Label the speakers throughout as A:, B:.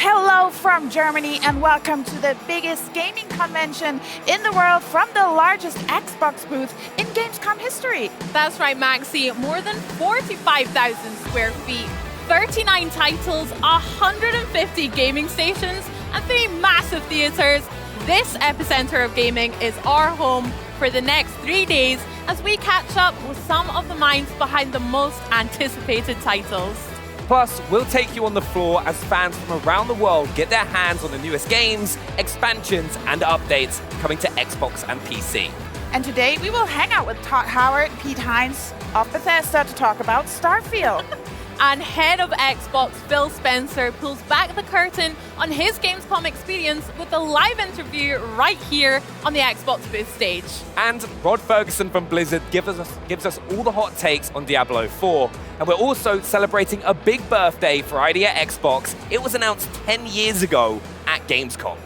A: Hello from Germany and welcome to the biggest gaming convention in the world from the largest Xbox booth in Gamescom history.
B: That's right, Maxi. More than 45,000 square feet, 39 titles, 150 gaming stations, and 3 massive theaters. This epicenter of gaming is our home for the next 3 days as we catch up with some of the minds behind the most anticipated titles.
C: Plus, we'll take you on the floor as fans from around the world get their hands on the newest games, expansions, and updates coming to Xbox and PC.
A: And today we will hang out with Todd Howard and Pete Hines of Bethesda to talk about Starfield.
B: And head of Xbox, Phil Spencer, pulls back the curtain on his Gamescom experience with a live interview right here on the Xbox booth stage.
C: And Rod Ferguson from Blizzard gives us all the hot takes on Diablo 4. And we're also celebrating a big birthday for ID at Xbox. It was announced 10 years ago at Gamescom.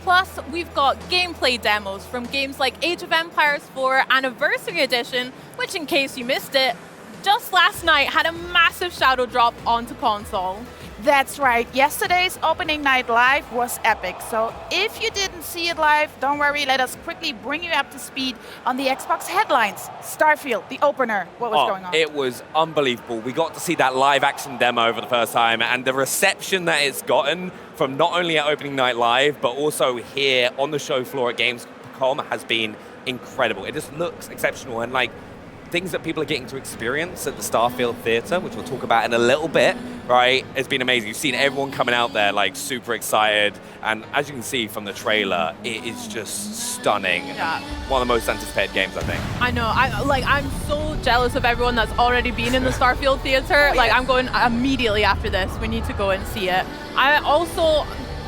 B: Plus, we've got gameplay demos from games like Age of Empires 4 Anniversary Edition, which, in case you missed it, just last night had a massive shadow drop onto console.
A: That's right, yesterday's opening night live was epic. So if you didn't see it live, don't worry, let us quickly bring you up to speed on the Xbox headlines. Starfield, the opener, what was going on?
C: It was unbelievable. We got to see that live action demo for the first time, and the reception that it's gotten from not only at opening night live, but also here on the show floor at Gamescom has been incredible. It just looks exceptional, and like, things that people are getting to experience at the Starfield Theater, which we'll talk about in a little bit, right? It's been amazing. You've seen everyone coming out there like super excited. And as you can see from the trailer, it is just stunning.
B: Yeah.
C: One of the most anticipated games, I think.
B: I know. I'm so jealous of everyone that's already been in the Starfield Theater. Like, I'm going immediately after this. We need to go and see it.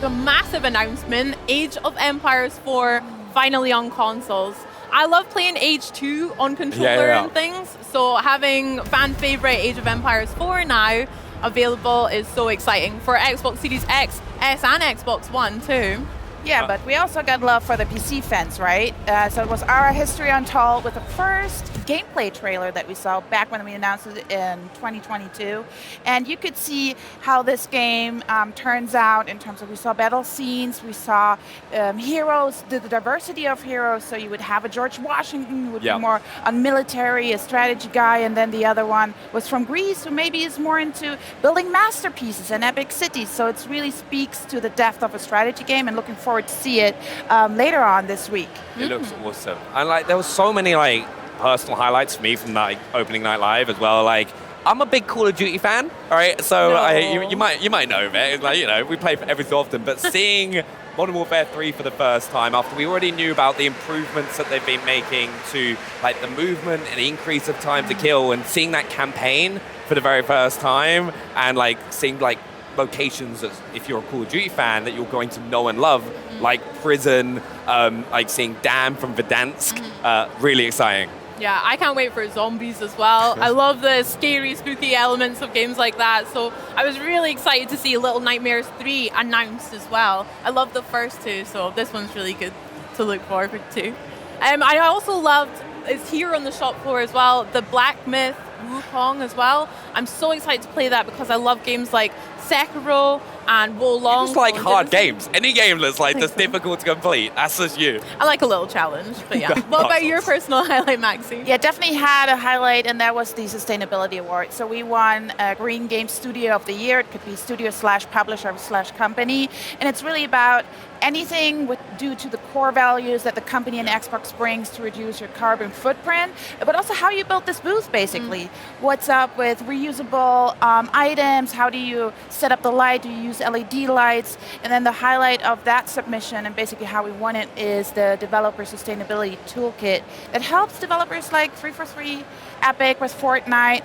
B: The massive announcement, Age of Empires 4 finally on consoles. I love playing Age 2 on controller and things, so having fan favorite Age of Empires 4 now available is so exciting for Xbox Series X, S, and Xbox One too.
A: Yeah, but we also got love for the PC fans, right? So it was our history untold with the first gameplay trailer that we saw back when we announced it in 2022. And you could see how this game turns out in terms of, we saw battle scenes, we saw heroes, the diversity of heroes. So you would have a George Washington who would be more on military, a strategy guy, and then the other one was from Greece who maybe is more into building masterpieces and epic cities. So it really speaks to the depth of a strategy game, and looking forward to see it later on this week.
C: It looks awesome. And like, there was so many like personal highlights for me from that opening night live as well. Like, I'm a big Call of Duty fan, all right? So you might know of it. It's like, you know, we play every so often, but seeing Modern Warfare 3 for the first time after we already knew about the improvements that they've been making to like the movement and the increase of time to kill, and seeing that campaign for the very first time, and like seeing like locations that, if you're a Call of Duty fan, that you're going to know and love, like prison, like seeing Dam from Verdansk, really exciting.
B: Yeah, I can't wait for zombies as well. I love the scary, spooky elements of games like that, so I was really excited to see Little Nightmares 3 announced as well. I love the first two, so this one's really good to look forward to. I also loved, it's here on the shop floor as well, the Black Myth Wukong as well. I'm so excited to play that because I love games like Sekiro and Wolong.
C: You just like hard games. Any game that's like just difficult to complete, that's just you.
B: I like a little challenge, but yeah. What about your personal highlight, Maxi?
A: Yeah, definitely had a highlight, and that was the Sustainability Award. So we won Green Game Studio of the Year. It could be studio/publisher/company, and it's really about anything due to the core values that the company and Xbox brings to reduce your carbon footprint, but also how you built this booth, basically. What's up with reusable items? How do you set up the light? Do you use LED lights? And then the highlight of that submission, and basically how we won it, is the Developer Sustainability Toolkit that helps developers like 343, Epic with Fortnite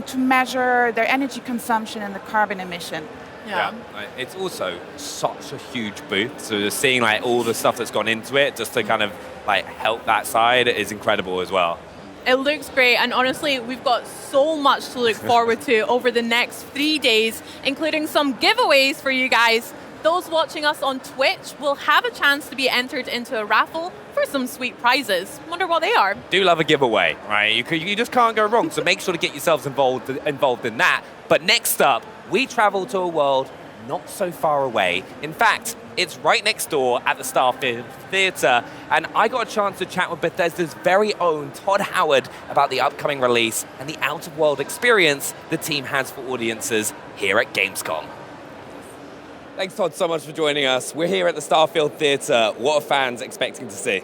A: to measure their energy consumption and the carbon emission.
B: Yeah.
C: It's also such a huge booth, so just seeing like all the stuff that's gone into it just to kind of like help that side is incredible as well.
B: It looks great, and honestly, we've got so much to look forward to over the next 3 days, including some giveaways for you guys. Those watching us on Twitch will have a chance to be entered into a raffle for some sweet prizes. Wonder what they are.
C: Do love a giveaway, right? You just can't go wrong, so make sure to get yourselves involved in that. But next up, we travel to a world not so far away. In fact, it's right next door at the Starfield Theatre, and I got a chance to chat with Bethesda's very own Todd Howard about the upcoming release and the out-of-world experience the team has for audiences here at Gamescom. Thanks, Todd, so much for joining us. We're here at the Starfield Theatre. What are fans expecting to see?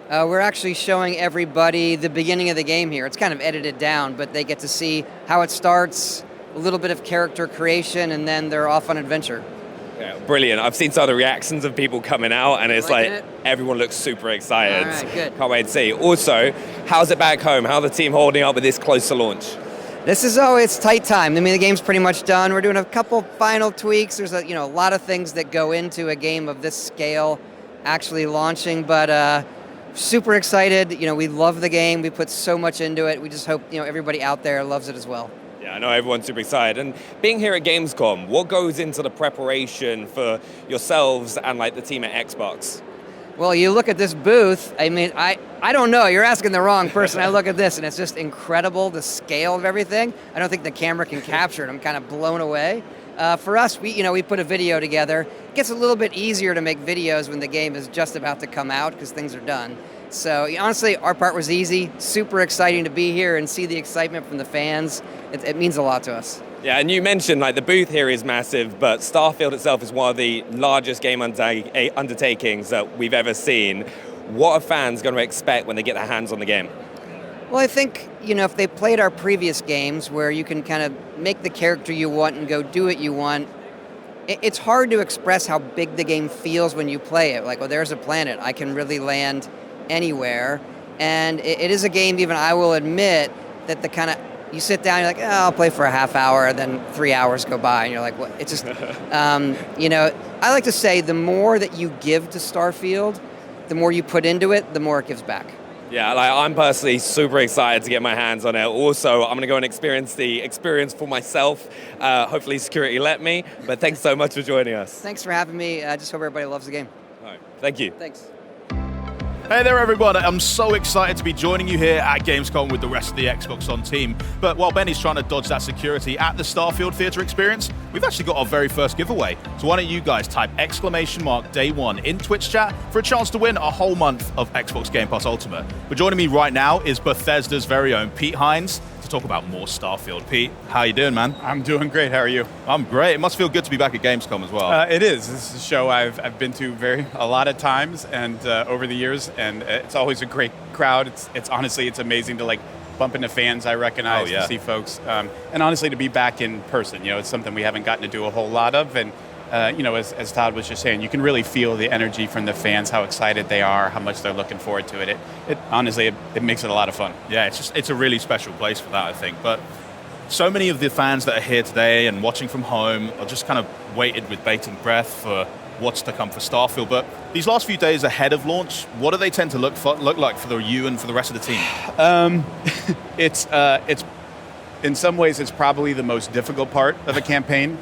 D: We're actually showing everybody the beginning of the game here. It's kind of edited down, but they get to see how it starts, a little bit of character creation, and then they're off on adventure.
C: Yeah, brilliant. I've seen some of the reactions of people coming out, and it's like everyone looks super excited.
D: All right, good.
C: Can't wait to see. Also, how's it back home? How are the team holding up with this close to launch?
D: This is it's tight time. I mean, the game's pretty much done. We're doing a couple final tweaks. There's a lot of things that go into a game of this scale actually launching, but super excited. We love the game. We put so much into it. We just hope everybody out there loves it as well.
C: Yeah, I know everyone's super excited. And being here at Gamescom, what goes into the preparation for yourselves and the team at Xbox?
D: Well, you look at this booth, I mean, I don't know, you're asking the wrong person. I look at this and it's just incredible, the scale of everything. I don't think the camera can capture it. I'm kind of blown away. For us, we put a video together. It gets a little bit easier to make videos when the game is just about to come out because things are done. So honestly, our part was easy, super exciting to be here and see the excitement from the fans. It means a lot to us.
C: Yeah, and you mentioned the booth here is massive, but Starfield itself is one of the largest game undertakings that we've ever seen. What are fans going to expect when they get their hands on the game?
D: Well, I think, if they played our previous games where you can kind of make the character you want and go do what you want, it's hard to express how big the game feels when you play it. There's a planet. I can really land anywhere. And it is a game, even I will admit, that the kind of, you sit down, you're like, I'll play for a half hour, and then 3 hours go by, and you're like, what? It's just, I like to say the more that you give to Starfield, the more you put into it, the more it gives back.
C: Yeah, I'm personally super excited to get my hands on it. Also, I'm going to go and experience the experience for myself. Hopefully security let me, but thanks so much for joining us.
D: Thanks for having me. I just hope everybody loves the game.
C: All right, thank you.
D: Thanks.
E: Hey there everyone, I'm so excited to be joining you here at Gamescom with the rest of the Xbox On team. But while Benny's trying to dodge that security at the Starfield Theatre experience, we've actually got our very first giveaway. So why don't you guys type !day1 in Twitch chat for a chance to win a whole month of Xbox Game Pass Ultimate. But joining me right now is Bethesda's very own Pete Hines to talk about more Starfield. Pete, how you doing, man?
F: I'm doing great, how are you?
E: I'm great. It must feel good to be back at Gamescom as well.
F: It is. This is a show I've been to a lot of times and over the years, and it's always a great crowd. It's honestly, it's amazing to bump into fans I recognize, to see folks, and honestly to be back in person. It's something we haven't gotten to do a whole lot of, and as Todd was just saying, you can really feel the energy from the fans, how excited they are, how much they're looking forward to it. It honestly, it makes it a lot of fun.
E: Yeah, it's a really special place for that, I think. But so many of the fans that are here today and watching from home are just kind of waited with bated breath for what's to come for Starfield. But these last few days ahead of launch, what do they tend to look like for you and for the rest of the team?
F: It's in some ways it's probably the most difficult part of a campaign.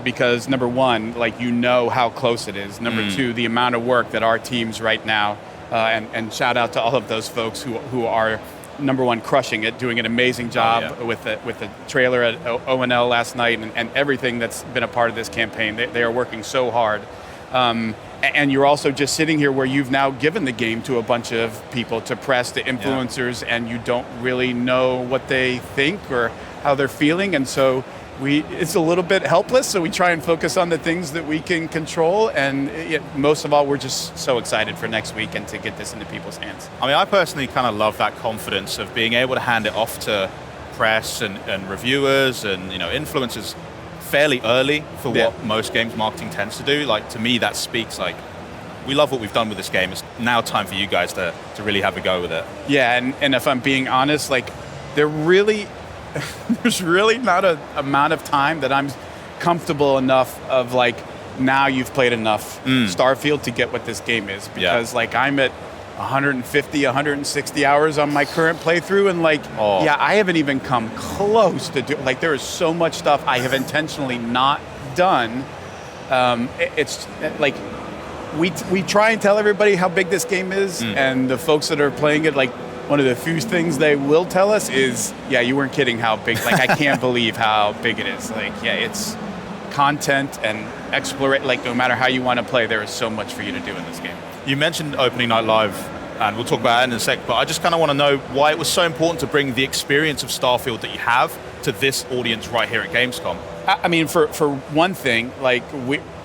F: Because number one, how close it is. Number two, the amount of work that our teams right now, and shout out to all of those folks who are, number one, crushing it, doing an amazing job with the trailer at ONL last night and everything that's been a part of this campaign. They are working so hard. And you're also just sitting here where you've now given the game to a bunch of people, to press, to influencers, and you don't really know what they think or how they're feeling. And so it's a little bit helpless, so we try and focus on the things that we can control, and most of all, we're just so excited for next week and to get this into people's hands.
E: I mean, I personally kind of love that confidence of being able to hand it off to press and reviewers and influencers fairly early for what most games marketing tends to do. To me, that speaks we love what we've done with this game. It's now time for you guys to really have a go with it.
F: Yeah, and if I'm being honest, there's really not an amount of time that I'm comfortable enough of now you've played enough Starfield to get what this game is, because I'm at 150, 160 hours on my current playthrough, and I haven't even come close to do, there is so much stuff I have intentionally not done. It's we try and tell everybody how big this game is, and the folks that are playing it, one of the few things they will tell us is, you weren't kidding how big, I can't believe how big it is. It's content and explore it. Like no matter how you want to play, there is so much for you to do in this game.
E: You mentioned opening night live, and we'll talk about that in a sec, but I just kind of want to know why it was so important to bring the experience of Starfield that you have to this audience right here at Gamescom.
F: I mean, for one thing, like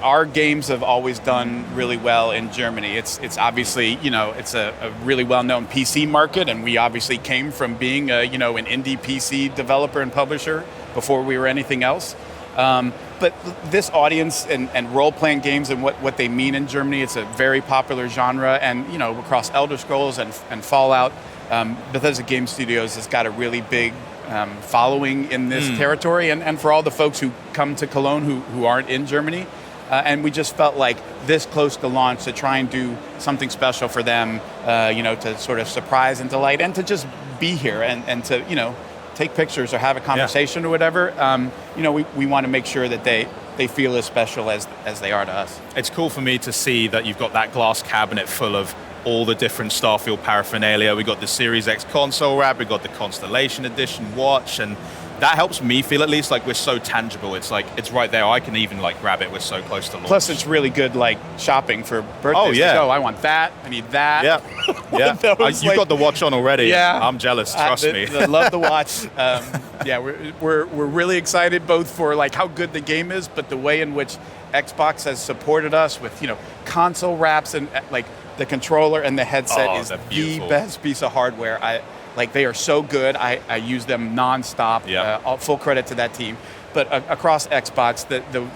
F: our games have always done really well in Germany. It's obviously, it's a really well-known PC market, and we obviously came from being an indie PC developer and publisher before we were anything else. But this audience and role-playing games and what they mean in Germany, it's a very popular genre, and across Elder Scrolls and Fallout, Bethesda Game Studios has got a really big following in this territory, and for all the folks who come to Cologne who aren't in Germany. And we just felt like this close to launch to try and do something special for them, to sort of surprise and delight, and to just be here and to, take pictures or have a conversation or whatever. We want to make sure that they feel as special as they are to us.
E: It's cool for me to see that you've got that glass cabinet full of all the different Starfield paraphernalia. We got the Series X console wrap, we got the Constellation Edition watch, and that helps me feel at least like we're so tangible. It's like it's right there. I can even grab it. We're so close to launch.
F: Plus, it's really good shopping for birthdays.
E: Oh yeah.
F: I want that. I need that.
E: Yeah. You've got the watch on already.
F: Yeah.
E: I'm jealous. Trust me.
F: I love the watch. We're really excited both for how good the game is, but the way in which Xbox has supported us with console wraps and the controller and the headset is the best piece of hardware. They are so good. I use them nonstop. Full credit to that team. But across Xbox,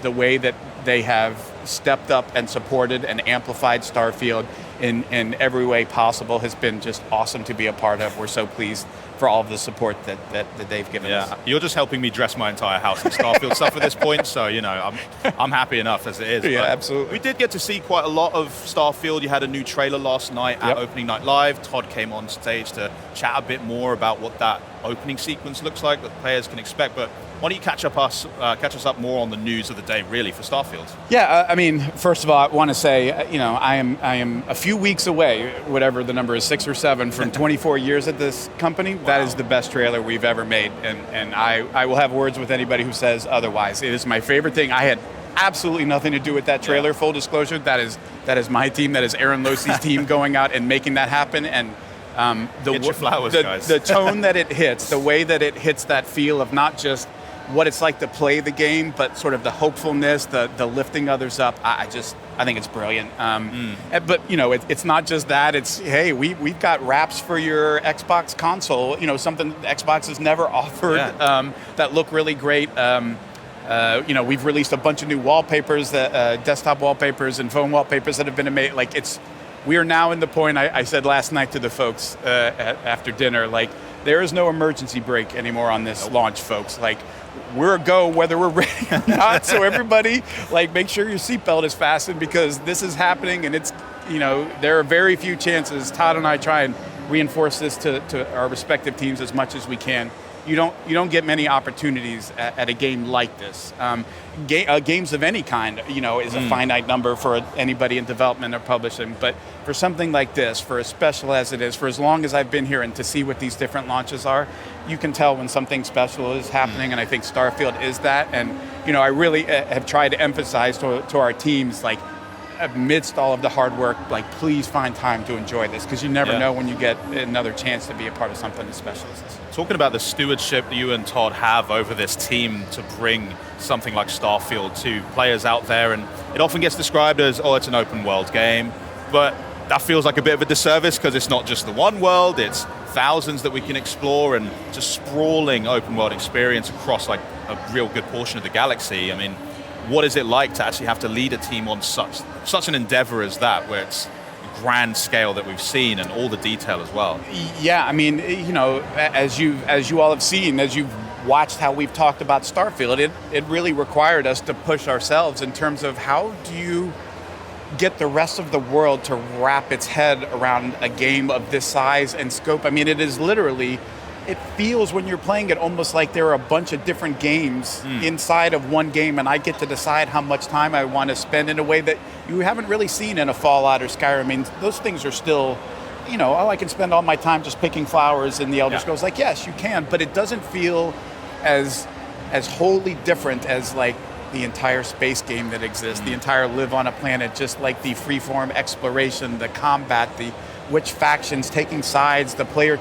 F: the way that they have stepped up and supported and amplified Starfield in every way possible has been just awesome to be a part of. We're so pleased for all of the support that they've given us.
E: You're just helping me dress my entire house in Starfield stuff at this point, so I'm happy enough as it is.
F: Yeah,
E: but
F: absolutely.
E: We did get to see quite a lot of Starfield. You had a new trailer last night at Opening Night Live. Todd came on stage to chat a bit more about what that opening sequence looks like that players can expect. But why don't you catch us up more on the news of the day, really, for Starfield?
F: Yeah, I mean, first of all, I want to say, I am a few weeks away, whatever the number is, 6 or 7, from 24 years at this company. Wow. That is the best trailer we've ever made, and I will have words with anybody who says otherwise. It is my favorite thing. I had absolutely nothing to do with that trailer, full disclosure. That is my team, that is Aaron Losey's team going out and making that happen, and
E: get your flowers, guys.
F: The tone that it hits, the way that it hits that feel of not just what it's like to play the game, but sort of the hopefulness, the lifting others up. I think it's brilliant. But it's not just that. It's hey, we've got wraps for your Xbox console. Something Xbox has never offered that look really great. We've released a bunch of new wallpapers, desktop wallpapers and phone wallpapers that have been made. We are now in the point I said last night to the folks after dinner. There is no emergency brake anymore on this launch, folks. We're a go whether we're ready or not. So everybody, make sure your seatbelt is fastened because this is happening, and it's, there are very few chances. Todd and I try and reinforce this to our respective teams as much as we can. You don't get many opportunities at a game like this. Games of any kind, is a finite number for anybody in development or publishing. But for something like this, for as special as it is, for as long as I've been here and to see what these different launches are, you can tell when something special is happening. And I think Starfield is that. And I really have tried to emphasize to our teams, amidst all of the hard work, please find time to enjoy this, because you never know when you get another chance to be a part of something as special as this.
E: Talking about the stewardship you and Todd have over this team to bring something like Starfield to players out there, and it often gets described as, it's an open world game, but that feels like a bit of a disservice because it's not just the one world, it's thousands that we can explore, and just sprawling open world experience across a real good portion of the galaxy. I mean, what is it like to actually have to lead a team on such an endeavor as that, where it's grand scale that we've seen and all the detail as well?
F: Yeah, I mean, as you all have seen, as you've watched how we've talked about Starfield, it really required us to push ourselves in terms of how do you get the rest of the world to wrap its head around a game of this size and scope. I mean, it is literally, it feels when you're playing it almost like there are a bunch of different games inside of one game, and I get to decide how much time I want to spend in a way that you haven't really seen in a Fallout or Skyrim. I mean, those things are still, I can spend all my time just picking flowers in the Elder Scrolls. Yes, you can, but it doesn't feel as wholly different as the entire space game that exists, the entire live on a planet, just like the freeform exploration, the combat, the which factions taking sides, the player.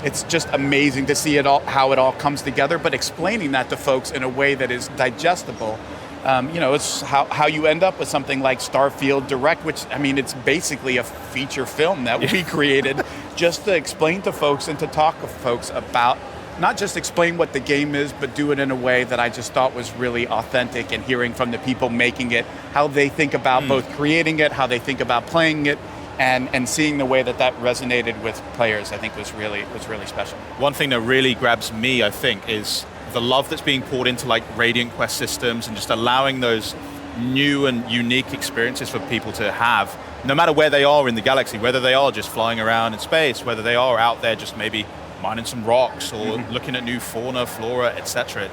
F: It's just amazing to see it all, how it all comes together. But explaining that to folks in a way that is digestible. It's how you end up with something like Starfield Direct, which, I mean, it's basically a feature film that we created just to explain to folks and to talk to folks about, not just explain what the game is, but do it in a way that I just thought was really authentic, and hearing from the people making it, how they think about both creating it, how they think about playing it, and seeing the way that resonated with players, I think was really special.
E: One thing that really grabs me, I think, is the love that's being poured into like Radiant Quest systems and just allowing those new and unique experiences for people to have, no matter where they are in the galaxy, whether they are just flying around in space, whether they are out there just maybe mining some rocks or looking at new fauna, flora, etc.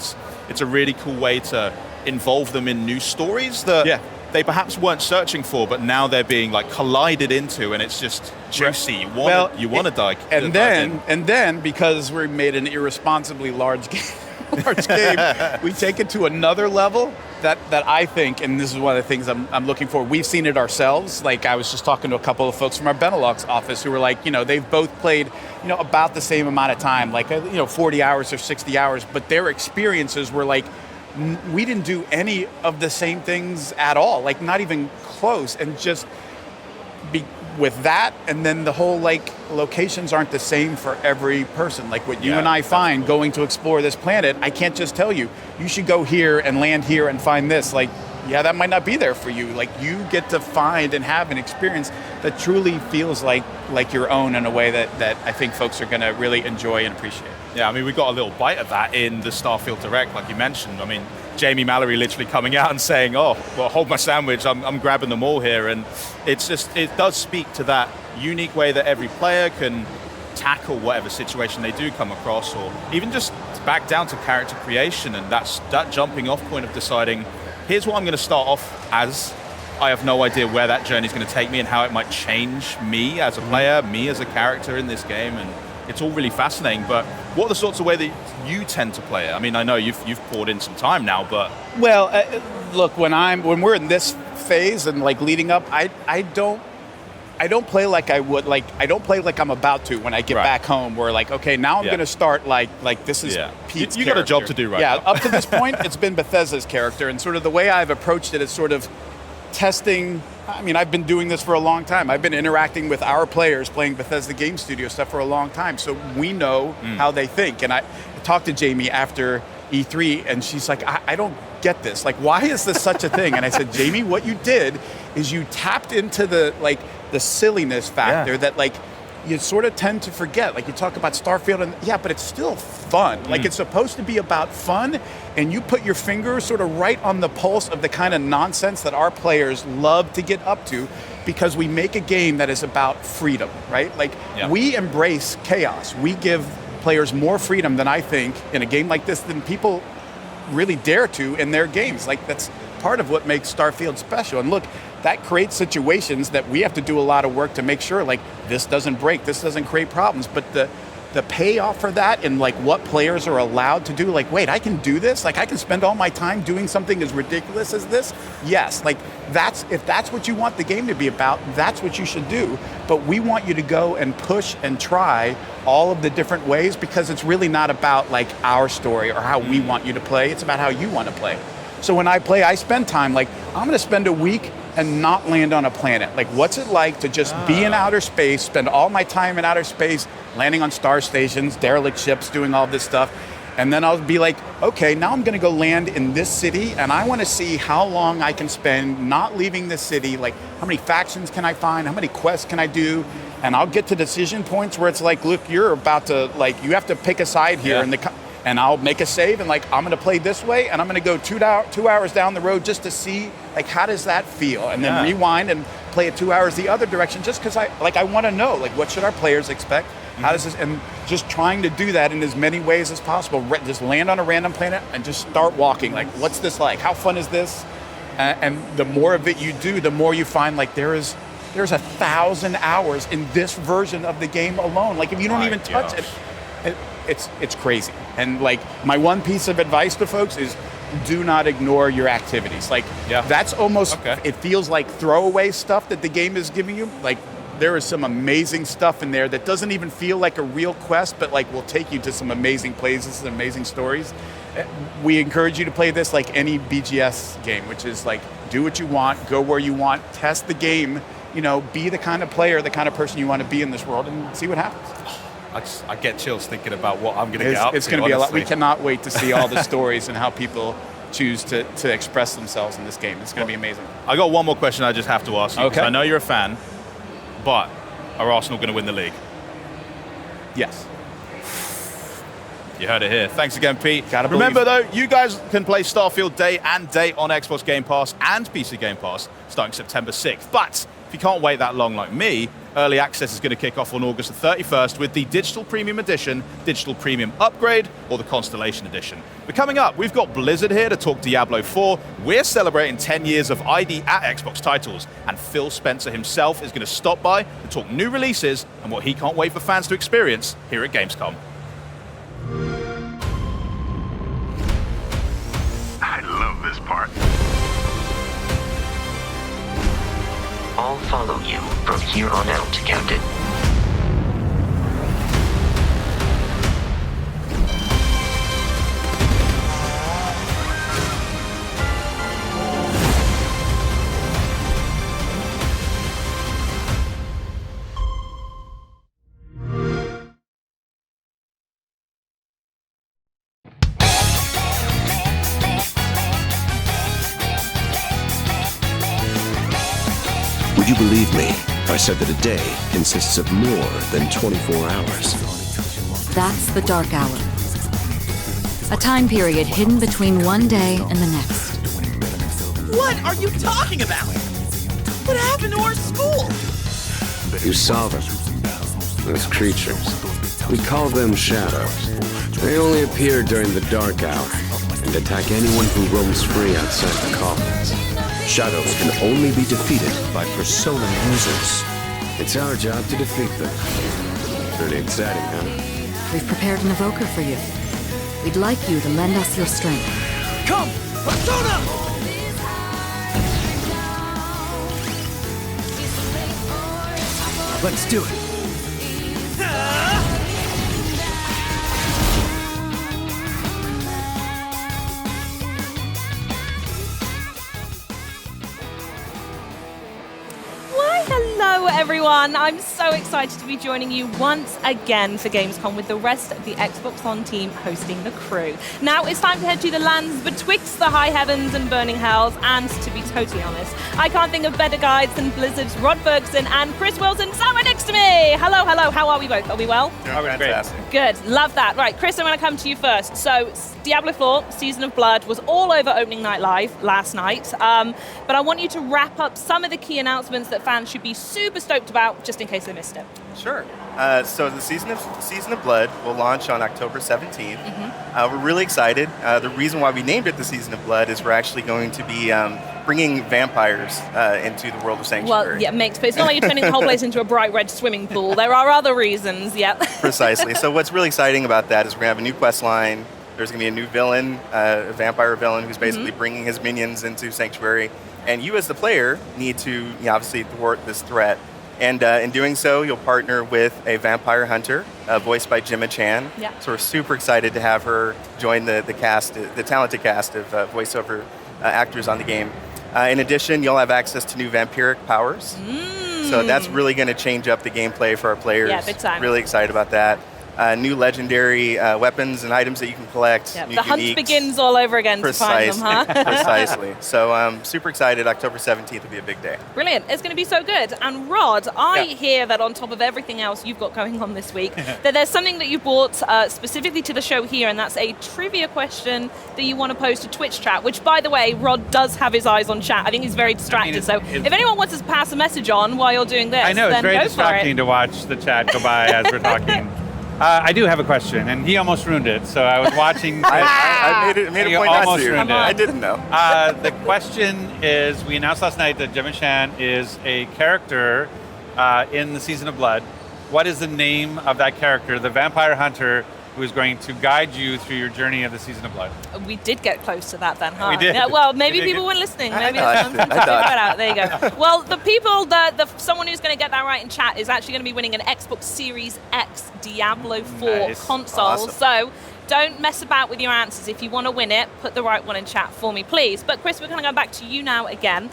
E: It's a really cool way to involve them in new stories that they perhaps weren't searching for, but now they're being like collided into, and it's just juicy. You want to dive.
F: And then because we made an irresponsibly large game, we take it to another level that I think, and this is one of the things I'm looking for. We've seen it ourselves. Like, I was just talking to a couple of folks from our Benelux office who were like, they've both played, about the same amount of time, like, 40 hours or 60 hours, but their experiences were like, we didn't do any of the same things at all, like not even close. And just with that, and then the whole like locations aren't the same for every person. Like what you and I find going to explore this planet, I can't just tell you should go here and land here and find this. Like, that might not be there for you. Like, you get to find and have an experience that truly feels like your own in a way that I think folks are going to really enjoy and appreciate.
E: Yeah, I mean, we got a little bite of that in the Starfield Direct, like you mentioned. I mean, Jamie Mallory literally coming out and saying, "Oh, well, hold my sandwich, I'm grabbing them all here." And it does speak to that unique way that every player can tackle whatever situation they do come across, or even just back down to character creation, and that jumping off point of deciding, here's what I'm going to start off as. I have no idea where that journey is going to take me and how it might change me as a player, me as a character in this game, and it's all really fascinating. But what are the sorts of way that you tend to play it? I mean, I know you've poured in some time now, but
F: look, when we're in this phase and like leading up, I don't play like I would. Like, I don't play like I'm about to when I get back home. Where like, okay, now I'm going to start like this is Pete's
E: you got a job to do right now.
F: Up to this point, it's been Bethesda's character, and sort of the way I've approached it is sort of testing. I mean, I've been doing this for a long time. I've been interacting with our players playing Bethesda Game Studio stuff for a long time, so we know how they think. And I talked to Jamie after E3, and she's like, I don't get this. Like, why is this such a thing? And I said, Jamie, what you did is you tapped into the silliness factor that like you sort of tend to forget. Like, you talk about Starfield, and but it's still fun. Like, it's supposed to be about fun, and you put your finger sort of right on the pulse of the kind of nonsense that our players love to get up to, because we make a game that is about freedom, right? Like, we embrace chaos. We give players more freedom than I think in a game like this than people really dare to in their games. Like, that's part of what makes Starfield special. And look, that creates situations that we have to do a lot of work to make sure, like, this doesn't break, this doesn't create problems. But the payoff for that and like what players are allowed to do, like, wait, I can do this? Like, I can spend all my time doing something as ridiculous as this? Yes, like, if that's what you want the game to be about, that's what you should do. But we want you to go and push and try all of the different ways, because it's really not about like our story or how we want you to play, it's about how you want to play. So when I play, I spend time, like, I'm going to spend a week and not land on a planet. Like, what's it like to just be in outer space, spend all my time in outer space, landing on star stations, derelict ships, doing all this stuff. And then I'll be like, okay, now I'm going to go land in this city, and I want to see how long I can spend not leaving this city. Like, how many factions can I find? How many quests can I do? And I'll get to decision points where it's like, look, you're about to, like, you have to pick a side here. And I'll make a save, and like, I'm going to play this way, and I'm going to go 2 hours down the road just to see, like, how does that feel? And then rewind and play it 2 hours the other direction, just because I want to know, like, what should our players expect? How does this, and just trying to do that in as many ways as possible. Just land on a random planet and just start walking. Like, what's this like? How fun is this? And the more of it you do, the more you find, like, there's 1,000 hours in this version of the game alone. Like, if you don't even touch it, it's crazy. And like, my one piece of advice to folks is do not ignore your activities. Like, that's almost, it feels like throwaway stuff that the game is giving you. Like, there is some amazing stuff in there that doesn't even feel like a real quest, but like will take you to some amazing places and amazing stories. We encourage you to play this like any BGS game, which is like, do what you want, go where you want, test the game, you know, be the kind of player, the kind of person you want to be in this world, and see what happens.
E: I get chills thinking about what I'm going to get up to.
F: It's going to be a lot. We cannot wait to see all the stories and how people choose to express themselves in this game. It's going to be amazing.
E: I got one more question I just have to ask you.
F: Okay.
E: I know you're a fan, but are Arsenal going to win the league?
F: Yes.
E: You heard it here. Thanks again, Pete.
F: Gotta
E: Remember, though, you guys can play Starfield day and date on Xbox Game Pass and PC Game Pass starting September 6th. But if you can't wait that long like me, early access is going to kick off on August the 31st with the Digital Premium Edition, Digital Premium Upgrade, or the Constellation Edition. But coming up, we've got Blizzard here to talk Diablo 4. We're celebrating 10 years of ID at Xbox titles, and Phil Spencer himself is going to stop by to talk new releases and what he can't wait for fans to experience here at Gamescom.
G: I love this part.
H: I'll follow you from here on out, Captain.
I: Would you believe me if I said that a day consists of more than 24 hours?
J: That's the dark hour. A time period hidden between one day and the next.
K: What are you talking about? What happened to our school?
I: You saw them. Those creatures. We call them shadows. They only appear during the dark hour and attack anyone who roams free outside the colonies. Shadows can only be defeated by persona users. It's our job to defeat them. Pretty exciting, huh?
J: We've prepared an evoker for you. We'd like you to lend us your strength.
K: Come! Persona! Let's do it.
L: Hello everyone, I'm so excited to be joining you once again for Gamescom with the rest of the Xbox On team hosting the crew. Now it's time to head to the lands betwixt the high heavens and burning hells, and to be totally honest, I can't think of better guides than Blizzard's Rod Ferguson and Chris Wilson somewhere next to me. Hello, how are we both? Are we well?
C: Fantastic.
L: Good, love that. Right, Chris, I'm going to come to you first. So, Diablo 4, Season of Blood, was all over Opening Night Live last night, but I want you to wrap up some of the key announcements that fans should be super stoked about, just in case they missed it.
M: Sure. So the Season of Blood will launch on October 17th. We're really excited. The reason why we named it the Season of Blood is we're actually going to be bringing vampires into the world of Sanctuary.
L: Well, yeah, makes sense. It's not like you're turning the whole place into a bright red swimming pool. There are other reasons, yeah.
M: Precisely. So what's really exciting about that is we're going to have a new quest line. There's going to be a new villain, a vampire villain who's basically bringing his minions into Sanctuary. And you as the player need to obviously thwart this threat. And in doing so, you'll partner with a vampire hunter, voiced by Gemma Chan.
L: Yeah.
M: So we're super excited to have her join the cast, the talented cast of voiceover actors on the game. In addition, you'll have access to new vampiric powers. So that's really going to change up the gameplay for our players.
L: Yeah, big time.
M: Really excited about that. New legendary weapons and items that you can collect.
L: Yeah,
M: new
L: the hunt
M: uniques.
L: begins all over again to find them, huh?
M: Precisely. So super excited. October 17th will be a big day.
L: Brilliant. It's going to be so good. And Rod, I hear that on top of everything else you've got going on this week, that there's something that you brought specifically to the show here, and that's a trivia question that you want to pose to Twitch chat, which, by the way, Rod does have his eyes on chat. I think he's very distracted. So if anyone wants to pass a message on while you're doing this,
N: I know, it's
L: then
N: very
L: go
N: distracting to watch the chat go by as we're talking. I do have a question, and he almost ruined it. So I was watching.
M: I made a point not to. I didn't know.
N: The question is: we announced last night that Gemma Chan is a character in the Season of Blood. What is the name of that character, the vampire hunter who is going to guide you through your journey of the Season of Blood.
L: We did get close to that then, huh?
N: We did.
L: Yeah, well, maybe people weren't listening. Maybe out. There you go. Well, the people, someone who's going to get that right in chat is actually going to be winning an Xbox Series X Diablo 4 console.
M: Awesome.
L: So don't mess about with your answers. If you want to win it, put the right one in chat for me, please. But Chris, we're going to go back to you now again.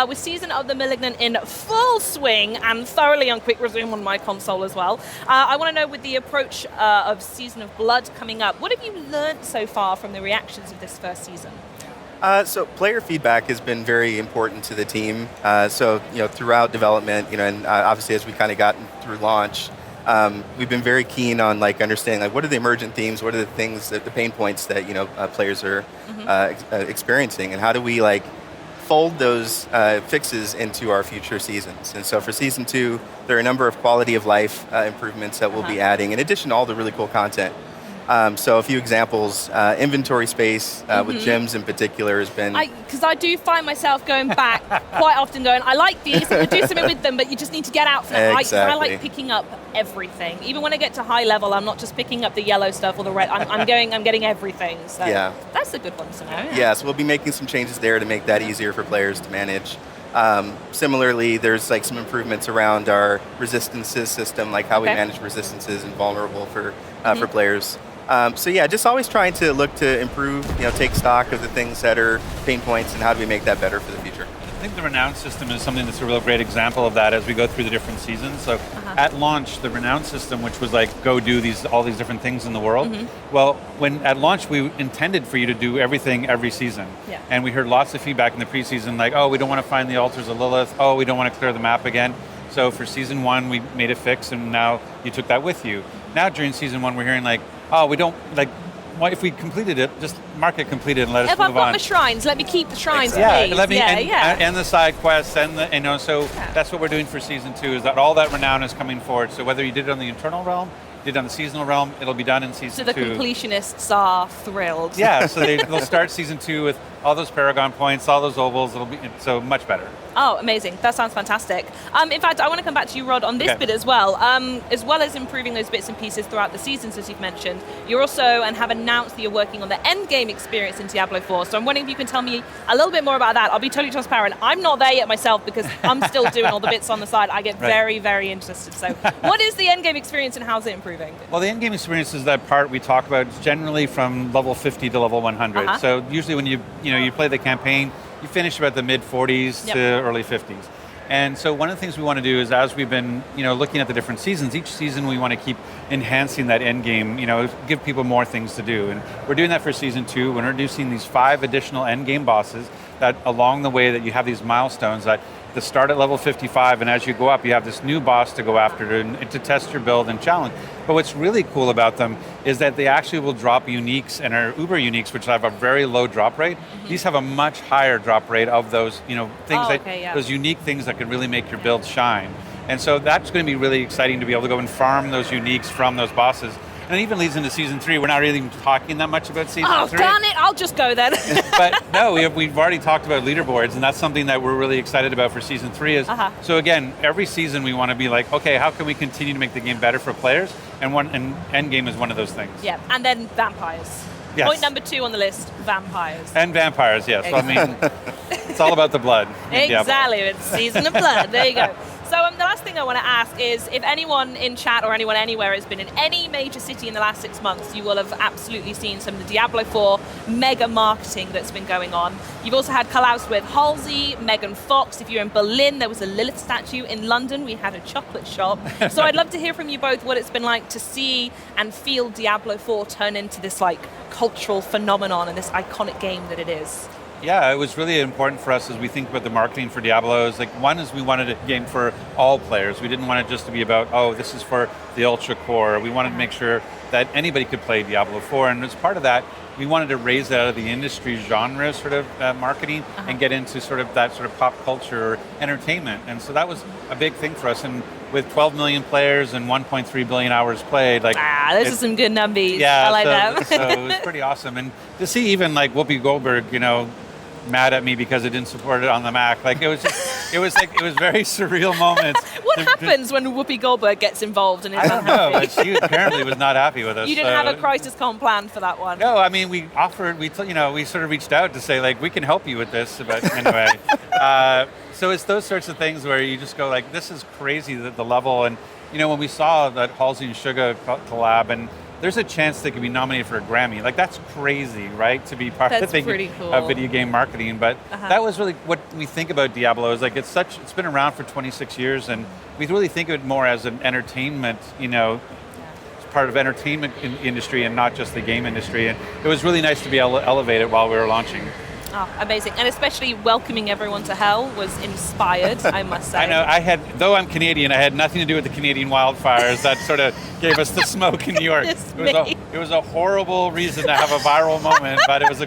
L: With Season of the Malignant in full swing and thoroughly on quick resume on my console as well, I want to know, with the approach of Season of Blood coming up, what have you learned so far from the reactions of this first season?
M: So player feedback has been very important to the team. So throughout development, and obviously as we kind of gotten through launch, we've been very keen on understanding what are the emergent themes, what are the things that the pain points that players are experiencing, and how do we fold those fixes into our future seasons. And so for Season 2, there are a number of quality of life improvements that we'll be adding, in addition to all the really cool content. So a few examples, inventory space with gems in particular has been...
L: Because I do find myself going back quite often going, I like these, and you do something with them, but you just need to get out for them.
M: Exactly.
L: I like picking up everything. Even when I get to high level, I'm not just picking up the yellow stuff or the red. I'm getting everything. So that's a good one to know.
M: Yeah, so we'll be making some changes there to make that easier for players to manage. Similarly, there's some improvements around our resistances system, how we manage resistances and vulnerable for players. So yeah, just always trying to look to improve, take stock of the things that are pain points and how do we make that better for the future.
N: I think the Renown system is something that's a real great example of that as we go through the different seasons. So at launch, the Renown system, which was go do all these different things in the world. Well, when at launch, we intended for you to do everything every season.
L: Yeah.
N: And we heard lots of feedback in the preseason, oh, we don't want to find the altars of Lilith. Oh, we don't want to clear the map again. So for Season 1, we made a fix, and now you took that with you. Now during Season 1, we're hearing oh, we don't, if we completed it, just mark it completed and let us move on.
L: If I've got my shrines, let me keep the shrines,
N: please.
L: Let me,
N: and the side quests, and that's what we're doing for Season 2, is that all that renown is coming forward. So whether you did it on the internal realm, did on the seasonal realm, it'll be done in Season 2.
L: So the completionists are thrilled.
N: Yeah, so they'll start Season 2 with all those Paragon points, all those ovals. It'll be so much better.
L: Oh, amazing. That sounds fantastic. In fact, I want to come back to you, Rod, on this bit as well. As well as improving those bits and pieces throughout the seasons, as you've mentioned, you're also, and have announced that you're working on the end game experience in Diablo 4. So I'm wondering if you can tell me a little bit more about that. I'll be totally transparent. I'm not there yet myself because I'm still doing all the bits on the side. I get very, very interested. So what is the end game experience and how's it improving?
N: Well, the end game experience is that part we talk about. It's generally from level 50 to level 100. So usually when you play the campaign, you finish about the mid-40s to early 50s. And so one of the things we want to do is, as we've been looking at the different seasons, each season we want to keep enhancing that end game, give people more things to do. And we're doing that for Season 2. We're introducing these 5 additional end game bosses that along the way that you have these milestones that the start at level 55, and as you go up, you have this new boss to go after to test your build and challenge. But what's really cool about them is that they actually will drop uniques, and are uber uniques, which have a very low drop rate. These have a much higher drop rate of those, things those unique things that could really make your build shine. And so that's going to be really exciting to be able to go and farm those uniques from those bosses. And it even leads into Season 3. We're not really talking that much about Season 3.
L: Oh, darn it, I'll just go then.
N: But no, we've already talked about leaderboards, and that's something that we're really excited about for Season 3. So again, every season we want to be okay, how can we continue to make the game better for players? And Endgame is one of those things.
L: Yeah, and then vampires.
N: Yes.
L: Point number 2 on the list, vampires.
N: And vampires, yes. So, I mean, it's all about the blood.
L: Exactly, it's Season of Blood. There you go. So the last thing I want to ask is, if anyone in chat or anyone anywhere has been in any major city in the last 6 months, you will have absolutely seen some of the Diablo 4 mega marketing that's been going on. You've also had collabs with Halsey, Megan Fox. If you're in Berlin, there was a Lilith statue. In London, we had a chocolate shop. So I'd love to hear from you both what it's been like to see and feel Diablo 4 turn into this cultural phenomenon and this iconic game that it is.
N: Yeah, it was really important for us as we think about the marketing for Diablo. One is we wanted a game for all players. We didn't want it just to be about, this is for the ultra core. We wanted to make sure that anybody could play Diablo 4. And as part of that, we wanted to raise that out of the industry genre sort of marketing and get into that sort of pop culture entertainment. And so that was a big thing for us. And with 12 million players and 1.3 billion hours played,
L: those are some good numbers.
N: Yeah,
L: I like that.
N: So it was pretty awesome. And to see even Whoopi Goldberg, mad at me because it didn't support it on the Mac. It was just it was very surreal moments.
L: What happens when Whoopi Goldberg gets involved and is
N: I don't know,
L: unhappy?
N: but she apparently was not happy with us.
L: You didn't have a crisis con plan for that one?
N: No, I mean, we sort of reached out to say, like, we can help you with this, but anyway. So it's those sorts of things where you just go, like, this is crazy, the level. And, when we saw that Halsey and Suga collab, and there's a chance they could be nominated for a Grammy. Like, that's crazy, right? To be part of video game marketing. But that was really what we think about Diablo is like, it's been around for 26 years, and we really think of it more as an entertainment, part of entertainment industry and not just the game industry. And it was really nice to be able to elevate it while we were launching.
L: Oh, amazing. And especially welcoming everyone to hell was inspired, I must say.
N: I know, though I'm Canadian, I had nothing to do with the Canadian wildfires. That sort of gave us the smoke in New York. It was a horrible reason to have a viral moment, but it was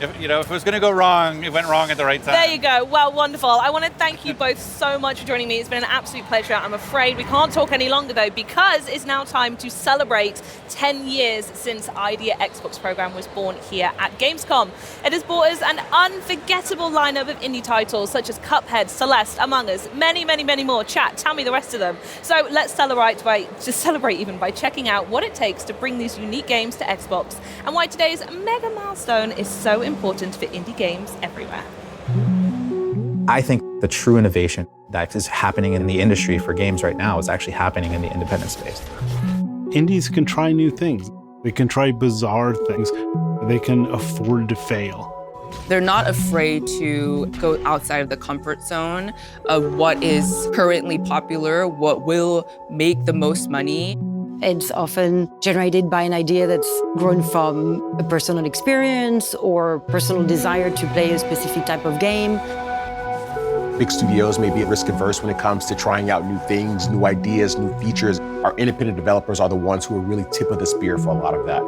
N: if it was going to go wrong, it went wrong at the right time.
L: There you go. Well, wonderful. I want to thank you both so much for joining me. It's been an absolute pleasure. I'm afraid we can't talk any longer, though, because it's now time to celebrate 10 years since Idea Xbox program was born here at Gamescom. It has brought us an unforgettable lineup of indie titles such as Cuphead, Celeste, Among Us, many, many, many more. Chat, tell me the rest of them. So let's celebrate by checking out what it takes to bring these unique games to Xbox and why today's mega milestone is so important for indie games everywhere.
O: I think the true innovation that is happening in the industry for games right now is actually happening in the independent space.
P: Indies can try new things. They can try bizarre things. They can afford to fail.
Q: They're not afraid to go outside of the comfort zone of what is currently popular, what will make the most money.
R: It's often generated by an idea that's grown from a personal experience or personal desire to play a specific type of game.
S: Big studios may be risk averse when it comes to trying out new things, new ideas, new features. Our independent developers are the ones who are really tip of the spear for a lot of that.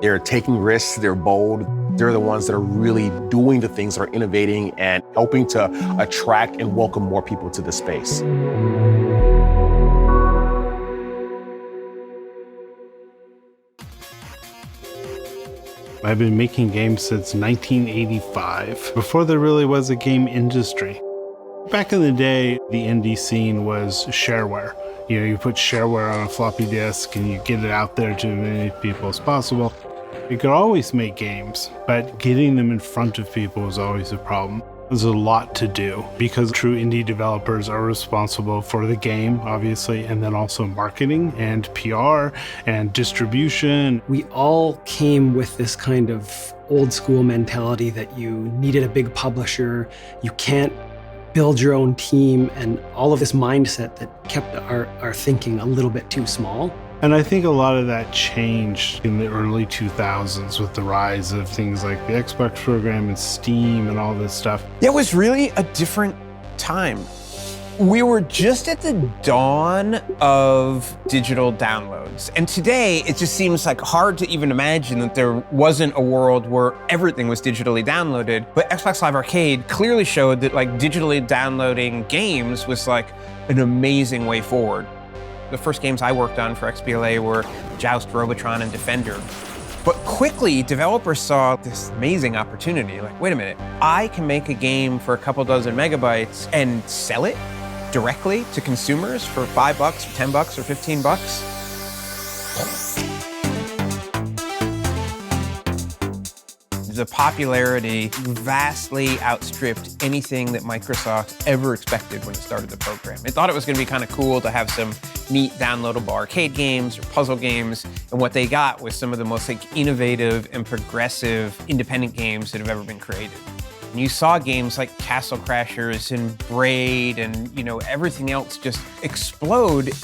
S: They're taking risks, they're bold. They're the ones that are really doing the things that are innovating and helping to attract and welcome more people to the space.
P: I've been making games since 1985, before there really was a game industry. Back in the day, the indie scene was shareware. You put shareware on a floppy disk and you get it out there to as many people as possible. You could always make games, but getting them in front of people was always a problem. There's a lot to do because true indie developers are responsible for the game, obviously, and then also marketing and PR and distribution.
T: We all came with this kind of old school mentality that you needed a big publisher, you can't build your own team, and all of this mindset that kept our thinking a little bit too small.
P: And I think a lot of that changed in the early 2000s with the rise of things like the Xbox program and Steam and all this stuff.
U: It was really a different time. We were just at the dawn of digital downloads. And today, it just seems like hard to even imagine that there wasn't a world where everything was digitally downloaded. But Xbox Live Arcade clearly showed that digitally downloading games was an amazing way forward. The first games I worked on for XBLA were Joust, Robotron, and Defender. But quickly, developers saw this amazing opportunity. Wait a minute, I can make a game for a couple dozen megabytes and sell it directly to consumers for $5 or $10 or $15? The popularity vastly outstripped anything that Microsoft ever expected when it started the program. They thought it was going to be kind of cool to have some neat downloadable arcade games or puzzle games, and what they got was some of the most innovative and progressive independent games that have ever been created. And you saw games like Castle Crashers and Braid and everything else just explode.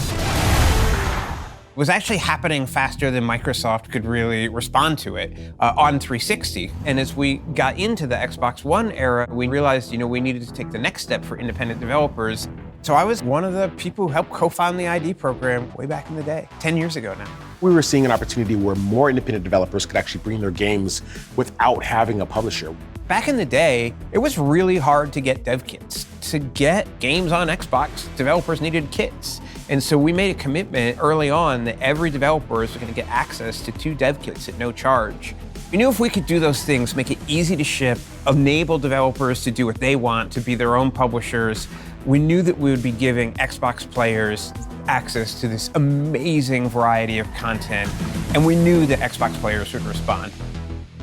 U: Was actually happening faster than Microsoft could really respond to it on 360. And as we got into the Xbox One era, we realized, we needed to take the next step for independent developers. So I was one of the people who helped co-found the ID program way back in the day, 10 years ago now.
S: We were seeing an opportunity where more independent developers could actually bring their games without having a publisher.
U: Back in the day, it was really hard to get dev kits. To get games on Xbox, developers needed kits. And so we made a commitment early on that every developer was going to get access to 2 dev kits at no charge. We knew if we could do those things, make it easy to ship, enable developers to do what they want, to be their own publishers, we knew that we would be giving Xbox players access to this amazing variety of content, and we knew that Xbox players would respond.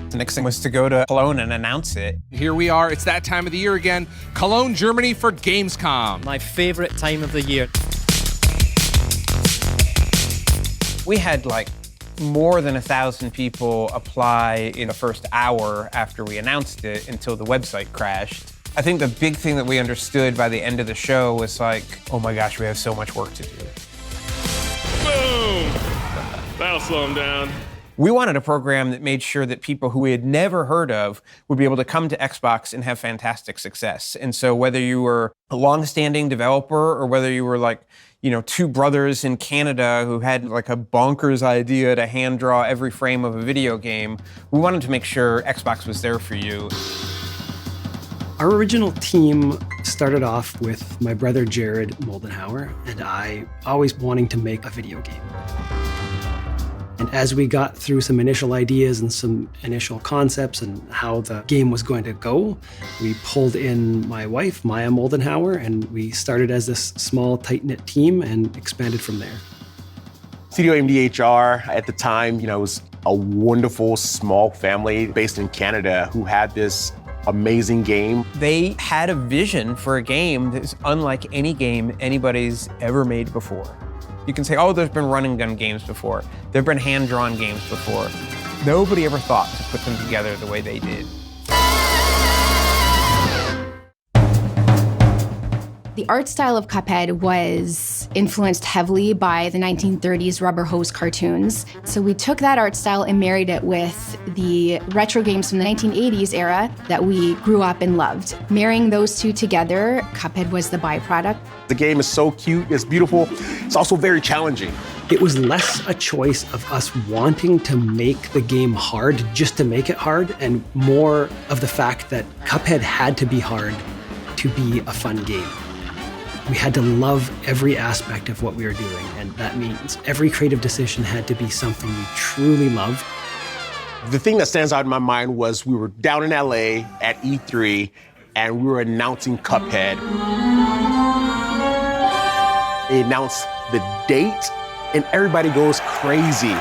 U: The next thing was to go to Cologne and announce it.
A: Here we are, it's that time of the year again, Cologne, Germany for Gamescom.
V: My favorite time of the year.
U: We had like more than 1,000 people apply in the first hour after we announced it until the website crashed. I think the big thing that we understood by the end of the show was like, oh my gosh, we have so much work to do.
W: Boom! That'll slow them down.
U: We wanted a program that made sure that people who we had never heard of would be able to come to Xbox and have fantastic success. And so whether you were a long-standing developer or whether you were like, you know, two brothers in Canada who had like a bonkers idea to hand draw every frame of a video game, we wanted to make sure Xbox was there for you.
T: Our original team started off with my brother Jared Moldenhauer and I always wanting to make a video game. And as we got through some initial ideas and some initial concepts and how the game was going to go, we pulled in my wife, Maya Moldenhauer, and we started as this small, tight-knit team and expanded from there.
S: Studio MDHR at the time, was a wonderful small family based in Canada who had this amazing game.
U: They had a vision for a game that's unlike any game anybody's ever made before. You can say, oh, there's been run and gun games before. There've been hand-drawn games before. Nobody ever thought to put them together the way they did.
X: The art style of Cuphead was influenced heavily by the 1930s rubber hose cartoons. So we took that art style and married it with the retro games from the 1980s era that we grew up and loved. Marrying those two together, Cuphead was the byproduct.
S: The game is so cute, it's beautiful, it's also very challenging.
T: It was less a choice of us wanting to make the game hard just to make it hard, and more of the fact that Cuphead had to be hard to be a fun game. We had to love every aspect of what we were doing, and that means every creative decision had to be something we truly loved.
S: The thing that stands out in my mind was we were down in LA at E3 and we were announcing Cuphead. They announced the date and everybody goes crazy.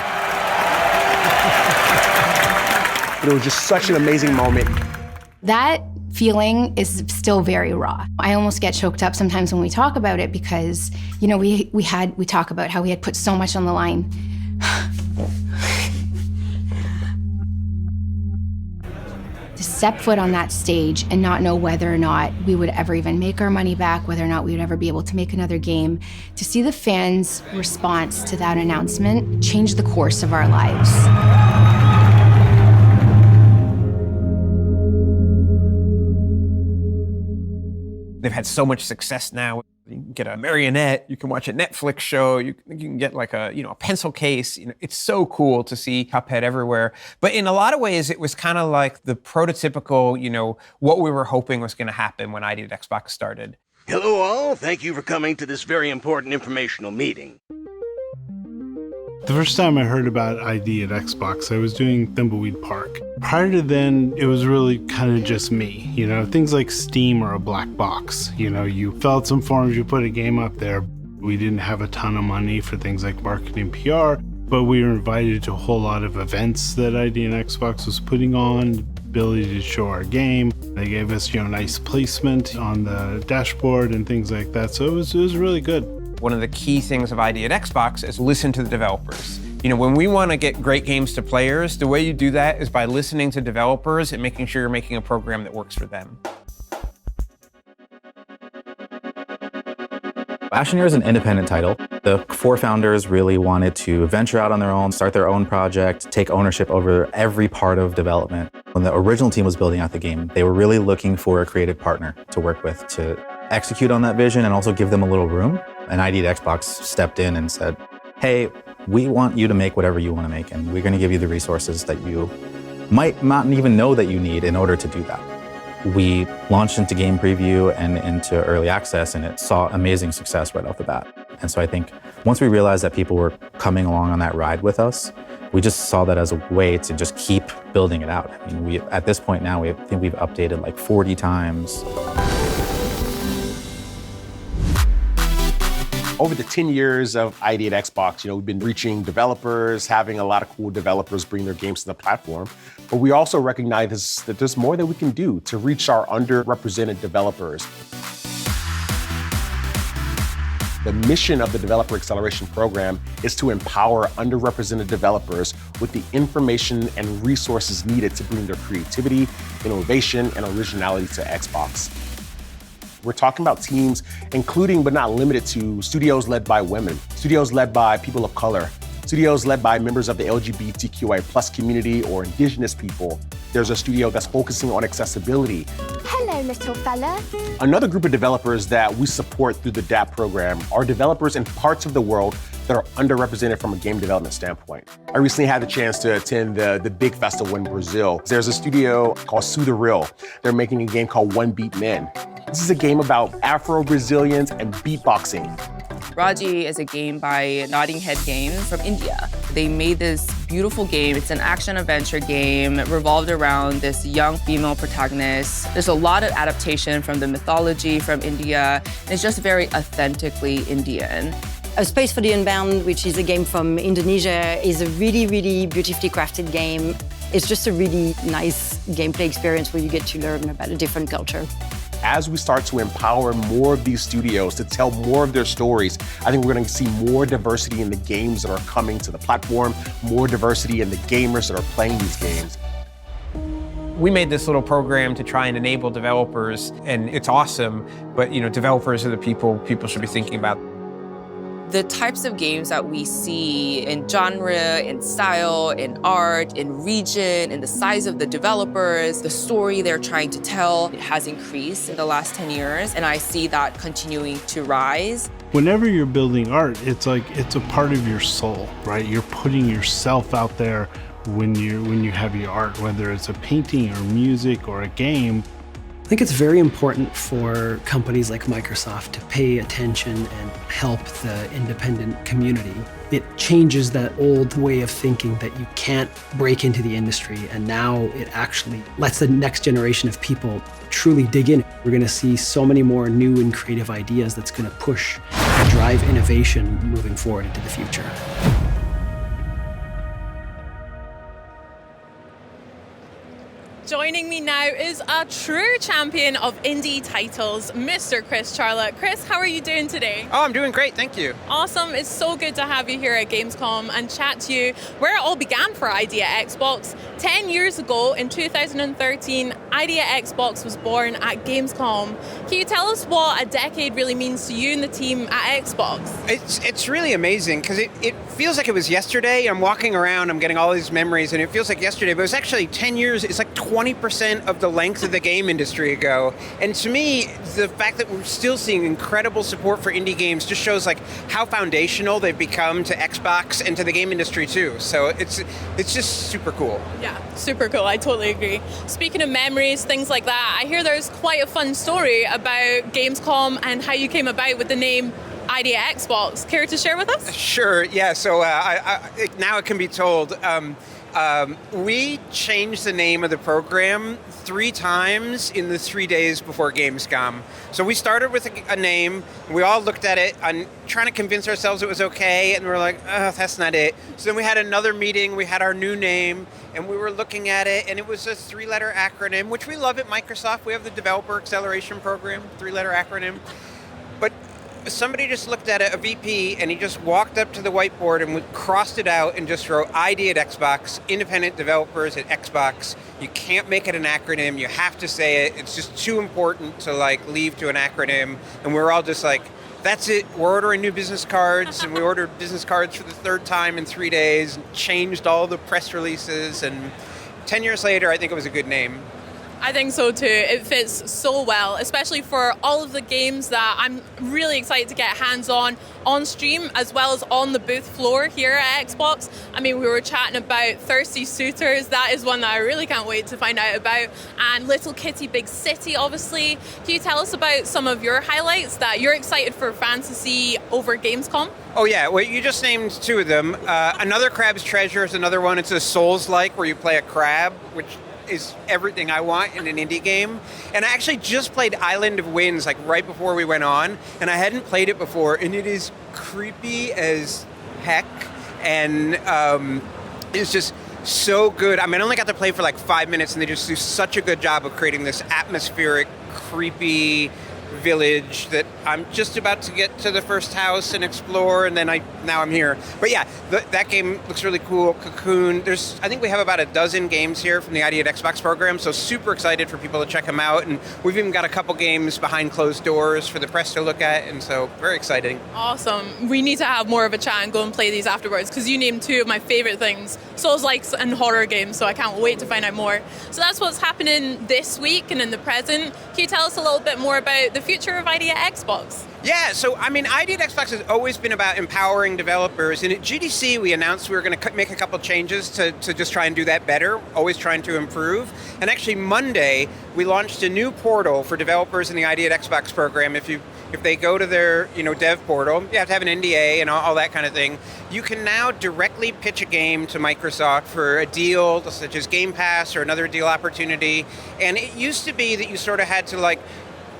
S: It was just such an amazing moment.
X: That feeling is still very raw. I almost get choked up sometimes when we talk about it because, we talk about how we had put so much on the line. To step foot on that stage and not know whether or not we would ever even make our money back, whether or not we would ever be able to make another game, to see the fans' response to that announcement change the course of our lives.
U: They've had so much success now. You can get a marionette, you can watch a Netflix show, you can get like a pencil case. It's so cool to see Cuphead everywhere. But in a lot of ways, it was kind of like the prototypical, what we were hoping was going to happen when ID at Xbox started.
Y: Hello all, thank you for coming to this very important informational meeting.
P: The first time I heard about ID at Xbox, I was doing Thimbleweed Park. Prior to then, it was really kind of just me. Things like Steam are a black box. You fill out some forms, you put a game up there. We didn't have a ton of money for things like marketing PR, but we were invited to a whole lot of events that ID and Xbox was putting on, ability to show our game. They gave us, nice placement on the dashboard and things like that. So it was really good.
U: One of the key things of ID at Xbox is listen to the developers. When we want to get great games to players, the way you do that is by listening to developers and making sure you're making a program that works for them.
O: Astroneer is an independent title. The 4 founders really wanted to venture out on their own, start their own project, take ownership over every part of development. When the original team was building out the game, they were really looking for a creative partner to work with to execute on that vision and also give them a little room. And ID at Xbox stepped in and said, hey, we want you to make whatever you want to make, and we're going to give you the resources that you might not even know that you need in order to do that. We launched into game preview and into early access, and it saw amazing success right off the bat. And so I think once we realized that people were coming along on that ride with us, We just saw that as a way to just keep building it out. I mean, at this point now, I think we've updated like 40 times.
S: Over the 10 years of ID at Xbox, we've been reaching developers, having a lot of cool developers bring their games to the platform. But we also recognize that there's more that we can do to reach our underrepresented developers. The mission of the Developer Acceleration Program is to empower underrepresented developers with the information and resources needed to bring their creativity, innovation, and originality to Xbox. We're talking about teams including but not limited to studios led by women, studios led by people of color, studios led by members of the LGBTQI+ community or indigenous people. There's a studio that's focusing on accessibility.
B: Hello, little fella.
S: Another group of developers that we support through the DAP program are developers in parts of the world that are underrepresented from a game development standpoint. I recently had the chance to attend the big festival in Brazil. There's a studio called Sudaril. They're making a game called One Beat Men. This is a game about Afro-Brazilians and beatboxing.
Q: Raji is a game by Notting Head Games from India. They made this beautiful game. It's an action-adventure game revolved around this young female protagonist. There's a lot of adaptation from the mythology from India. And it's just very authentically Indian.
R: A Space for the Unbound, which is a game from Indonesia, is a really, really beautifully crafted game. It's just a really nice gameplay experience where you get to learn about a different culture.
S: As we start to empower more of these studios to tell more of their stories, I think we're going to see more diversity in the games that are coming to the platform, more diversity in the gamers that are playing these games.
U: We made this little program to try and enable developers, and it's awesome, but developers are the people should be thinking about.
Q: The types of games that we see in genre, in style, in art, in region, in the size of the developers, the story they're trying to tell, it has increased in the last 10 years, and I see that continuing to rise.
P: Whenever you're building art, it's like it's a part of your soul, right? You're putting yourself out there when you have your art, whether it's a painting or music or a game.
T: I think it's very important for companies like Microsoft to pay attention and help the independent community. It changes that old way of thinking that you can't break into the industry, and now it actually lets the next generation of people truly dig in. We're going to see so many more new and creative ideas that's going to push and drive innovation moving forward into the future.
L: Joining me now is a true champion of indie titles, Mr. Chris Charlotte. Chris, how are you doing today?
U: Oh, I'm doing great, thank you.
L: Awesome. It's so good to have you here at Gamescom and chat to you where it all began for Idea Xbox. 10 years ago, in 2013, Idea Xbox was born at Gamescom. Can you tell us what a decade really means to you and the team at Xbox?
U: It's really amazing because it feels like it was yesterday. I'm walking around, I'm getting all these memories, and it feels like yesterday, but it's actually 10 years. It's like 20% of the length of the game industry ago. And to me, the fact that we're still seeing incredible support for indie games just shows like how foundational they've become to Xbox and to the game industry too. So it's just super cool.
L: Yeah, super cool. I totally agree. Speaking of memories, things like that, I hear there's quite a fun story about Gamescom and how you came about with the name Idea Xbox. Care to share with us?
U: Sure, yeah. So now it can be told. We changed the name of the program 3 times in the 3 days before Gamescom. So we started with a name, we all looked at it and trying to convince ourselves it was okay, and we're like, oh, that's not it. So then we had another meeting, we had our new name, and we were looking at it, and it was a 3-letter acronym, which we love at Microsoft. We have the Developer Acceleration Program, 3-letter acronym. But somebody just looked at it, a VP, and he just walked up to the whiteboard and crossed it out and just wrote ID at Xbox, independent developers at Xbox. You can't make it an acronym, you have to say it. It's just too important to leave to an acronym. And we're all just like, that's it, we're ordering new business cards, and we ordered business cards for the 3rd time in 3 days, and changed all the press releases, and 10 years later, I think it was a good name.
D: I think so too. It fits so well, especially for all of the games that I'm really excited to get hands-on stream, as well as on the booth floor here at Xbox. I mean, we were chatting about Thirsty Suitors. That is one that I really can't wait to find out about. And Little Kitty Big City, obviously. Can you tell us about some of your highlights that you're excited for fans to see over Gamescom?
U: Oh yeah, well you just named two of them. Another Crab's Treasure is another one. It's a Souls-like where you play a crab, which is everything I want in an indie game. And I actually just played Island of Winds like right before we went on, and I hadn't played it before, and it is creepy as heck, and it's just so good. I mean, I only got to play for like 5 minutes, and they just do such a good job of creating this atmospheric, creepy village that I'm just about to get to the first house and explore, and then now I'm here. But yeah, that game looks really cool. Cocoon. I think we have about a dozen games here from the ID at Xbox program, so super excited for people to check them out. And we've even got a couple games behind closed doors for the press to look at, and so very exciting.
D: Awesome. We need to have more of a chat and go and play these afterwards, because you named two of my favorite things, Souls-likes and horror games, so I can't wait to find out more. So that's what's happening this week and in the present. Can you tell us a little bit more about the future of ID at Xbox?
U: Yeah, so I mean, ID at Xbox has always been about empowering developers, and at GDC we announced we were going to make a couple changes to just try and do that better, always trying to improve. And actually Monday, we launched a new portal for developers in the ID at Xbox program. If they go to their dev portal, you have to have an NDA and all that kind of thing. You can now directly pitch a game to Microsoft for a deal such as Game Pass or another deal opportunity. And it used to be that you sort of had to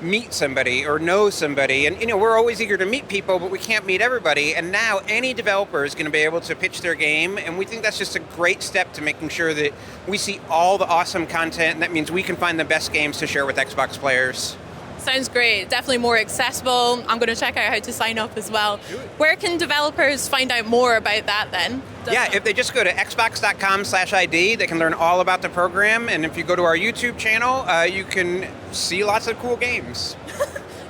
U: meet somebody or know somebody, and we're always eager to meet people, but we can't meet everybody. And now any developer is going to be able to pitch their game, and we think that's just a great step to making sure that we see all the awesome content, and that means we can find the best games to share with Xbox players.
D: Sounds great. Definitely more accessible. I'm going to check out how to sign up as well. Where can developers find out more about that then?
U: Yeah, if they just go to xbox.com/ID, they can learn all about the program. And if you go to our YouTube channel, you can see lots of cool games.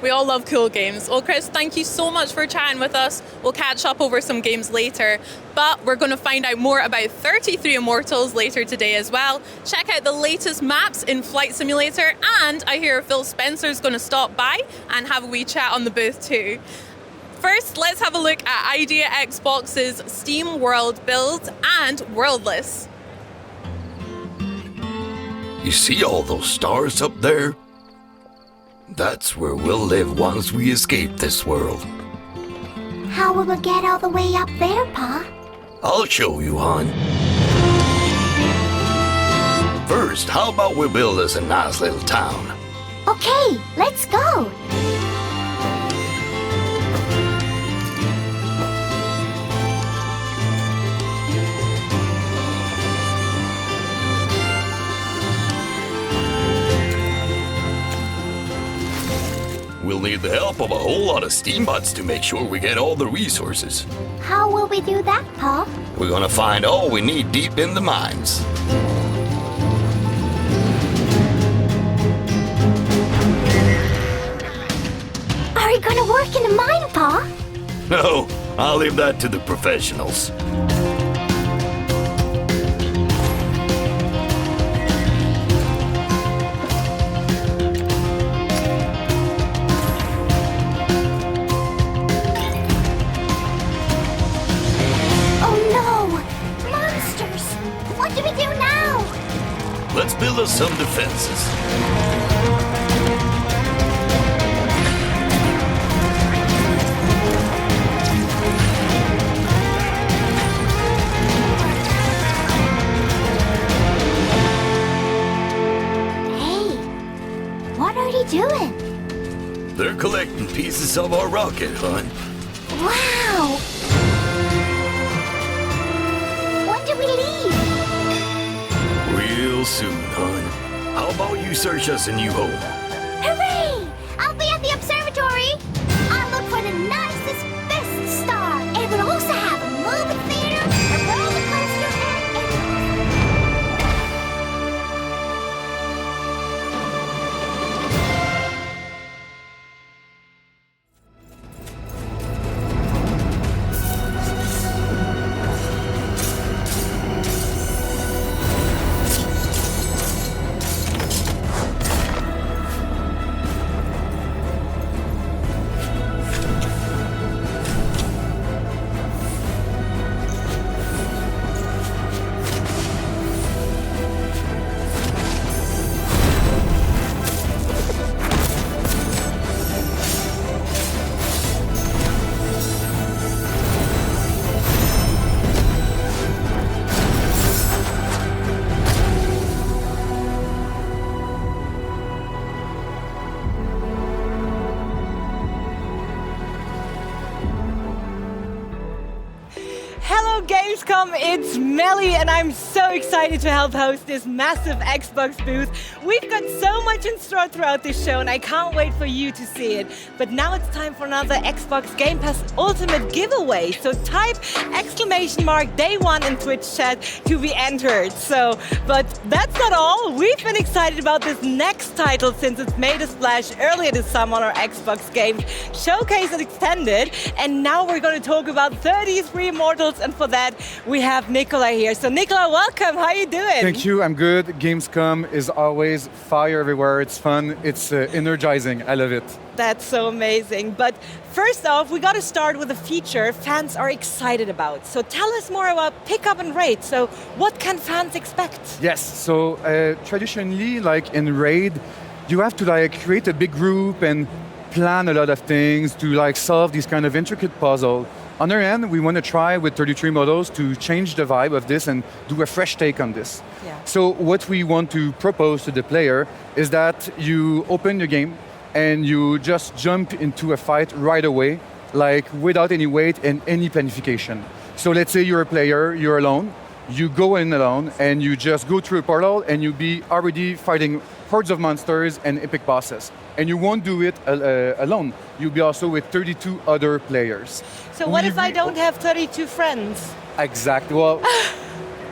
D: We all love cool games. Well, Chris, thank you so much for chatting with us. We'll catch up over some games later, but we're going to find out more about 33 Immortals later today as well. Check out the latest maps in Flight Simulator, and I hear Phil Spencer's going to stop by and have a wee chat on the booth too. First, let's have a look at ID at Xbox's Steam World build and Worldless.
E: You see all those stars up there? That's where we'll live once we escape this world.
B: How will we get all the way up there, Pa?
E: I'll show you, hon. First, how about we build us a nice little town?
B: Okay, let's go.
E: We'll need the help of a whole lot of Steambots to make sure we get all the resources.
B: How will we do that, Pa?
E: We're gonna find all we need deep in the mines.
B: Are we gonna work in the mine, Pa?
E: No, I'll leave that to the professionals. Let's build us some defenses.
B: Hey, what are you doing?
E: They're collecting pieces of our rocket, hon.
B: Wow! When do we leave?
E: Real soon, hon. How about you search us a new home?
B: Hooray! I'll be at the observatory. I'll look for the nicest, best star. It will also have a movie theater, a roller coaster,
F: Gamescom, it's Melly, and I'm so excited to help host this massive Xbox booth. We've got so much in store throughout this show, and I can't wait for you to see it. But now it's time for another Xbox Game Pass Ultimate giveaway. So type !Day1 in Twitch chat to be entered. But that's not all. We've been excited about this next title since it's made a splash earlier this summer on our Xbox Game Showcase and Extended. And now we're going to talk about 33 Immortals, and for that we have Nicola here. So Nicola, welcome. How are you doing?
G: Thank you. I'm good. Gamescom is always fire everywhere. It's fun. It's energizing. I love it.
F: That's so amazing. But first off, we got to start with a feature fans are excited about. So tell us more about Pick Up and Raid. So what can fans expect?
G: Yes. So traditionally, like in Raid, you have to like create a big group and plan a lot of things to like solve these kind of intricate puzzles. On our end, we want to try with 33 models to change the vibe of this and do a fresh take on this.
F: Yeah.
G: So what we want to propose to the player is that you open the game and you just jump into a fight right away, like without any wait and any planification. So let's say you're a player, you're alone, you go in alone and you just go through a portal and you'll be already fighting hordes of monsters and epic bosses. And you won't do it alone. You'll be also with 32 other players.
F: So what if I don't have 32 friends?
G: Exactly. Well,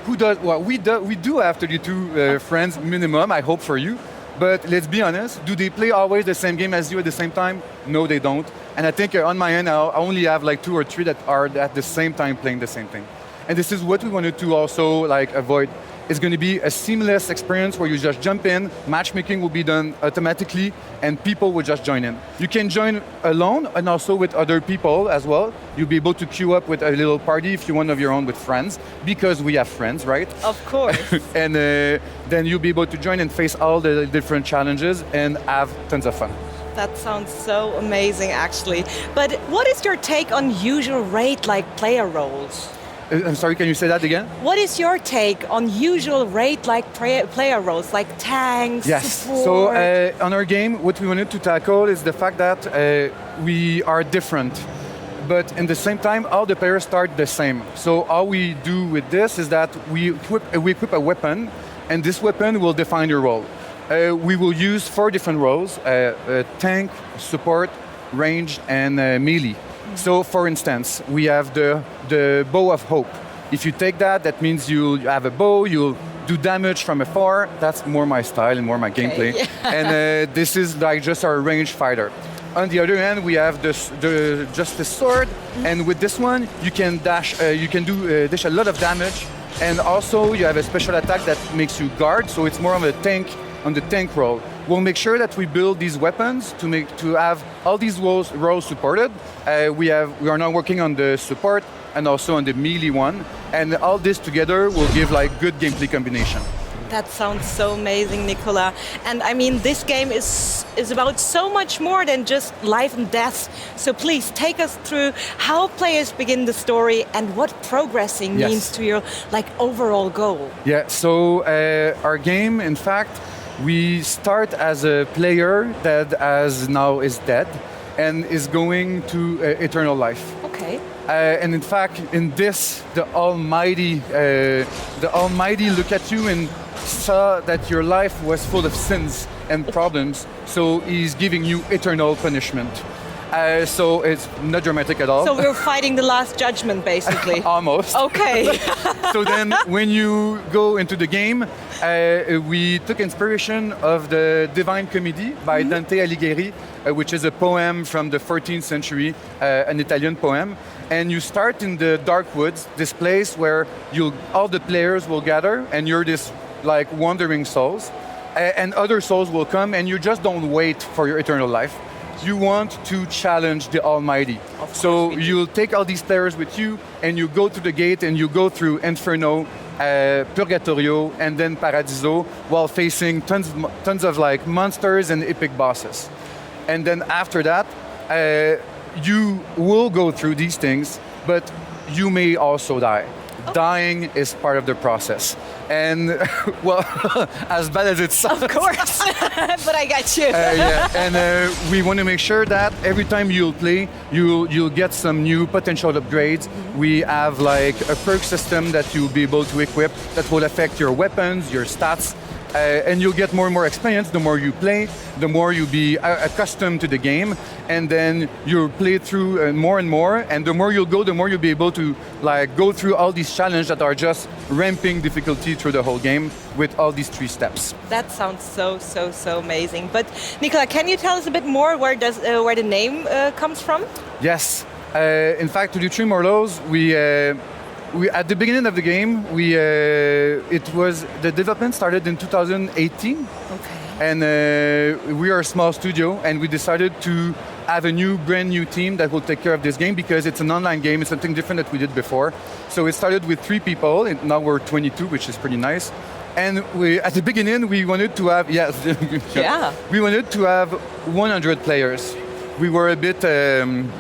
G: who does? Well, we do have 32 friends minimum, I hope for you. But let's be honest, do they play always the same game as you at the same time? No, they don't. And I think on my end, I only have like 2 or 3 that are at the same time playing the same thing. And this is what we wanted to also like avoid. It's going to be a seamless experience where you just jump in, matchmaking will be done automatically, and people will just join in. You can join alone and also with other people as well. You'll be able to queue up with a little party if you want of your own with friends, because we have friends, right?
F: Of course.
G: And then you'll be able to join and face all the different challenges and have tons of fun.
F: That sounds so amazing, actually. But what is your take on usual raid-like player roles?
G: I'm sorry, can you say that again?
F: What is your take on usual raid-like player roles, like tanks, support?
G: So on our game, what we wanted to tackle is the fact that we are different. But in the same time, all the players start the same. So all we do with this is that we equip a weapon, and this weapon will define your role. We will use 4 different roles, tank, support, range, and melee. So, for instance, we have the Bow of Hope. If you take that, that means you have a bow, you'll do damage from afar. That's more my style and more my gameplay. Yeah. And this is like just our ranged fighter. On the other hand, we have just the sword, and with this one, you can dash. You can dish a lot of damage, and also you have a special attack that makes you guard. So it's more of a tank on the tank role. We'll make sure that we build these weapons to have all these roles supported. We are now working on the support and also on the melee one, and all this together will give like good gameplay combination.
F: That sounds so amazing, Nicola. And I mean, this game is about so much more than just life and death. So please take us through how players begin the story and what progressing means to your like overall goal.
G: Yeah. So our game, in fact, we start as a player that now is dead and is going to eternal life.
F: Okay.
G: And in fact, in this, the Almighty looked at you and saw that your life was full of sins and problems, so he's giving you eternal punishment. So it's not dramatic at all.
F: So we're fighting the Last Judgment, basically.
G: Almost.
F: Okay.
G: So then when you go into the game, we took inspiration of the Divine Comedy by Dante Alighieri, which is a poem from the 14th century, an Italian poem. And you start in the dark woods, this place where all the players will gather, and you're this like wandering souls. And other souls will come, and you just don't wait for your eternal life. You want to challenge the Almighty. So you'll take all these players with you, and you go to the gate, and you go through Inferno, Purgatorio, and then Paradiso, while facing tons of like monsters and epic bosses. And then after that, you will go through these things, but you may also die. Dying is part of the process. And, well, as bad as it sounds.
F: Of course, but I got you.
G: Yeah. And we want to make sure that every time you'll play, you'll get some new potential upgrades. We have like a perk system that you'll be able to equip that will affect your weapons, your stats, and you'll get more and more experience the more you play, the more you'll be accustomed to the game, and then you'll play through more and more, and the more you'll go, the more you'll be able to like go through all these challenges that are just ramping difficulty through the whole game with all these 3 steps.
F: That sounds so amazing. But Nicola, can you tell us a bit more where the name comes from?
C: Yes. In fact, 33 Mortals, we at the beginning of the game, the development started in 2018.
F: Okay.
C: And we are a small studio, and we decided to have a brand new team that will take care of this game because it's an online game. It's something different that we did before. So it started with 3 people, and now we're 22, which is pretty nice. And at the beginning, we wanted to have, we wanted to have 100 players. We were a bit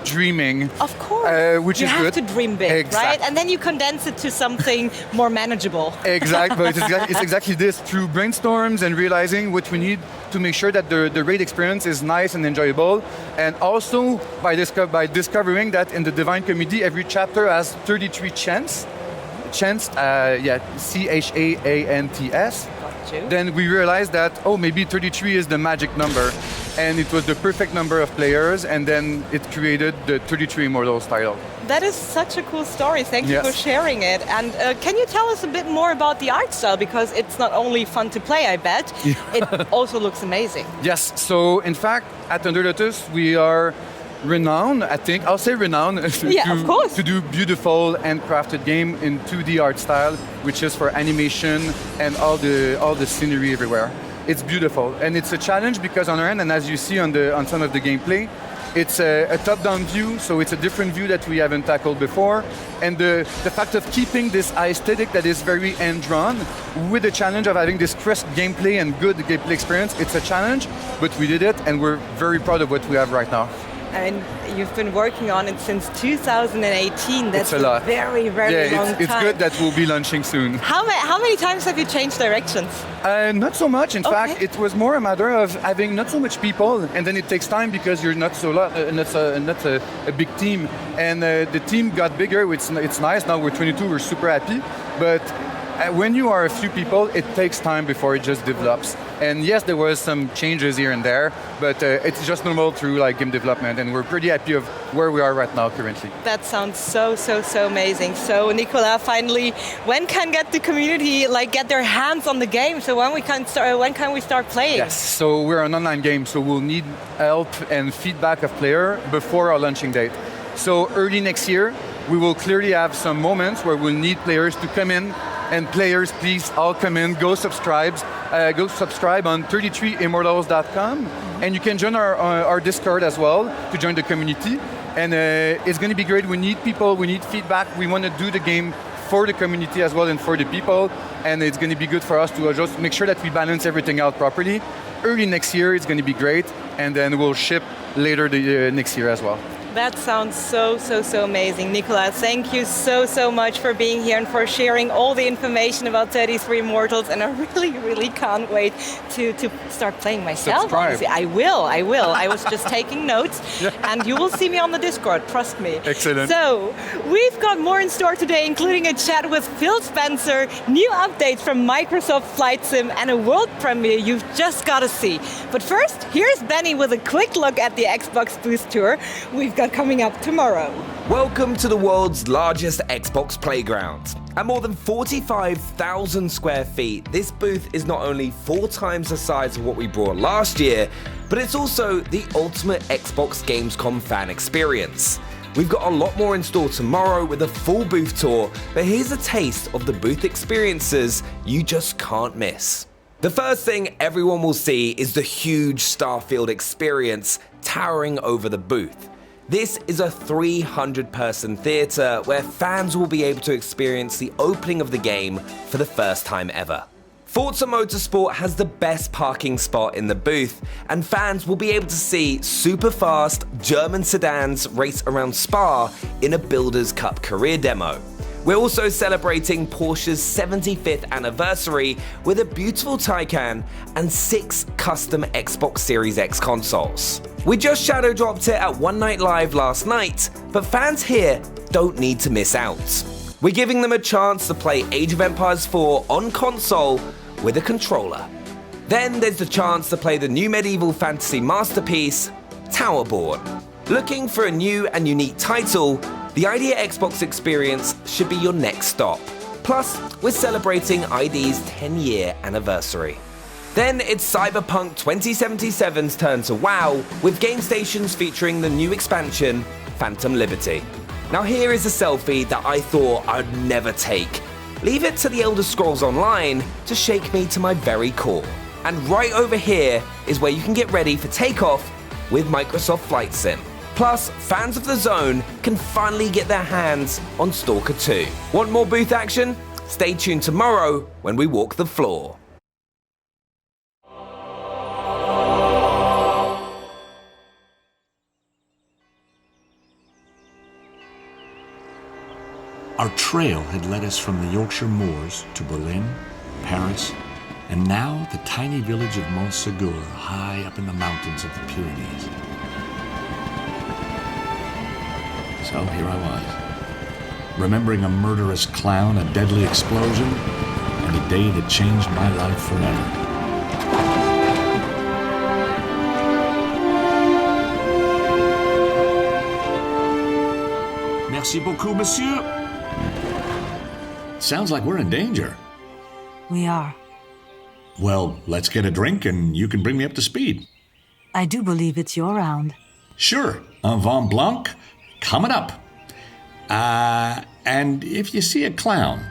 C: dreaming.
F: Of course.
C: Which
F: you
C: is
F: have
C: good.
F: to dream big,
C: Exactly.
F: right? And then you condense it to something more manageable.
C: Exactly, but it's exactly this, through brainstorms and realizing what we need to make sure that the raid experience is nice and enjoyable. And also by discovering that in the Divine Comedy, every chapter has 33 chants. Chants, C-H-A-A-N-T-S. Then we realized that, maybe 33 is the magic number. And it was the perfect number of players, and then it created the 33 Immortals title.
F: That is such a cool story. Thank you
C: Yes.
F: for sharing it. And can you tell us a bit more about the art style? Because it's not only fun to play, I bet, it also looks amazing.
C: Yes, so in fact, at Under Lotus, we are renowned, I think, I'll say renowned,
F: of course.
C: to do beautiful and crafted game in 2D art style, which is for animation and all the scenery everywhere. It's beautiful, and it's a challenge because on our end, and as you see on some of the gameplay, it's a top-down view, so it's a different view that we haven't tackled before. And the fact of keeping this aesthetic that is very hand-drawn with the challenge of having this crisp gameplay and good gameplay experience, it's a challenge, but we did it, and we're very proud of what we have right now.
F: And you've been working on it since 2018. That's
C: It's a lot.
F: very long time.
C: It's good that we'll be launching soon.
F: How many times have you changed directions?
C: Not so much. In fact, it was more a matter of having not so much people, and then it takes time because you're not a big team. And the team got bigger. It's nice. Now we're 22. We're super happy. But when you are a few people, it takes time before it just develops. And yes, there was some changes here and there, but it's just normal through like game development, and we're pretty happy of where we are right now currently.
F: That sounds so amazing. So Nicola, finally, when can the community get their hands on the game? So when can we start playing?
C: Yes, so we're an online game, so we'll need help and feedback of player before our launching date. So early next year, we will clearly have some moments where we'll need players to come in. And players, please all come in, go subscribe on 33immortals.com, and you can join our Discord as well to join the community. And it's going to be great. We need people, we need feedback. We want to do the game for the community as well and for the people. And it's going to be good for us to just make sure that we balance everything out properly. Early next year, it's going to be great, and then we'll ship later next year as well.
F: That sounds so amazing. Nicola, thank you so much for being here and for sharing all the information about 33 Immortals, and I really can't wait to start playing myself.
C: Subscribe.
F: Honestly. I will. I was just taking notes, and you will see me on the Discord, trust me.
C: Excellent.
F: So, we've got more in store today, including a chat with Phil Spencer, new updates from Microsoft Flight Sim, and a world premiere you've just got to see. But first, here's Benny with a quick look at the Xbox booth tour we've got coming up tomorrow.
H: Welcome to the world's largest Xbox playground. At more than 45,000 square feet, this booth is not only 4 times the size of what we brought last year, but it's also the ultimate Xbox Gamescom fan experience. We've got a lot more in store tomorrow with a full booth tour, but here's a taste of the booth experiences you just can't miss. The first thing everyone will see is the huge Starfield experience towering over the booth. This is a 300-person theatre where fans will be able to experience the opening of the game for the first time ever. Forza Motorsport has the best parking spot in the booth, and fans will be able to see super fast German sedans race around Spa in a Builders Cup career demo. We're also celebrating Porsche's 75th anniversary with a beautiful Taycan and 6 custom Xbox Series X consoles. We just shadow dropped it at One Night Live last night, but fans here don't need to miss out. We're giving them a chance to play Age of Empires 4 on console with a controller. Then there's the chance to play the new medieval fantasy masterpiece, Towerborn. Looking for a new and unique title? The Idea Xbox experience should be your next stop. Plus, we're celebrating ID's 10-year anniversary. Then it's Cyberpunk 2077's turn to WoW, with game stations featuring the new expansion, Phantom Liberty. Now here is a selfie that I thought I'd never take. Leave it to the Elder Scrolls Online to shake me to my very core. And right over here is where you can get ready for takeoff with Microsoft Flight Sim. Plus, fans of the Zone can finally get their hands on Stalker 2. Want more booth action? Stay tuned tomorrow when we walk the floor.
I: Our trail had led us from the Yorkshire moors to Berlin, Paris, and now the tiny village of Montségur, high up in the mountains of the Pyrenees. So here I was, remembering a murderous clown, a deadly explosion, and a day that changed my life forever. Merci beaucoup, monsieur. Sounds like we're in danger.
J: We are.
I: Well, let's get a drink and you can bring me up to speed.
J: I do believe it's your round.
I: Sure, un vin blanc, coming up. And if you see a clown,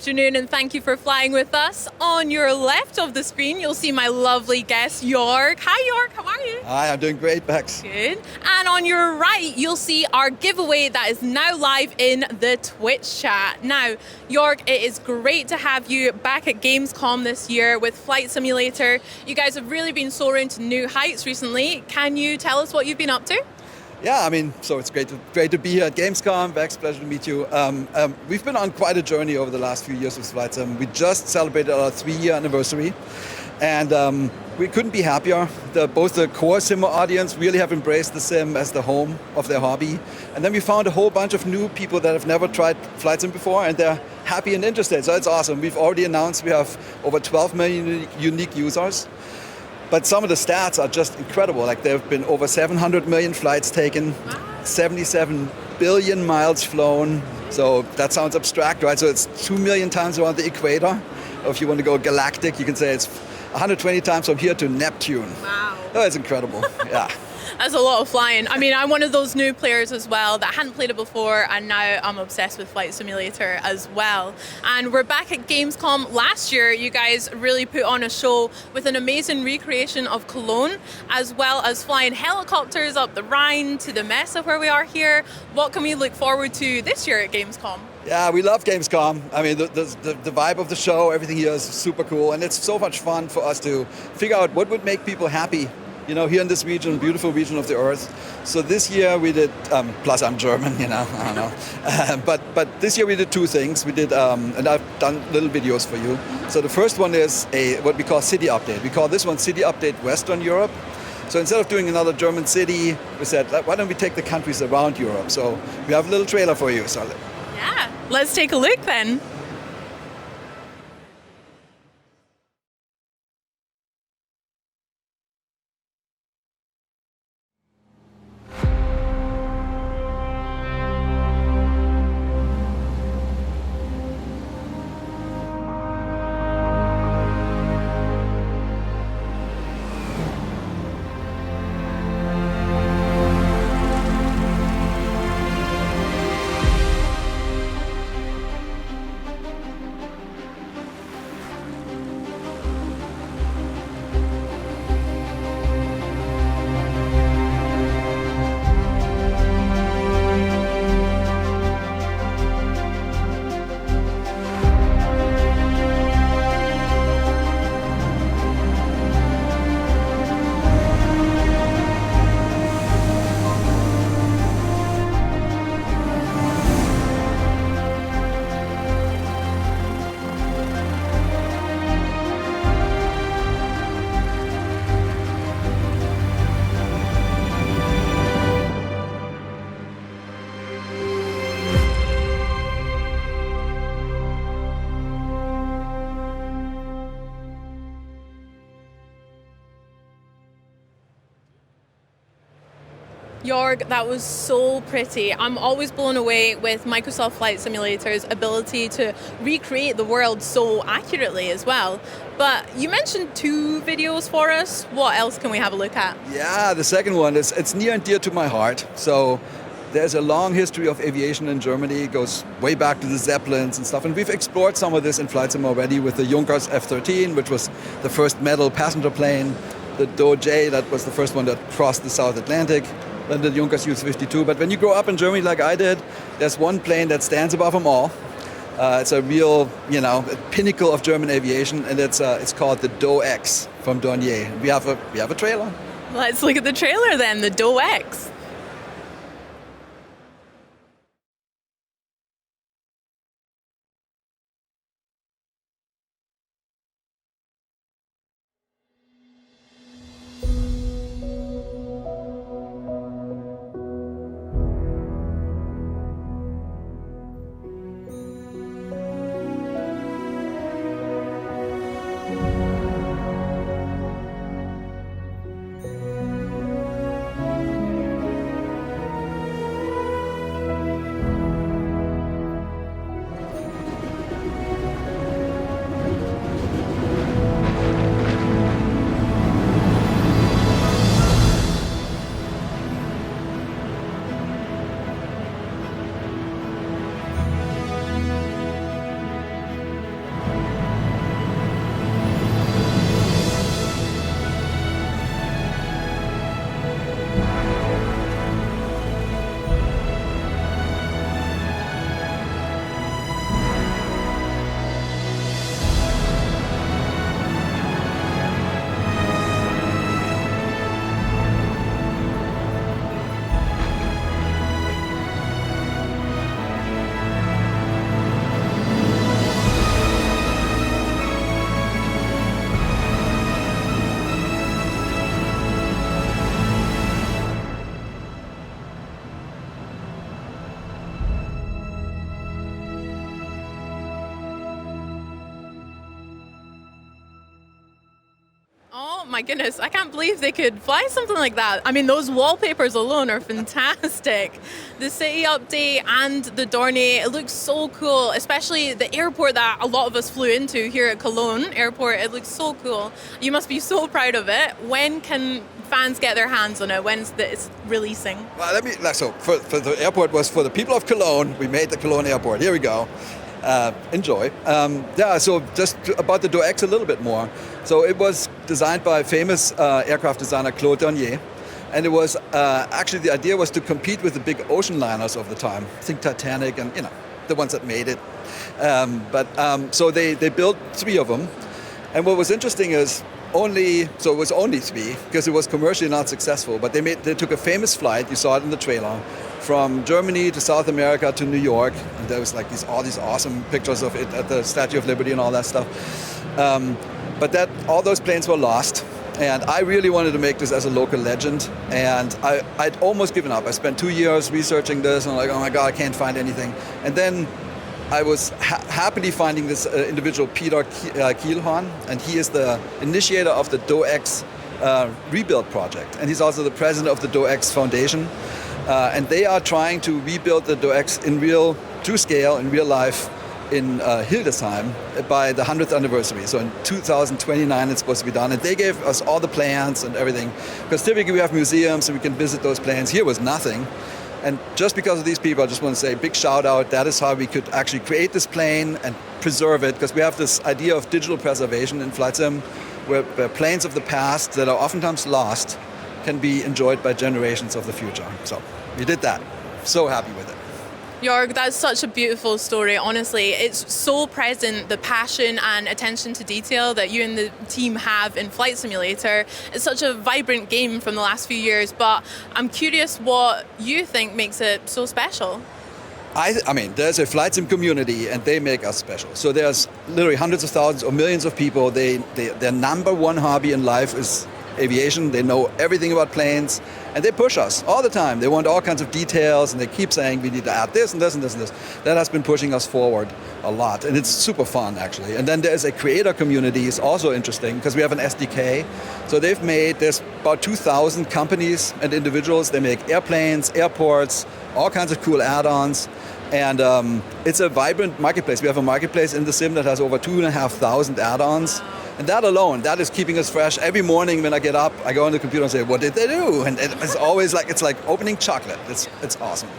D: afternoon and thank you for flying with us. On your left of the screen, you'll see my lovely guest, Jorg. Hi, Jorg. How are you?
K: Hi, I'm doing great, Bex.
D: Good. And on your right, you'll see our giveaway that is now live in the Twitch chat. Now, Jorg, it is great to have you back at Gamescom this year with Flight Simulator. You guys have really been soaring to new heights recently. Can you tell us what you've been up to?
K: Yeah, I mean, so it's great to be here at Gamescom. Bex, pleasure to meet you. We've been on quite a journey over the last few years with Flight Sim. We just celebrated our 3-year anniversary, and we couldn't be happier. Both the core Simmer audience really have embraced the Sim as the home of their hobby, and then we found a whole bunch of new people that have never tried Flight Sim before, and they're happy and interested. So it's awesome. We've already announced we have over 12 million unique users. But some of the stats are just incredible. Like there have been over 700 million flights taken, 77 billion miles flown. So that sounds abstract, right? So it's 2 million times around the equator. Or if you want to go galactic, you can say it's 120 times from here to Neptune.
D: Wow.
K: Oh, it's incredible. Yeah.
D: That's a lot of flying. I mean, I'm one of those new players as well that hadn't played it before, and now I'm obsessed with Flight Simulator as well. And we're back at Gamescom. Last year, you guys really put on a show with an amazing recreation of Cologne, as well as flying helicopters up the Rhine to the Messe where we are here. What can we look forward to this year at Gamescom?
K: Yeah, we love Gamescom. I mean, the vibe of the show, everything here is super cool, and it's so much fun for us to figure out what would make people happy. You know, here in this region, beautiful region of the Earth. So this year we did, plus I'm German, you know, I don't know. But this year we did 2 things. We did, and I've done little videos for you. So the first one is what we call City Update. We call this one City Update Western Europe. So instead of doing another German city, we said, why don't we take the countries around Europe? So we have a little trailer for you. So
D: yeah, let's take a look then. Jorg, that was so pretty. I'm always blown away with Microsoft Flight Simulator's ability to recreate the world so accurately as well. But you mentioned 2 videos for us. What else can we have a look at?
K: Yeah, the second one is it's near and dear to my heart. So there's a long history of aviation in Germany. It goes way back to the Zeppelins and stuff. And we've explored some of this in Flight Sim already with the Junkers F-13, which was the first metal passenger plane. The Doge, that was the first one that crossed the South Atlantic. Then the Junkers U-52. But when you grow up in Germany like I did, there's one plane that stands above them all. It's a real, pinnacle of German aviation, and it's called the Do-X from Dornier. We have a trailer.
D: Let's look at the trailer then, the Do-X. Oh my goodness, I can't believe they could fly something like that. I mean, those wallpapers alone are fantastic. The city update and the Dornier, it looks so cool, especially the airport that a lot of us flew into here at Cologne Airport. It looks so cool. You must be so proud of it. When can fans get their hands on it? When's it's releasing?
K: Well, so for the airport was for the people of Cologne. We made the Cologne Airport. Here we go. Enjoy. So just about the Do-X a little bit more. So it was designed by famous aircraft designer Claude Dornier, and it was actually the idea was to compete with the big ocean liners of the time. Think Titanic and the ones that made it. So they built 3 of them, and what was interesting is it was only 3 because it was commercially not successful. But they took a famous flight. You saw it in the trailer. From Germany to South America to New York, and there was like all these awesome pictures of it at the Statue of Liberty and all that stuff. But all those planes were lost, and I really wanted to make this as a local legend. And I'd almost given up. I spent 2 years researching this, and I'm like, oh my god, I can't find anything. And then I was happily finding this individual, Peter Kielhorn, and he is the initiator of the Do-X rebuild project, and he's also the president of the Do-X Foundation. And they are trying to rebuild the Do-X to scale, in real life, in Hildesheim by the 100th anniversary. So in 2029 it's supposed to be done. And they gave us all the plans and everything. Because typically we have museums and we can visit those plans. Here was nothing. And just because of these people, I just want to say a big shout out. That is how we could actually create this plane and preserve it. Because we have this idea of digital preservation in Flight Sim, where planes of the past that are oftentimes lost can be enjoyed by generations of the future. So we did that. So happy with it.
D: Jorg, that's such a beautiful story, honestly. It's so present, the passion and attention to detail that you and the team have in Flight Simulator. It's such a vibrant game from the last few years, but I'm curious what you think makes it so special.
K: I mean, there's a Flight Sim community, and they make us special. So there's literally hundreds of thousands or millions of people. Their number one hobby in life is aviation. They know everything about planes, and they push us all the time. They want all kinds of details, and they keep saying we need to add this and this and this and this. That has been pushing us forward a lot, and it's super fun actually. And then there's a creator community. It's also interesting because we have an SDK. So there's about 2,000 companies and individuals. They make airplanes, airports, all kinds of cool add-ons. And it's a vibrant marketplace. We have a marketplace in the sim that has over 2,500 add-ons. And that alone, that is keeping us fresh. Every morning when I get up, I go on the computer and say, what did they do? And it's always like, it's like opening chocolate. It's awesome.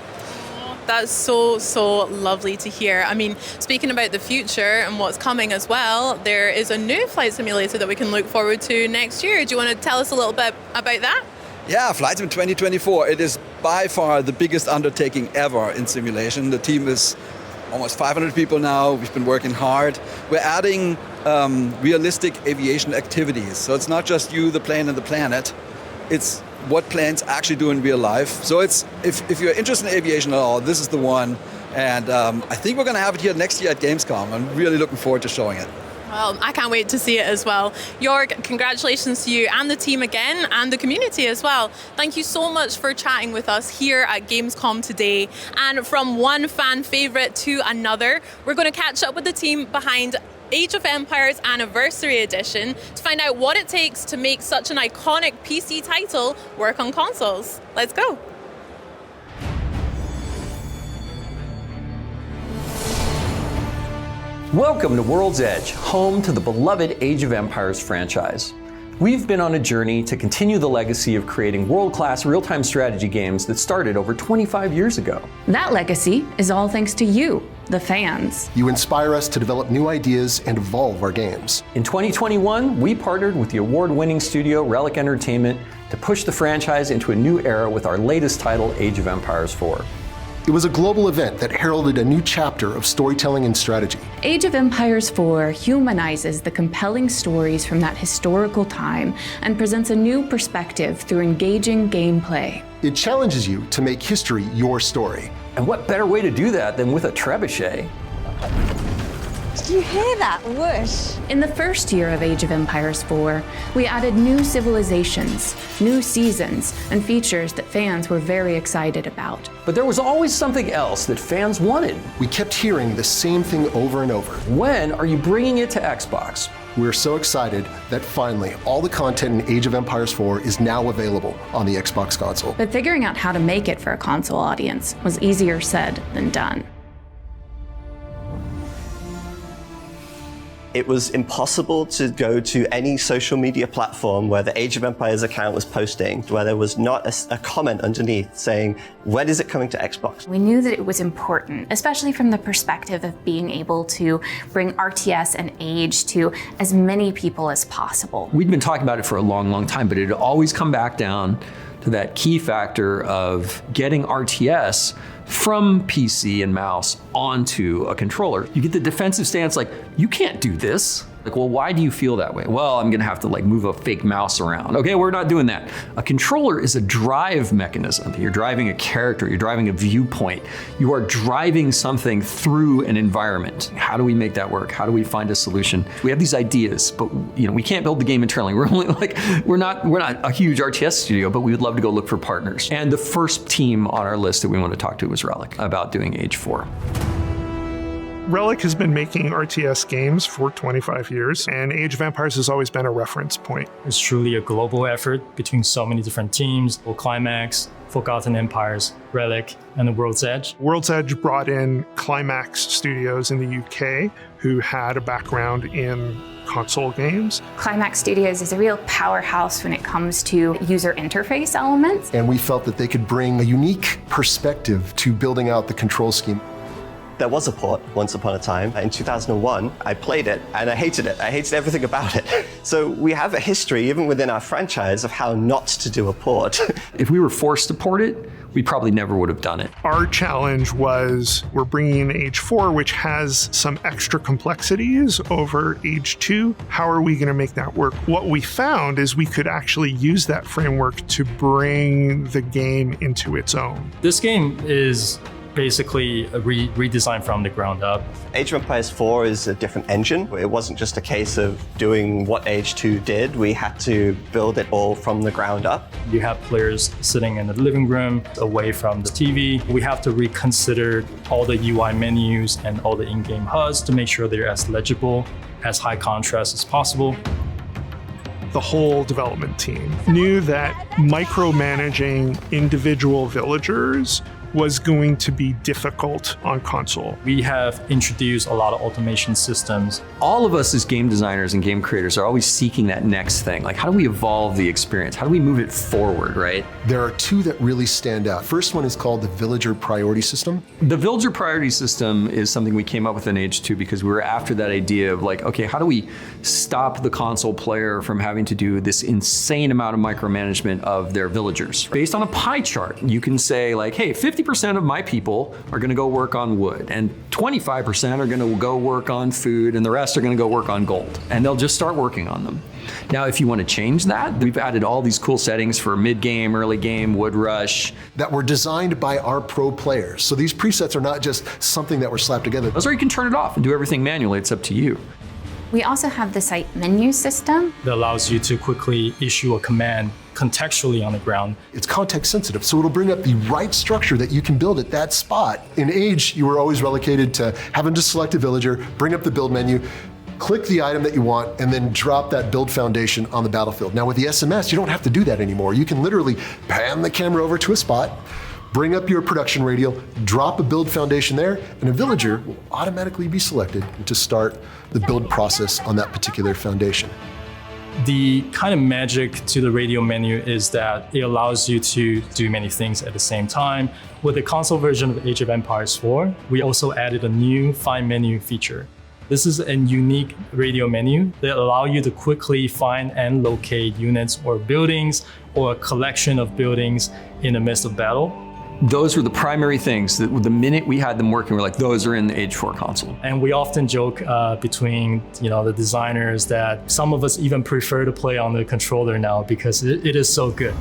D: That's so lovely to hear. I mean, speaking about the future and what's coming as well, there is a new flight simulator that we can look forward to next year. Do you want to tell us a little bit about that?
K: Yeah, Flight Sim 2024. It is by far the biggest undertaking ever in simulation. The team is almost 500 people now. We've been working hard. We're adding realistic aviation activities. So it's not just you, the plane, and the planet. It's what planes actually do in real life. So it's if you're interested in aviation at all, this is the one. And I think we're going to have it here next year at Gamescom. I'm really looking forward to showing it.
D: Well, I can't wait to see it as well. Jörg, congratulations to you and the team again, and the community as well. Thank you so much for chatting with us here at Gamescom today. And from one fan favourite to another, we're going to catch up with the team behind Age of Empires Anniversary Edition to find out what it takes to make such an iconic PC title work on consoles. Let's go.
A: Welcome to World's Edge, home to the beloved Age of Empires franchise. We've been on a journey to continue the legacy of creating world-class real-time strategy games that started over 25 years ago.
M: That legacy is all thanks to you, the fans.
N: You inspire us to develop new ideas and evolve our games.
A: In 2021, we partnered with the award-winning studio Relic Entertainment to push the franchise into a new era with our latest title, Age of Empires 4.
N: It was a global event that heralded a new chapter of storytelling and strategy.
M: Age of Empires 4 humanizes the compelling stories from that historical time and presents a new perspective through engaging gameplay.
N: It challenges you to make history your story.
A: And what better way to do that than with a trebuchet?
M: Did you hear that whoosh? In the first year of Age of Empires 4, we added new civilizations, new seasons, and features that fans were very excited about.
A: But there was always something else that fans wanted.
N: We kept hearing the same thing over and over.
A: When are you bringing it to Xbox?
N: We're so excited that finally all the content in Age of Empires 4 is now available on the Xbox console.
M: But figuring out how to make it for a console audience was easier said than done.
V: It was impossible to go to any social media platform where the Age of Empires account was posting, where there was not a comment underneath saying, when is it coming to Xbox?
M: We knew that it was important, especially from the perspective of being able to bring RTS and Age to as many people as possible.
A: We'd been talking about it for a long time, but it had always come back down to that key factor of getting RTS from PC and mouse onto a controller. You get the defensive stance like, you can't do this. Like, well, why do you feel that way? Well, I'm gonna have to like move a fake mouse around. Okay, we're not doing that. A controller is a drive mechanism. You're driving a character, you're driving a viewpoint. You are driving something through an environment. How do we make that work? How do we find a solution? We have these ideas, but we can't build the game internally. We're only like, we're not a huge RTS studio, but we would love to go look for partners. And the first team on our list that we want to talk to was Relic about doing Age 4.
W: Relic has been making RTS games for 25 years, and Age of Empires has always been a reference point.
Z: It's truly a global effort between so many different teams: Climax, Forgotten Empires, Relic, and the World's Edge.
W: World's Edge brought in Climax Studios in the UK, who had a background in console games.
M: Climax Studios is a real powerhouse when it comes to user interface elements.
N: And we felt that they could bring a unique perspective to building out the control scheme.
V: There was a port once upon a time. In 2001, I played it and I hated it. I hated everything about it. So we have a history, even within our franchise, of how not to do a port.
A: If we were forced to port it, we probably never would have done it.
W: Our challenge was, we're bringing in Age 4, which has some extra complexities over Age 2. How are we going to make that work? What we found is we could actually use that framework to bring the game into its own.
Z: This game is basically redesigned from the ground up.
V: Age of Empires 4 is a different engine. It wasn't just a case of doing what Age 2 did. We had to build it all from the ground up.
Z: You have players sitting in the living room away from the TV. We have to reconsider all the UI menus and all the in-game HUDs to make sure they're as legible, as high contrast as possible.
W: The whole development team knew that micromanaging individual villagers was going to be difficult on console.
Z: We have introduced a lot of automation systems.
A: All of us as game designers and game creators are always seeking that next thing. Like, how do we evolve the experience? How do we move it forward, right?
N: There are two that really stand out. First one is called the Villager Priority System.
A: The Villager Priority System is something we came up with in Age 2 because we were after that idea of like, okay, how do we stop the console player from having to do this insane amount of micromanagement of their villagers? Based on a pie chart, you can say like, hey, 50% of my people are gonna go work on wood, and 25% are gonna go work on food, and the rest are gonna go work on gold. And they'll just start working on them. Now, if you wanna change that, we've added all these cool settings for mid-game, early game, wood rush.
N: That were designed by our pro players. So these presets are not just something that were slapped together.
A: Or you can turn it off and do everything manually, it's up to you.
M: We also have the site menu system
Z: that allows you to quickly issue a command contextually on the ground.
N: It's context sensitive, so it'll bring up the right structure that you can build at that spot. In Age, you were always relegated to having to select a villager, bring up the build menu, click the item that you want, and then drop that build foundation on the battlefield. Now with the SMS, you don't have to do that anymore. You can literally pan the camera over to a spot, bring up your production radial, drop a build foundation there, and a villager will automatically be selected to start the build process on that particular foundation.
Z: The kind of magic to the radio menu is that it allows you to do many things at the same time. With the console version of Age of Empires 4, we also added a new Find Menu feature. This is a unique radio menu that allows you to quickly find and locate units or buildings or a collection of buildings in the midst of battle.
A: Those were the primary things that the minute we had them working, we're like, those are in the Age 4 console.
Z: And we often joke between the designers that some of us even prefer to play on the controller now because it is so good.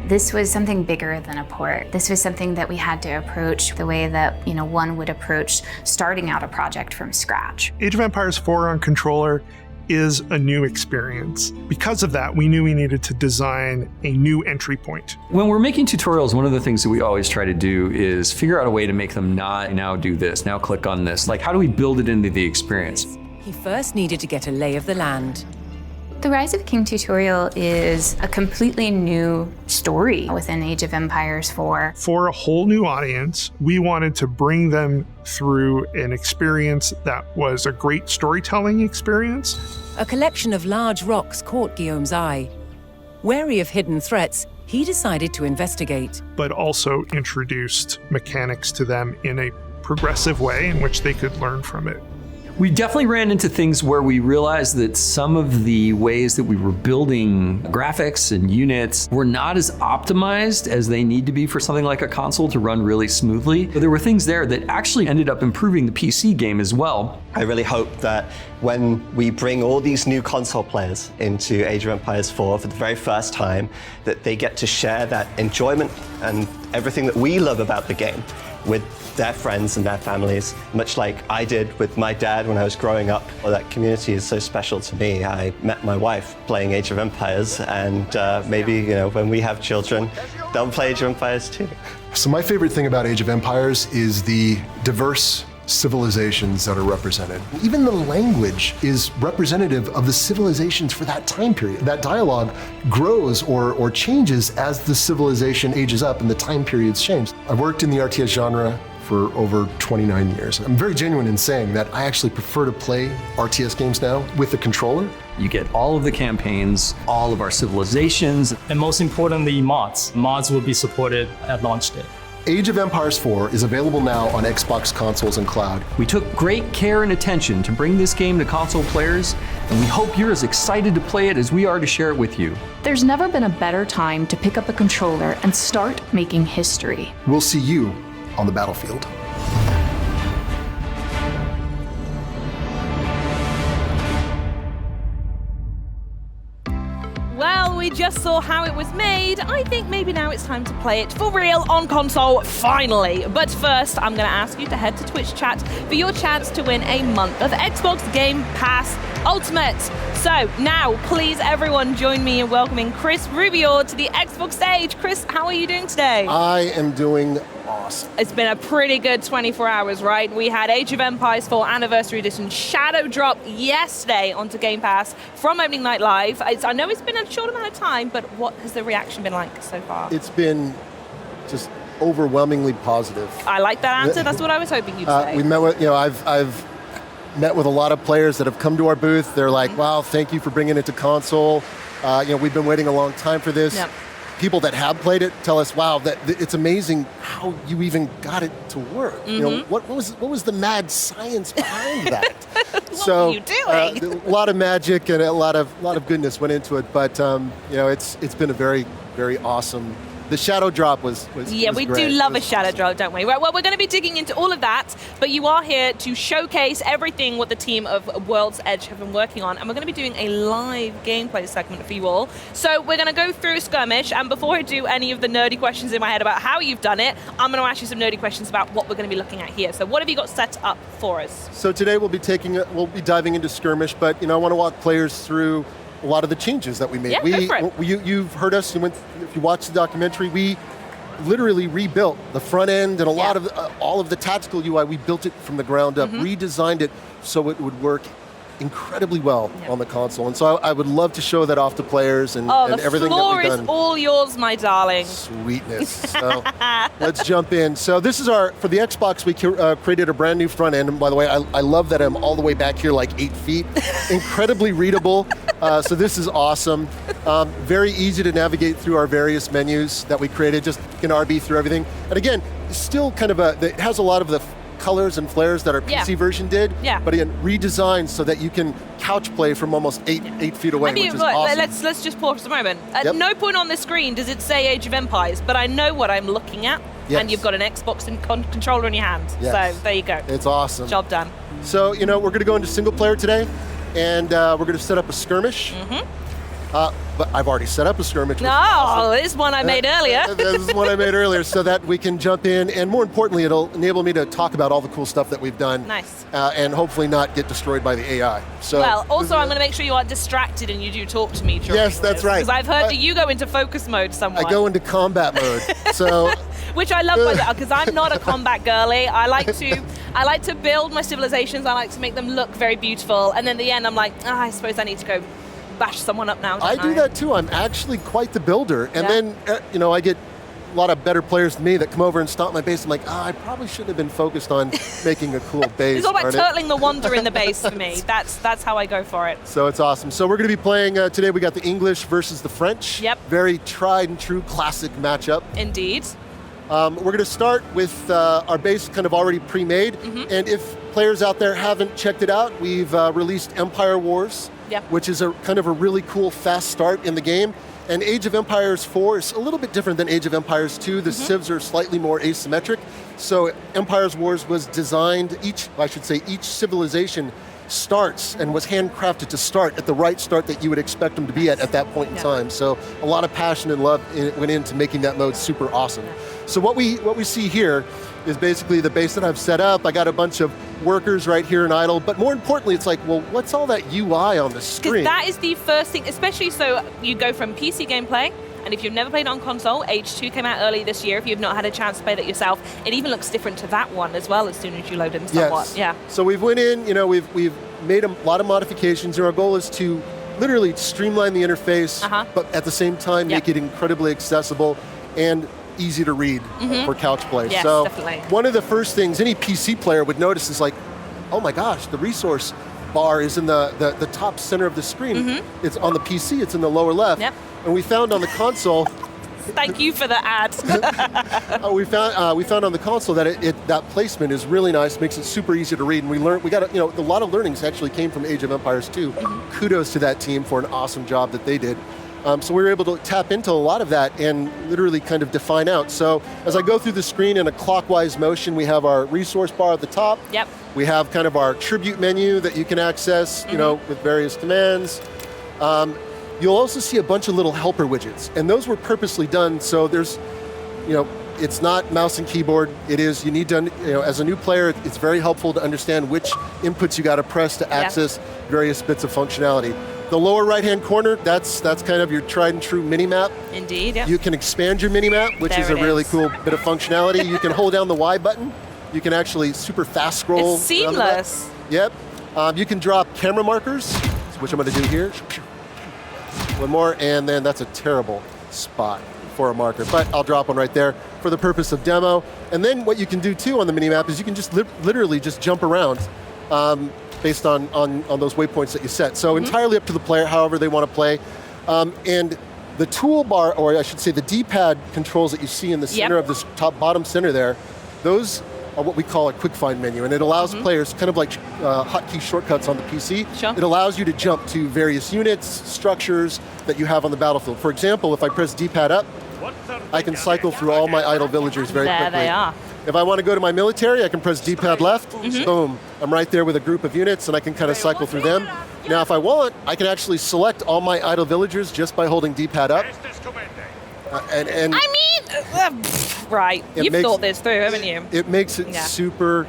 M: This was something bigger than a port. This was something that we had to approach the way that one would approach starting out a project from scratch.
W: Age of Empires 4 on controller is a new experience. Because of that, we knew we needed to design a new entry point.
A: When we're making tutorials, one of the things that we always try to do is figure out a way to make them not now do this, now click on this. Like, how do we build it into the experience?
O: He first needed to get a lay of the land.
M: The Rise of King tutorial is a completely new story within Age of Empires 4.
W: For a whole new audience, we wanted to bring them through an experience that was a great storytelling experience.
O: A collection of large rocks caught Guillaume's eye. Wary of hidden threats, he decided to investigate.
W: But also introduced mechanics to them in a progressive way in which they could learn from it.
A: We definitely ran into things where we realized that some of the ways that we were building graphics and units were not as optimized as they need to be for something like a console to run really smoothly. But there were things there that actually ended up improving the PC game as well.
V: I really hope that when we bring all these new console players into Age of Empires 4 for the very first time, that they get to share that enjoyment and everything that we love about the game with their friends and their families, much like I did with my dad when I was growing up. Well, that community is so special to me. I met my wife playing Age of Empires, and maybe when we have children, they'll play Age of Empires too.
N: So my favorite thing about Age of Empires is the diverse civilizations that are represented. Even the language is representative of the civilizations for that time period. That dialogue grows or changes as the civilization ages up and the time periods change. I've worked in the RTS genre for over 29 years. I'm very genuine in saying that I actually prefer to play RTS games now with the controller.
A: You get all of the campaigns, all of our civilizations.
Z: And most importantly, mods. Mods will be supported at launch day.
N: Age of Empires 4 is available now on Xbox consoles and cloud.
A: We took great care and attention to bring this game to console players, and we hope you're as excited to play it as we are to share it with you.
Q: There's never been a better time to pick up a controller and start making history.
N: We'll see you on the battlefield.
L: Well, we just saw how it was made, I think maybe now it's time to play it for real on console, finally. But first, I'm going to ask you to head to Twitch chat for your chance to win a month of Xbox Game Pass Ultimate. So now, please everyone join me in welcoming Chris Rubio to the Xbox stage. Chris, how are you doing today?
N: I am doing awesome.
L: It's been a pretty good 24 hours, right? We had Age of Empires 4 Anniversary Edition Shadow drop yesterday onto Game Pass from Opening Night Live. I know it's been a short amount of time, but what has the reaction been like so far?
N: It's been just overwhelmingly positive.
L: I like that answer. That's what I was hoping you'd say.
N: We met with, I've met with a lot of players that have come to our booth. They're like, wow, thank you for bringing it to console. We've been waiting a long time for this. Yep. People that have played it tell us, wow, that it's amazing how you even got it to work. What was the mad science behind that?
L: What were you doing?
N: A lot of magic and a lot of goodness went into it, but it's been a very, very awesome. The shadow drop was
L: yeah, we
N: great.
L: do love a shadow drop, don't we? Right, well, we're going to be digging into all of that, but you are here to showcase everything what the team of World's Edge have been working on, and we're going to be doing a live gameplay segment for you all. So we're going to go through Skirmish, and before I do any of the nerdy questions in my head about how you've done it, I'm going to ask you some nerdy questions about what we're going to be looking at here. So what have you got set up for us?
N: So today we'll be diving into Skirmish, but I want to walk players through a lot of the changes that we made.
L: Yeah,
N: You've heard us. If you watch the documentary, we literally rebuilt the front end and a lot of all of the tactical UI. We built it from the ground up, redesigned it so it would work incredibly well on the console. And so I would love to show that off to players and everything that we've done.
L: The floor is all yours, my darling.
N: Sweetness. So let's jump in. So this is for the Xbox, we created a brand new front end. And by the way, I love that I'm all the way back here, like 8 feet. Incredibly readable. So this is awesome. Very easy to navigate through our various menus that we created. Just can RB through everything. And again, still kind of it has a lot of the colors and flares that our PC version did, but again, redesigned so that you can couch play from almost 8 feet away, which is awesome.
L: Let's just pause for a moment. At no point on the screen does it say Age of Empires, but I know what I'm looking at, and you've got an Xbox and controller in your hand. So there you go.
N: It's awesome.
L: Job done.
N: So, we're going to go into single player today, and we're going to set up a skirmish. But I've already set up a skirmish.
L: This one I made earlier.
N: This is one I made earlier so that we can jump in, and more importantly, it'll enable me to talk about all the cool stuff that we've done.
L: Nice.
N: And hopefully not get destroyed by the AI. So,
L: well, also I'm going to make sure you aren't distracted and you do talk to me during
N: Yes, that's right.
L: Because I've heard that you go into focus mode somewhat.
N: I go into combat mode. So
L: which I love because I'm not a combat girly. I like to build my civilizations. I like to make them look very beautiful, and then at the end I'm like, I suppose I need to go bash someone up now.
N: I do that too. I'm actually quite the builder, and then I get a lot of better players than me that come over and stomp my base. I'm like, I probably shouldn't have been focused on making a cool base.
L: It's all about turtling the wonder in the base for me. That's how I go for it.
N: So it's awesome. So we're going to be playing today. We got the English versus the French.
L: Yep.
N: Very tried and true classic matchup.
L: Indeed.
N: We're going to start with our base kind of already pre-made, and if players out there haven't checked it out, we've released Empire Wars, which is a kind of a really cool fast start in the game. And Age of Empires 4 is a little bit different than Age of Empires 2. The civs are slightly more asymmetric. So Empires Wars was designed, each civilization starts and was handcrafted to start at the right start that you would expect them to be at that point in time. So a lot of passion and love went into making that mode super awesome. So what we see here is basically the base that I've set up. I got a bunch of workers right here in idle, but more importantly, it's like, well, what's all that UI on the screen?
L: Because that is the first thing, especially so you go from PC gameplay, and if you've never played on console, Age 2 came out early this year. If you've not had a chance to play that yourself, it even looks different to that one as well as soon as you load in somewhat.
N: Yes. So we've went in, we've made a lot of modifications, and our goal is to literally streamline the interface, but at the same time make it incredibly accessible and easy to read for couch play.
L: Yes,
N: so
L: definitely.
N: One of the first things any PC player would notice is like, oh my gosh, the resource bar is in the top center of the screen. It's on the PC, it's in the lower left. And we found on the console.
L: Thank you for the ad.
N: we found on the console that that placement is really nice, makes it super easy to read, and we got a lot of learnings actually came from Age of Empires 2. Kudos to that team for an awesome job that they did. So we were able to tap into a lot of that and literally kind of define out. So as I go through the screen in a clockwise motion, we have our resource bar at the top. We have kind of our tribute menu that you can access, with various commands. You'll also see a bunch of little helper widgets, and those were purposely done so there's, it's not mouse and keyboard. It is, you need to, as a new player, it's very helpful to understand which inputs you got to press to access various bits of functionality. The lower right-hand corner, that's kind of your tried and true mini-map.
L: Indeed, yeah.
N: You can expand your mini-map, which is a really cool bit of functionality. You can hold down the Y button. You can actually super fast scroll.
L: It's seamless.
N: Yep. You can drop camera markers, which I'm going to do here. One more, and then that's a terrible spot for a marker, but I'll drop one right there for the purpose of demo. And then what you can do too on the mini-map is you can just literally just jump around based on those waypoints that you set. So entirely up to the player, however they want to play. And the toolbar, or I should say the D-pad controls that you see in the center of this bottom center there, those are what we call a quick find menu, and it allows players, kind of like hotkey shortcuts on the PC.
L: Sure.
N: It allows you to jump to various units, structures that you have on the battlefield. For example, if I press D-pad up, I can cycle through all my idle villagers very quickly.
L: There they are.
N: If I want to go to my military, I can press D-pad left, boom. I'm right there with a group of units, and I can kind of cycle through them. Now, if I want, I can actually select all my idle villagers just by holding D-pad up.
L: Right, you've thought this through, haven't you?
N: It makes it super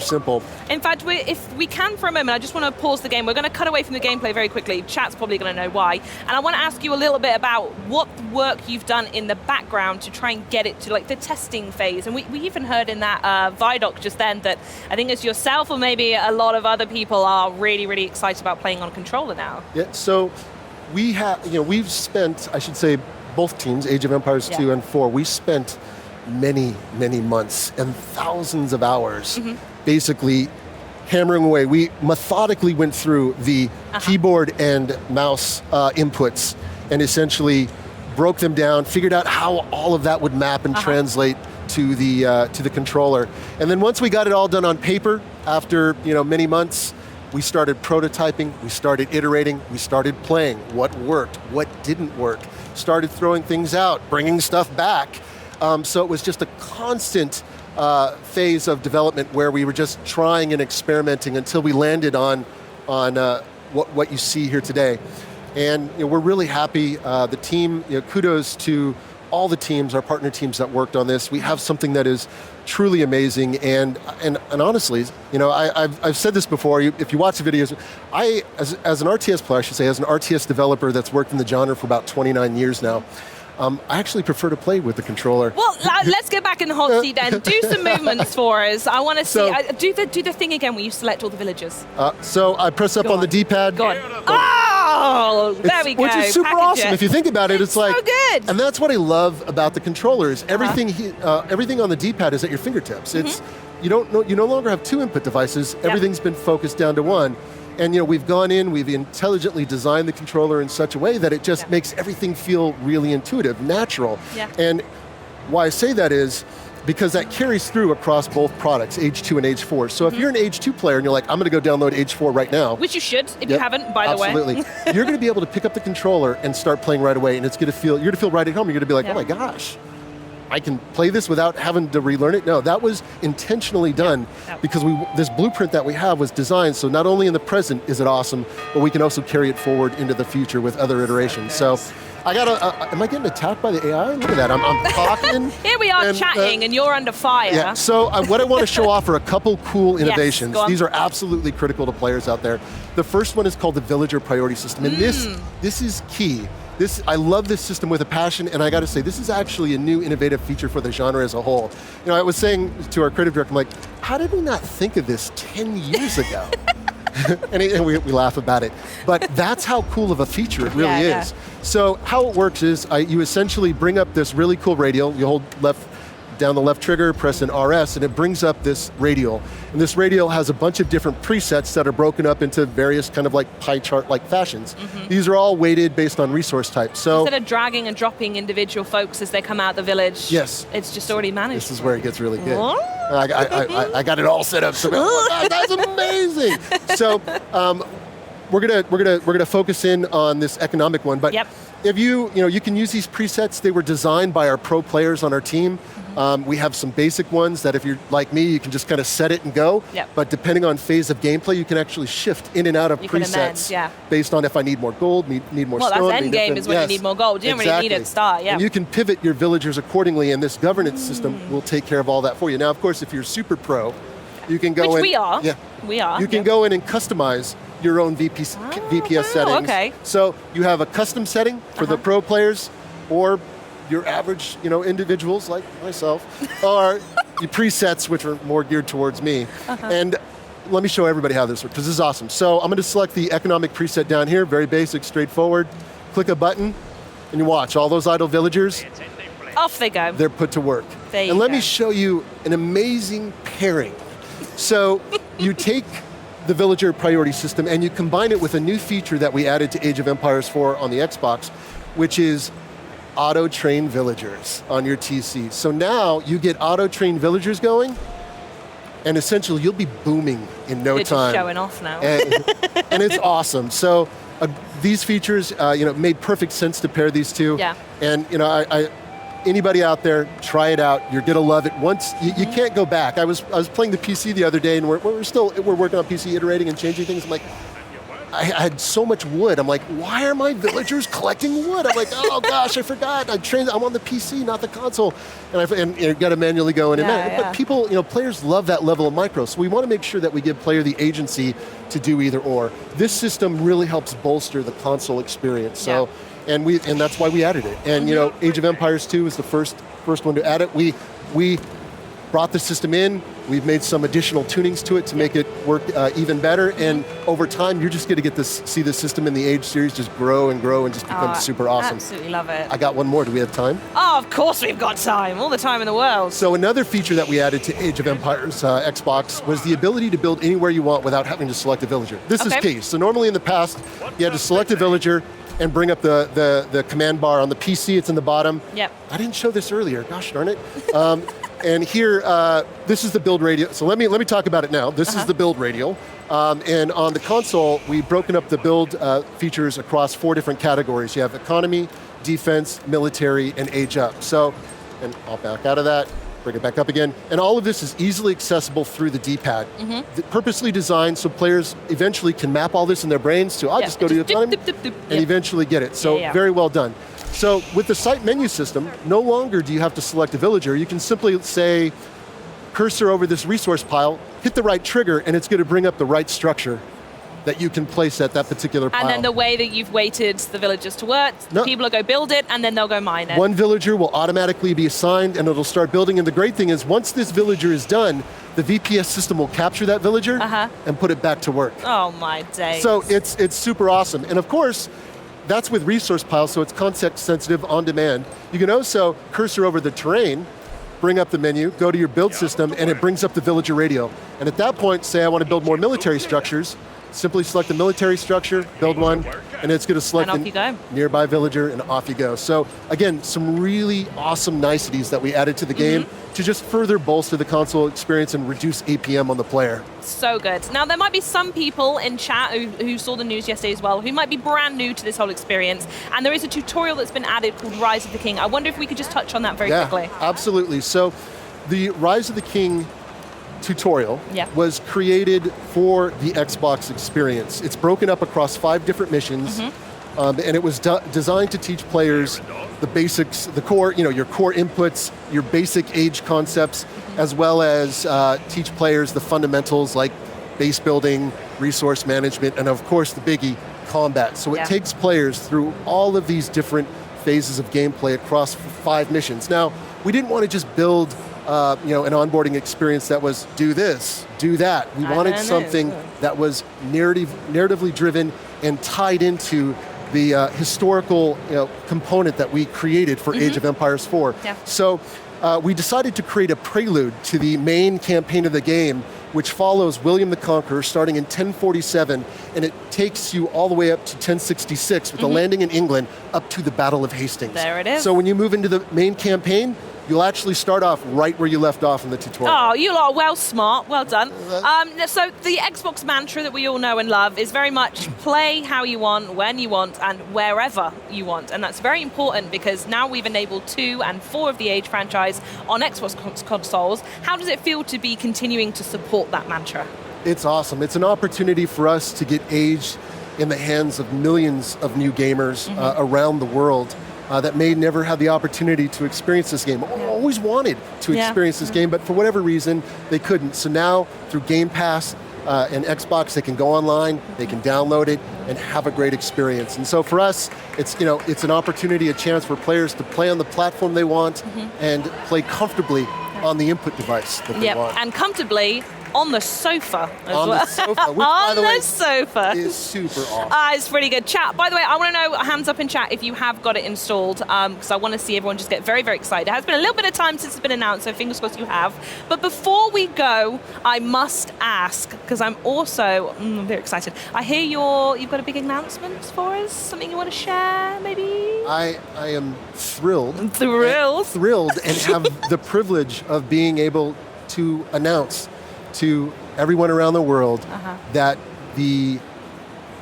N: simple.
L: In fact, if we can for a moment, I just want to pause the game. We're going to cut away from the gameplay very quickly. Chat's probably going to know why. And I want to ask you a little bit about what work you've done in the background to try and get it to like the testing phase. And we even heard in that Vidoc just then that I think it's yourself or maybe a lot of other people are really, really excited about playing on a controller now.
N: Yeah, so we've spent, I should say, both teams, Age of Empires 2 and 4, we spent many, many months and thousands of hours basically hammering away. We methodically went through the keyboard and mouse inputs and essentially broke them down, figured out how all of that would map and translate to the controller. And then once we got it all done on paper, after many months, we started prototyping, we started iterating, we started playing what worked, what didn't work, started throwing things out, bringing stuff back. So it was just a constant phase of development where we were just trying and experimenting until we landed on what you see here today. And we're really happy. The team, kudos to all the teams, our partner teams that worked on this. We have something that is truly amazing, and honestly, I've said this before. If you watch the videos, as an RTS player, I should say, as an RTS developer that's worked in the genre for about 29 years now, I actually prefer to play with the controller.
L: Well, let's get back in the hot seat then. Do some movements for us. I want to see. Do the thing again where you select all the villagers.
N: So I press up on the D-pad.
L: Go on. Oh, there we go.
N: Which is super awesome. If you think about it, it's like
L: so good.
N: And that's what I love about the controller is everything. Everything on the D-pad is at your fingertips. It's you no longer have two input devices. Everything's been focused down to one. And we've gone in, we've intelligently designed the controller in such a way that it just makes everything feel really intuitive, natural.
L: Yeah.
N: And why I say that is because that carries through across both products, Age 2 and Age 4. So if you're an Age 2 player and you're like, I'm going to go download Age 4 right now.
L: Which you should, if you haven't, by the way.
N: Absolutely. You're going to be able to pick up the controller and start playing right away, and you're going to feel right at home. You're going to be like, oh my gosh, I can play this without having to relearn it. No, that was intentionally done because this blueprint that we have was designed so not only in the present is it awesome, but we can also carry it forward into the future with other iterations. So I got am I getting attacked by the AI? Look at that, I'm talking.
L: Here we are chatting and you're under fire.
N: Yeah, so what I want to show off are a couple cool innovations.
L: Go on.
N: These are absolutely critical to players out there. The first one is called the Villager Priority System, and this is key. I love this system with a passion, and I got to say, this is actually a new innovative feature for the genre as a whole. I was saying to our creative director, I'm like, how did we not think of this 10 years ago? and we laugh about it. But that's how cool of a feature it really is. So how it works is you essentially bring up this really cool radial. You hold down the left trigger, press an RS, and it brings up this radial. And this radial has a bunch of different presets that are broken up into various kind of like pie chart-like fashions. These are all weighted based on resource type. So
L: instead of dragging and dropping individual folks as they come out of the village, it's just already managed.
N: This is where it gets really good. I got it all set up. So that's amazing. So we're gonna focus in on this economic one, but if you can use these presets. They were designed by our pro players on our team. We have some basic ones that if you're like me, you can just kind of set it and go.
L: Yep.
N: But depending on phase of gameplay, you can actually shift in and out of
L: You can
N: presets
L: amend,
N: based on if I need more gold, need more
L: Well,
N: stone.
L: that's end game is when you need more gold. You don't really need it at start, yeah.
N: And you can pivot your villagers accordingly, and this governance system will take care of all that for you. Now, of course, if you're super pro, you can go in.
L: Which we are.
N: Yeah.
L: We are.
N: You can go in and customize your own VPS settings.
L: Okay.
N: So you have a custom setting for the pro players, or your average, individuals like myself, or your presets, which are more geared towards me. And let me show everybody how this works, because this is awesome. So I'm going to select the economic preset down here, very basic, straightforward. Click a button, and you watch all those idle villagers.
L: Off they go.
N: They're put to work.
L: There you
N: and let
L: go.
N: me show you an amazing pairing. So you take the villager priority system and you combine it with a new feature that we added to Age of Empires 4 on the Xbox, which is auto-train villagers on your TC. So now you get auto-train villagers going, and essentially you'll be booming in no
L: You're
N: time.
L: just showing off now.
N: And it's awesome. So these features, made perfect sense to pair these two.
L: Yeah.
N: And anybody out there, try it out. You're gonna love it. Once you can't go back. I was playing the PC the other day, and we're working on PC, iterating and changing things. I'm like, I had so much wood. I'm like, why are my villagers collecting wood? I'm like, oh gosh, I forgot. I'm on the PC, not the console, and you got to manually go in and manage. But people, players love that level of micro. So we want to make sure that we give player the agency to do either or. This system really helps bolster the console experience. So. And that's why we added it. And Age of Empires 2 was the first one to add it. We brought the system in. We've made some additional tunings to it to make it work even better. And over time, you're just going to see the system in the Age series just grow and grow and just become super awesome.
L: Absolutely love it.
N: I got one more. Do we have time?
L: Oh, of course we've got time. All the time in the world.
N: So another feature that we added to Age of Empires Xbox was the ability to build anywhere you want without having to select a villager. This is key. So normally in the past, you had to select a villager and bring up the command bar. On the PC, it's in the bottom.
L: Yep.
N: I didn't show this earlier. Gosh darn it. And here, this is the build radial. So let me talk about it now. This is the build radial. And on the console, we've broken up the build features across 4 different categories. You have economy, defense, military, and age up. So, and I'll back out of that, bring it back up again. And all of this is easily accessible through the D-pad. Purposely designed so players eventually can map all this in their brains to, just go to economy and eventually get it. So very well done. So with the site menu system, no longer do you have to select a villager. You can simply say, cursor over this resource pile, hit the right trigger, and it's going to bring up the right structure that you can place at that particular pile.
L: And then the way that you've weighted the villagers to work, people will go build it, and then they'll go mine it.
N: One villager will automatically be assigned, and it'll start building. And the great thing is, once this villager is done, the VPS system will capture that villager and put it back to work.
L: Oh my days.
N: So it's super awesome. And of course, that's with resource piles, so it's context sensitive on demand. You can also cursor over the terrain, bring up the menu, go to your build system, and it brings up the villager radio. And at that point, say I want to build more military structures, simply select the military structure, build one, and it's going to select the nearby villager, and off you go. So again, some really awesome niceties that we added to the game to just further bolster the console experience and reduce APM on the player.
L: So good. Now, there might be some people in chat who saw the news yesterday as well, who might be brand new to this whole experience, and there is a tutorial that's been added called Rise of the King. I wonder if we could just touch on that very quickly.
N: Absolutely. So the Rise of the King tutorial was created for the Xbox experience. It's broken up across 5 different missions, and it was designed to teach players the basics, the core, your core inputs, your basic age concepts, as well as teach players the fundamentals like base building, resource management, and of course the biggie, combat. So it takes players through all of these different phases of gameplay across 5 missions. Now, we didn't want to just build an onboarding experience that was do this, do that. We wanted something that was narratively driven and tied into the historical component that we created for Age of Empires 4. So we decided to create a prelude to the main campaign of the game, which follows William the Conqueror starting in 1047 and it takes you all the way up to 1066 with a landing in England up to the Battle of Hastings.
L: There it is.
N: So when you move into the main campaign, you'll actually start off right where you left off in the tutorial.
L: Oh, you lot are well smart. Well done. So the Xbox mantra that we all know and love is very much play how you want, when you want, and wherever you want. And that's very important because now we've enabled 2 and 4 of the Age franchise on Xbox consoles. How does it feel to be continuing to support that mantra?
N: It's awesome. It's an opportunity for us to get Age in the hands of millions of new gamers around the world. That may never have the opportunity to experience this game. Always wanted to experience this game, but for whatever reason, they couldn't. So now, through Game Pass and Xbox, they can go online, they can download it, and have a great experience. And so for us, it's an opportunity, a chance for players to play on the platform they want and play comfortably on the input device that they want.
L: And comfortably on the sofa as
N: on
L: well.
N: The sofa, which, by the way,
L: sofa
N: is super awesome.
L: It's pretty good. Chat, by the way, I want to know, hands up in chat if you have got it installed, because I want to see everyone just get very, very excited. It has been a little bit of time since it's been announced, so fingers crossed you have. But before we go, I must ask, because I'm also very excited. I hear you've got a big announcement for us, something you want to share, maybe?
N: I am thrilled.
L: Thrilled
N: and have the privilege of being able to announce to everyone around the world that the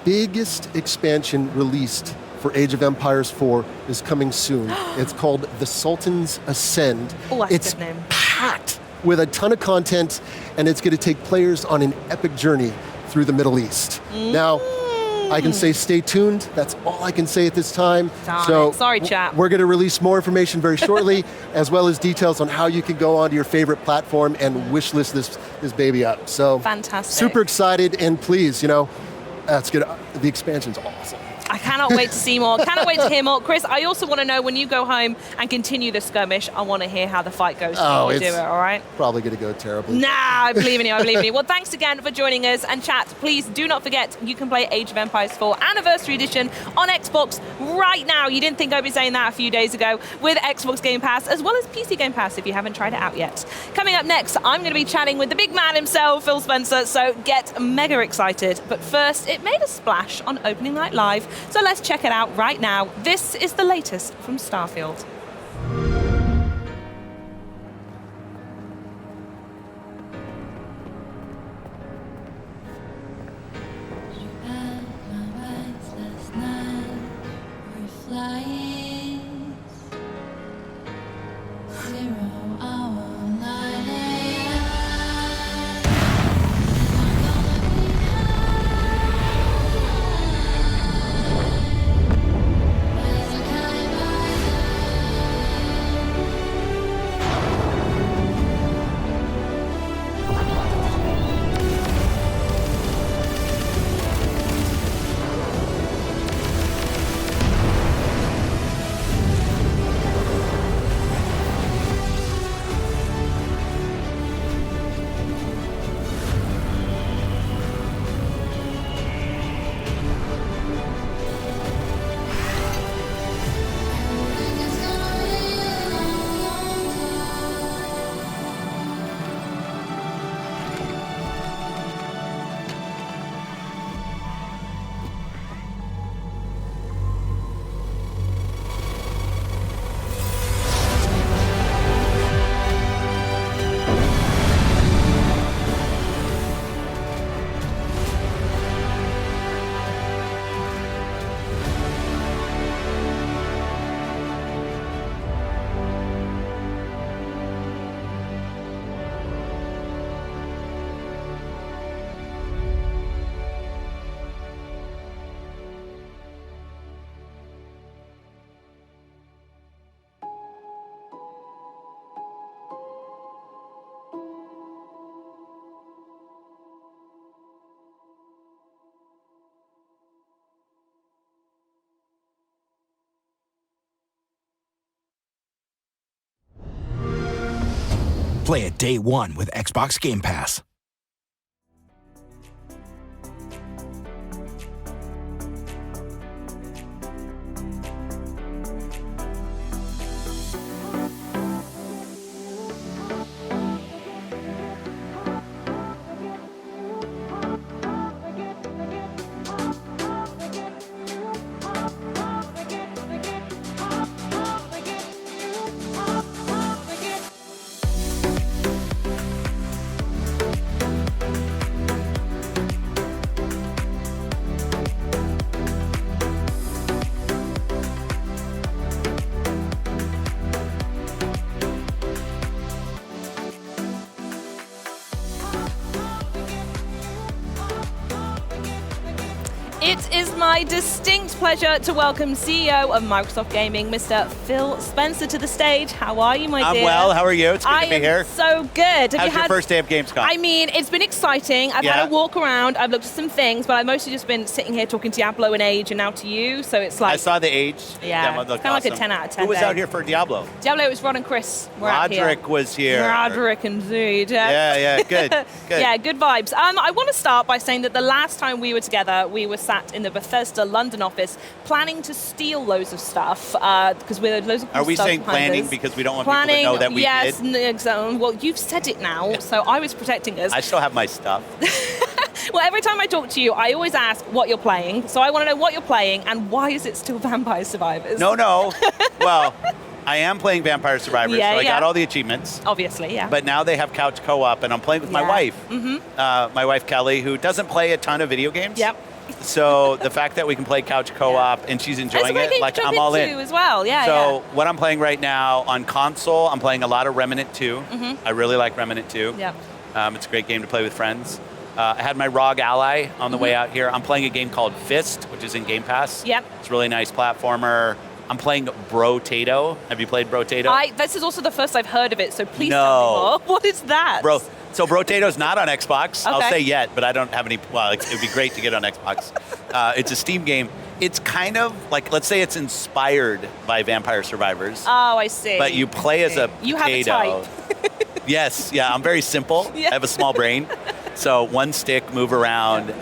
N: biggest expansion released for Age of Empires 4 is coming soon. It's called The Sultan's Ascend.
L: Oh, that's
N: it's
L: a good name.
N: Packed with a ton of content, and it's going to take players on an epic journey through the Middle East. Now, I can say stay tuned. That's all I can say at this time.
L: Sorry, chat.
N: We're going to release more information very shortly, as well as details on how you can go onto your favorite platform and wishlist this baby up. So
L: fantastic.
N: Super excited, and please, that's good. The expansion's awesome.
L: I cannot wait to see more. Cannot wait to hear more. Chris, I also want to know when you go home and continue the skirmish, I want to hear how the fight goes when you do it, all right?
N: Probably going to go terribly.
L: Nah, I believe in you. Well, thanks again for joining us. And chat, please do not forget, you can play Age of Empires 4 Anniversary Edition on Xbox right now. You didn't think I'd be saying that a few days ago with Xbox Game Pass, as well as PC Game Pass if you haven't tried it out yet. Coming up next, I'm going to be chatting with the big man himself, Phil Spencer, so get mega excited. But first, it made a splash on Opening Night Live, so let's check it out right now. This is the latest from Starfield.
P: Play it day one with Xbox Game Pass.
L: my distinct pleasure to welcome CEO of Microsoft Gaming, Mr. Phil Spencer, to the stage. How are you, my dear?
R: I'm well. How are you? It's good to be here.
L: I am so good.
R: How's your first day of Gamescom?
L: I mean, it's been exciting. I've had a walk around. I've looked at some things, but I've mostly just been sitting here talking Diablo and Age, and now to you. So it's like
R: I saw the Age.
L: Yeah,
R: demo.
L: it's
R: Looked
L: kind of like a
R: awesome.
L: 10 out of 10.
R: Who was
L: day.
R: out here for Diablo?
L: Diablo, it was Rod and Chris. We're out here.
R: Roderick was here.
L: Roderick indeed.
R: Yeah, good. Good.
L: Yeah, good vibes. I want to start by saying that the last time we were together, we were sat in the Bethesda London office planning to steal loads of stuff because we're loads of cool
R: Are we
L: stuff
R: saying
L: behind
R: planning
L: us.
R: because we don't want
L: Planning,
R: people to know that we
L: yes,
R: did?
L: Exactly. Well, you've said it now, so I was protecting us.
R: I still have my stuff.
L: Well, every time I talk to you, I always ask what you're playing. So I want to know what you're playing and why is it still Vampire Survivors?
R: No. Well, I am playing Vampire Survivors, so I got all the achievements.
L: Obviously, yeah.
R: But now they have couch co-op, and I'm playing with my wife. My wife, Kelly, who doesn't play a ton of video games.
L: Yep.
R: So the fact that we can play couch co-op and she's enjoying it, like I'm all in.
L: As well. Yeah,
R: so what I'm playing right now on console, I'm playing a lot of Remnant 2. I really like Remnant 2.
L: Yep.
R: It's a great game to play with friends. I had my ROG Ally on the way out here. I'm playing a game called Fist, which is in Game Pass.
L: Yep.
R: It's a really nice platformer. I'm playing Brotato. Have you played Brotato?
L: This is also the first I've heard of it, so please tell me more. What is that?
R: So Brotato's not on Xbox.
L: Okay.
R: I'll say yet, but I don't have any. Well, it would be great to get on Xbox. It's a Steam game. It's kind of like, let's say it's inspired by Vampire Survivors.
L: Oh, I see.
R: But you play as a
L: You
R: potato.
L: have a type.
R: Yes, yeah, I'm very simple.
L: Yeah.
R: I have a small brain. So one stick, move around.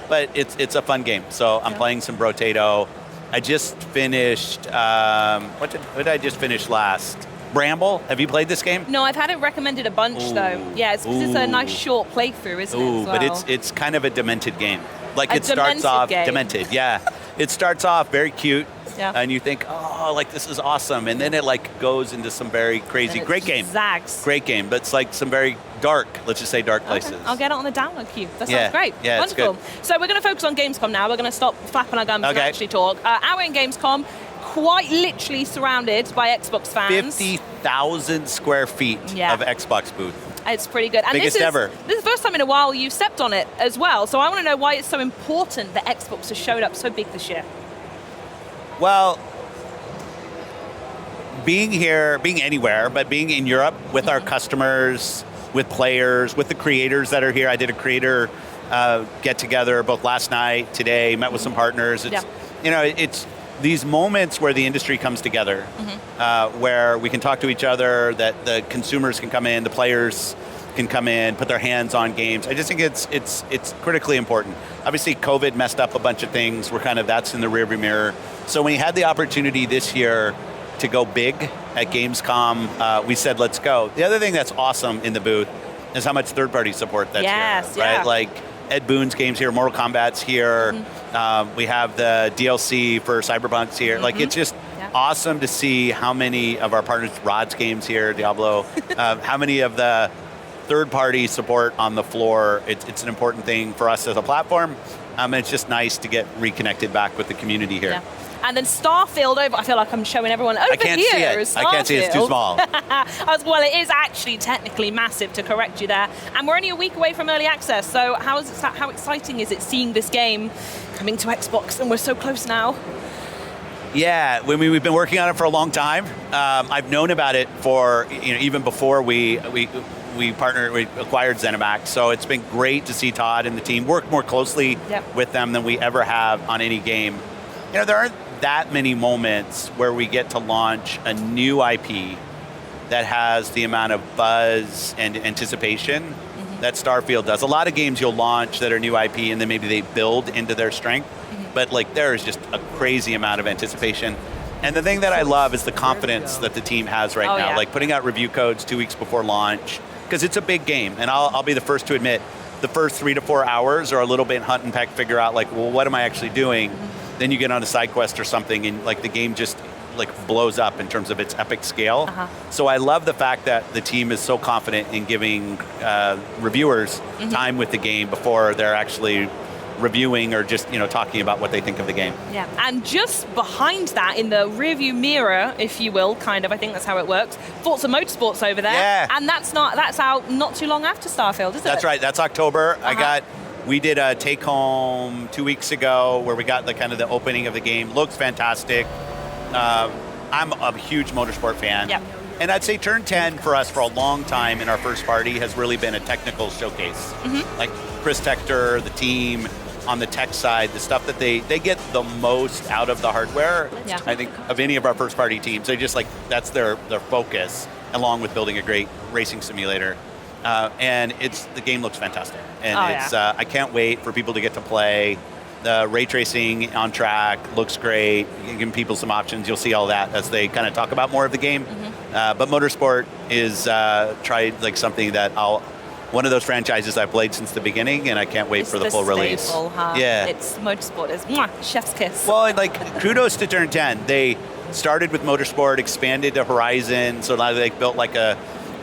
R: But it's a fun game. So I'm playing some Brotato. I just finished, what did I just finish last? Bramble. Have you played this game?
L: No, I've had it recommended a bunch though. Yeah, it's because it's a nice short playthrough, isn't it? As well?
R: But it's kind of a demented game. Like
L: A
R: it starts off
L: game.
R: demented, yeah. It starts off very cute,
L: Yeah.
R: and you think, oh, like this is awesome, and then it like goes into some very crazy,
L: And it
R: great game,
L: zags.
R: great game, but it's like some very dark, let's just say dark places.
L: I'll get it on the download queue. That sounds
R: Yeah.
L: great.
R: Yeah, it's
L: Wonderful. So we're going to focus on Gamescom now. We're going to stop flapping our gums and
R: Okay.
L: actually talk. We're in Gamescom, quite literally surrounded by Xbox fans.
R: 50,000 square feet
L: Yeah.
R: of Xbox booth.
L: It's pretty good. And
R: Biggest
L: this is,
R: ever.
L: This is the first time in a while you've stepped on it as well. So I want to know why it's so important that Xbox has showed up so big this year.
R: Well, being here, being anywhere, but being in Europe with our customers, with players, with the creators that are here. I did a creator get together both last night, today, met with some partners. It's, it's these moments where the industry comes together, where we can talk to each other, that the consumers can come in, the players can come in, put their hands on games. I just think it's critically important. Obviously, COVID messed up a bunch of things. That's in the rearview mirror. So when we had the opportunity this year to go big at Gamescom, we said, let's go. The other thing that's awesome in the booth is how much third-party support that's here, right?
L: Yeah.
R: Like Ed Boon's games here, Mortal Kombat's here. We have the DLC for Cyberpunk's here. Like it's just awesome to see how many of our partners, Rod's games here, Diablo, how many of the third-party support on the floor. It's an important thing for us as a platform. And it's just nice to get reconnected back with the community here.
L: Yeah. And then Starfield over, I feel like I'm showing everyone over
R: I can't
L: here.
R: see it. I can't see it. It's too small.
L: Well, it is actually technically massive, to correct you there. And we're only a week away from early access. So how exciting is it seeing this game coming to Xbox and we're so close now?
R: Yeah, we've been working on it for a long time. I've known about it for even before we acquired ZeniMax. So it's been great to see Todd and the team work more closely with them than we ever have on any game. There aren't that many moments where we get to launch a new IP that has the amount of buzz and anticipation that Starfield does. A lot of games you'll launch that are new IP and then maybe they build into their strength, but like there is just a crazy amount of anticipation. And the thing that I love is the confidence that the team has right now, like putting out review codes 2 weeks before launch, because it's a big game. And I'll be the first to admit, the first 3 to 4 hours are a little bit hunt and peck, figure out like, well, what am I actually doing? Then you get on a side quest or something and like the game just like blows up in terms of its epic scale. So I love the fact that the team is so confident in giving reviewers time with the game before they're actually reviewing or just talking about what they think of the game.
L: Yeah, and just behind that, in the rearview mirror, if you will, kind of, I think that's how it works. Forza Motorsport's over there, and that's out not too long after Starfield, is it?
R: That's right. That's October. I got We did a take home 2 weeks ago where we got the kind of the opening of the game. Looks fantastic. I'm a huge motorsport fan.
L: Yep.
R: And I'd say Turn 10 for us for a long time in our first party has really been a technical showcase. Like Chris Tector, the team on the tech side, the stuff that they get the most out of the hardware, I think, of any of our first party teams. They just that's their focus, along with building a great racing simulator. And the game looks fantastic. And I can't wait for people to get to play. The ray tracing on track looks great. Giving people some options. You'll see all that as they kind of talk about more of the game. But Motorsport is something that one of those franchises I've played since the beginning, and I can't wait for the full release.
L: Huh?
R: Yeah,
L: it's Motorsport is chef's kiss.
R: Well, and kudos to Turn 10. They started with Motorsport, expanded to Horizon, so now they built a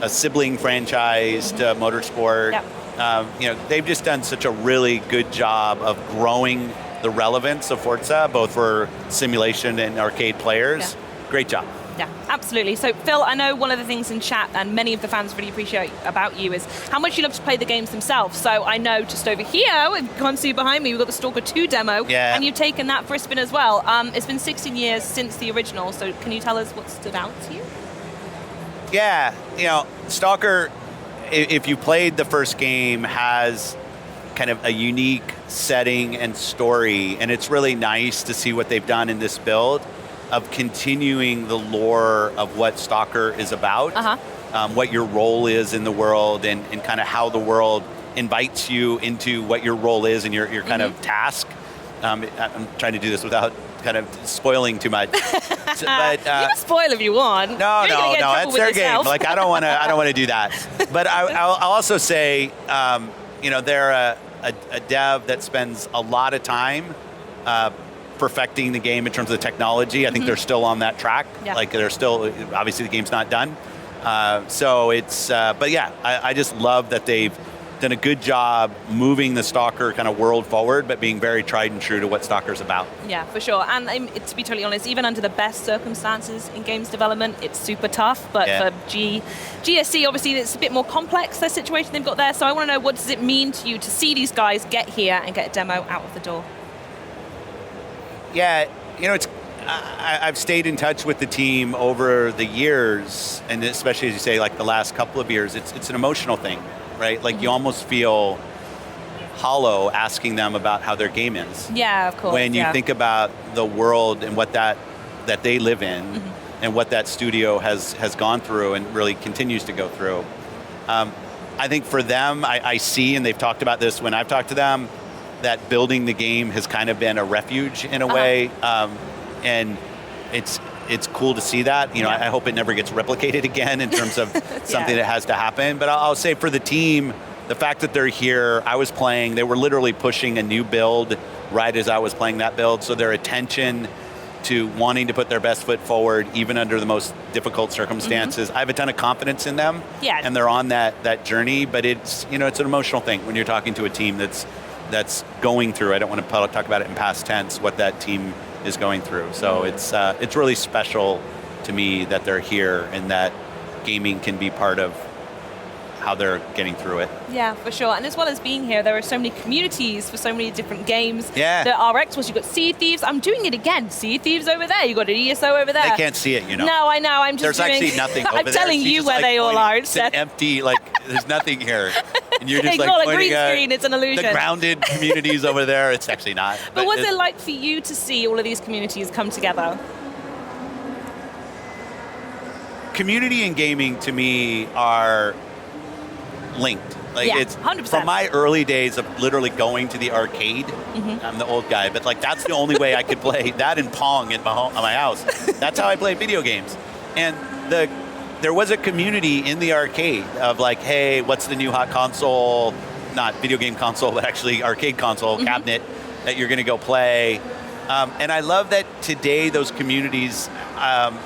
R: sibling franchise to Motorsport. They've just done such a really good job of growing the relevance of Forza, both for simulation and arcade players. Great job.
L: Yeah, absolutely. So, Phil, I know one of the things in chat, and many of the fans really appreciate about you, is how much you love to play the games themselves. So I know just over here, you can't see behind me, we've got the Stalker 2 demo, and you've taken that for a spin as well. It's been 16 years since the original, so can you tell us what stood out to you?
R: Yeah, Stalker, if you played the first game, has kind of a unique setting and story, and it's really nice to see what they've done in this build of continuing the lore of what Stalker is about, what your role is in the world, and kind of how the world invites you into what your role is and your kind of task. I'm trying to do this without kind of spoiling too much.
L: But, you can spoil if you want.
R: No, that's their game. I don't want to do that. But I'll also say, they're a dev that spends a lot of time perfecting the game in terms of the technology. I think they're still on that track. They're still, obviously the game's not done. I just love that they've done a good job moving the Stalker kind of world forward, but being very tried and true to what Stalker's about.
L: Yeah, for sure. And to be totally honest, even under the best circumstances in games development, it's super tough. But for GSC, obviously, it's a bit more complex, their situation they've got there. So I want to know, what does it mean to you to see these guys get here and get a demo out of the door?
R: Yeah, I've stayed in touch with the team over the years, and especially as you say, the last couple of years, it's an emotional thing, right? You almost feel hollow asking them about how their game is.
L: Yeah, of course.
R: When you think about the world and what that they live in, and what that studio has gone through and really continues to go through. I think for them, I see, and they've talked about this when I've talked to them, that building the game has kind of been a refuge in a way, and it's cool to see that. I hope it never gets replicated again in terms of something that has to happen. But I'll say for the team, the fact that they're here, I was playing, they were literally pushing a new build right as I was playing that build, so their attention to wanting to put their best foot forward, even under the most difficult circumstances. I have a ton of confidence in them, and they're on that journey, but it's an emotional thing when you're talking to a team that's going through, I don't want to talk about it in past tense, what that team is going through. So it's really special to me that they're here and that gaming can be part of how they're getting through it.
L: Yeah, for sure. And as well as being here, there are so many communities for so many different games.
R: Yeah.
L: There are Xbox, you've got Sea Thieves. I'm doing it again. Sea Thieves over there. You've got an ESO over there.
R: They can't see it,
L: No, I know. I'm just
R: There's actually nothing over
L: I'm
R: there.
L: telling you where they all are.
R: It's an empty, there's nothing here. And you're just
L: it's not a
R: pointing
L: green screen, it's an illusion.
R: The grounded communities over there, it's actually not.
L: But what's it like for you to see all of these communities come together?
R: Community and gaming, to me, are linked. It's
L: 100%.
R: From my early days of literally going to the arcade. I'm the old guy, but that's the only way I could play that and Pong at my house. That's how I played video games. And there was a community in the arcade of hey, what's the new hot console? Not video game console, but actually arcade console cabinet that you're going to go play. And I love that today those communities,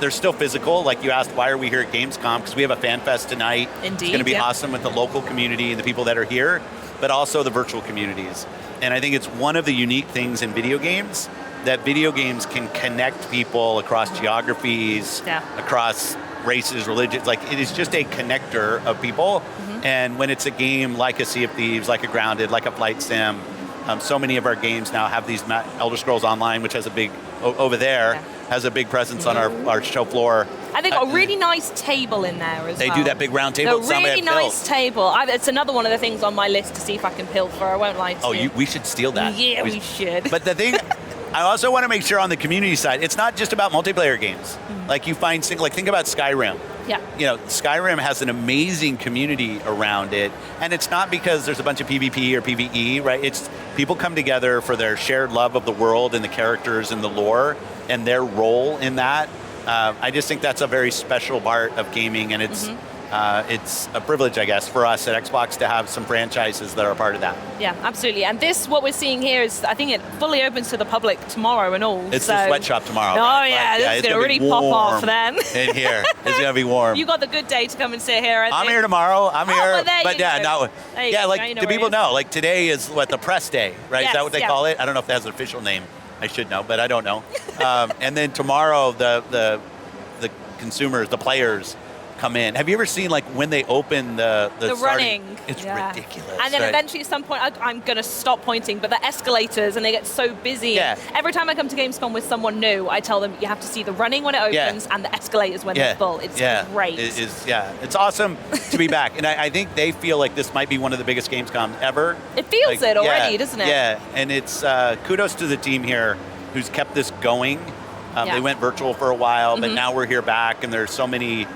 R: they're still physical. You asked, why are we here at Gamescom? Because we have a fan fest tonight.
L: Indeed,
R: it's going to be awesome with the local community and the people that are here, but also the virtual communities. And I think it's one of the unique things in video games, that video games can connect people across geographies, across races, religions. Like, it is just a connector of people. And when it's a game like a Sea of Thieves, like a Grounded, like a Flight Sim, so many of our games now have these Elder Scrolls Online, which has a big, over there, has a big presence on our show floor.
L: And they've got a really nice table in there as well.
R: They do that big round table.
L: A really nice table. It's another one of the things on my list to see if I can pilfer. I won't lie to you.
R: We should steal that.
L: Yeah, we should.
R: But the thing, I also want to make sure on the community side, it's not just about multiplayer games. Like you find, like think about Skyrim.
L: Yeah.
R: You know, Skyrim has an amazing community around it. And it's not because there's a bunch of PvP or PvE, right? It's people come together for their shared love of the world and the characters and the lore and their role in that. I just think that's a very special part of gaming, and it's a privilege, I guess, for us at Xbox to have some franchises that are a part of that.
L: Yeah, absolutely. And this, what we're seeing here is, I think it fully opens to the public tomorrow and all.
R: It's the sweatshop tomorrow.
L: Oh,
R: right?
L: yeah, this is going to really pop off then.
R: In here. It's going to be warm.
L: You got the good day to come and sit here, I think.
R: I'm here tomorrow. I'm here.
L: But
R: like, do people know? Like, today is the press day, right?
L: Yes,
R: is that what they call it? I don't know if that has an official name. I should know, but I don't know. And then tomorrow, the consumers, the players, come in. Have you ever seen when they open the
L: running?
R: It's ridiculous.
L: And then eventually at some point, I'm going to stop pointing, but the escalators, and they get so busy.
R: Yeah.
L: Every time I come to Gamescom with someone new, I tell them you have to see the running when it opens and the escalators when they're full. It's great.
R: It's awesome to be back. And I think they feel like this might be one of the biggest Gamescoms ever.
L: It feels it already, doesn't it?
R: Yeah, and it's kudos to the team here who's kept this going. They went virtual for a while, but now we're here back, and there's so many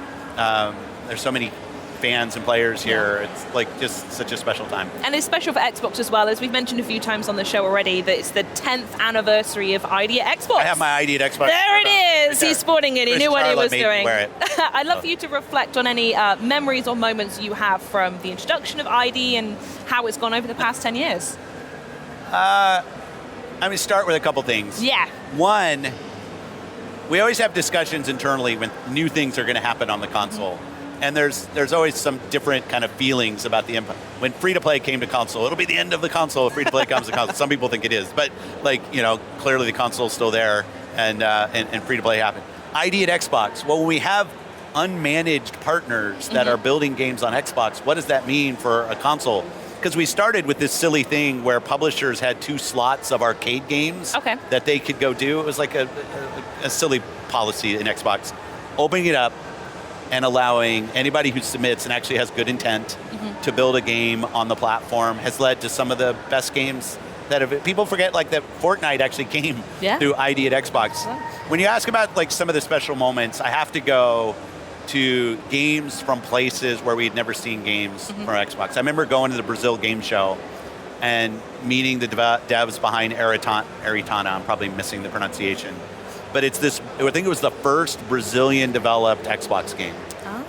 R: fans and players here. It's just such a special time.
L: And it's special for Xbox as well, as we've mentioned a few times on the show already, that it's the 10th anniversary of ID at Xbox.
R: I have my ID at Xbox.
L: There it is. He's sporting it. He knew what he was doing.
R: Wear it.
L: I'd love for you to reflect on any memories or moments you have from the introduction of ID and how it's gone over the past 10 years.
R: I'm going to start with a couple things.
L: Yeah.
R: One, we always have discussions internally when new things are going to happen on the console. And there's always some different kind of feelings about the impact. When free-to-play came to console, it'll be the end of the console if free-to-play comes to console. Some people think it is. But, clearly the console's still there and free-to-play happened. ID at Xbox. Well, when we have unmanaged partners that are building games on Xbox, what does that mean for a console? Because we started with this silly thing where publishers had 2 slots of arcade games that they could go do. It was like a silly policy in Xbox. Opening it up and allowing anybody who submits and actually has good intent to build a game on the platform has led to some of the best games that have... People forget that Fortnite actually came through ID at Xbox. When you ask about some of the special moments, I have to go to games from places where we'd never seen games from Xbox. I remember going to the Brazil game show and meeting the devs behind Aritana. I'm probably missing the pronunciation. But it's this, I think it was the first Brazilian-developed Xbox game.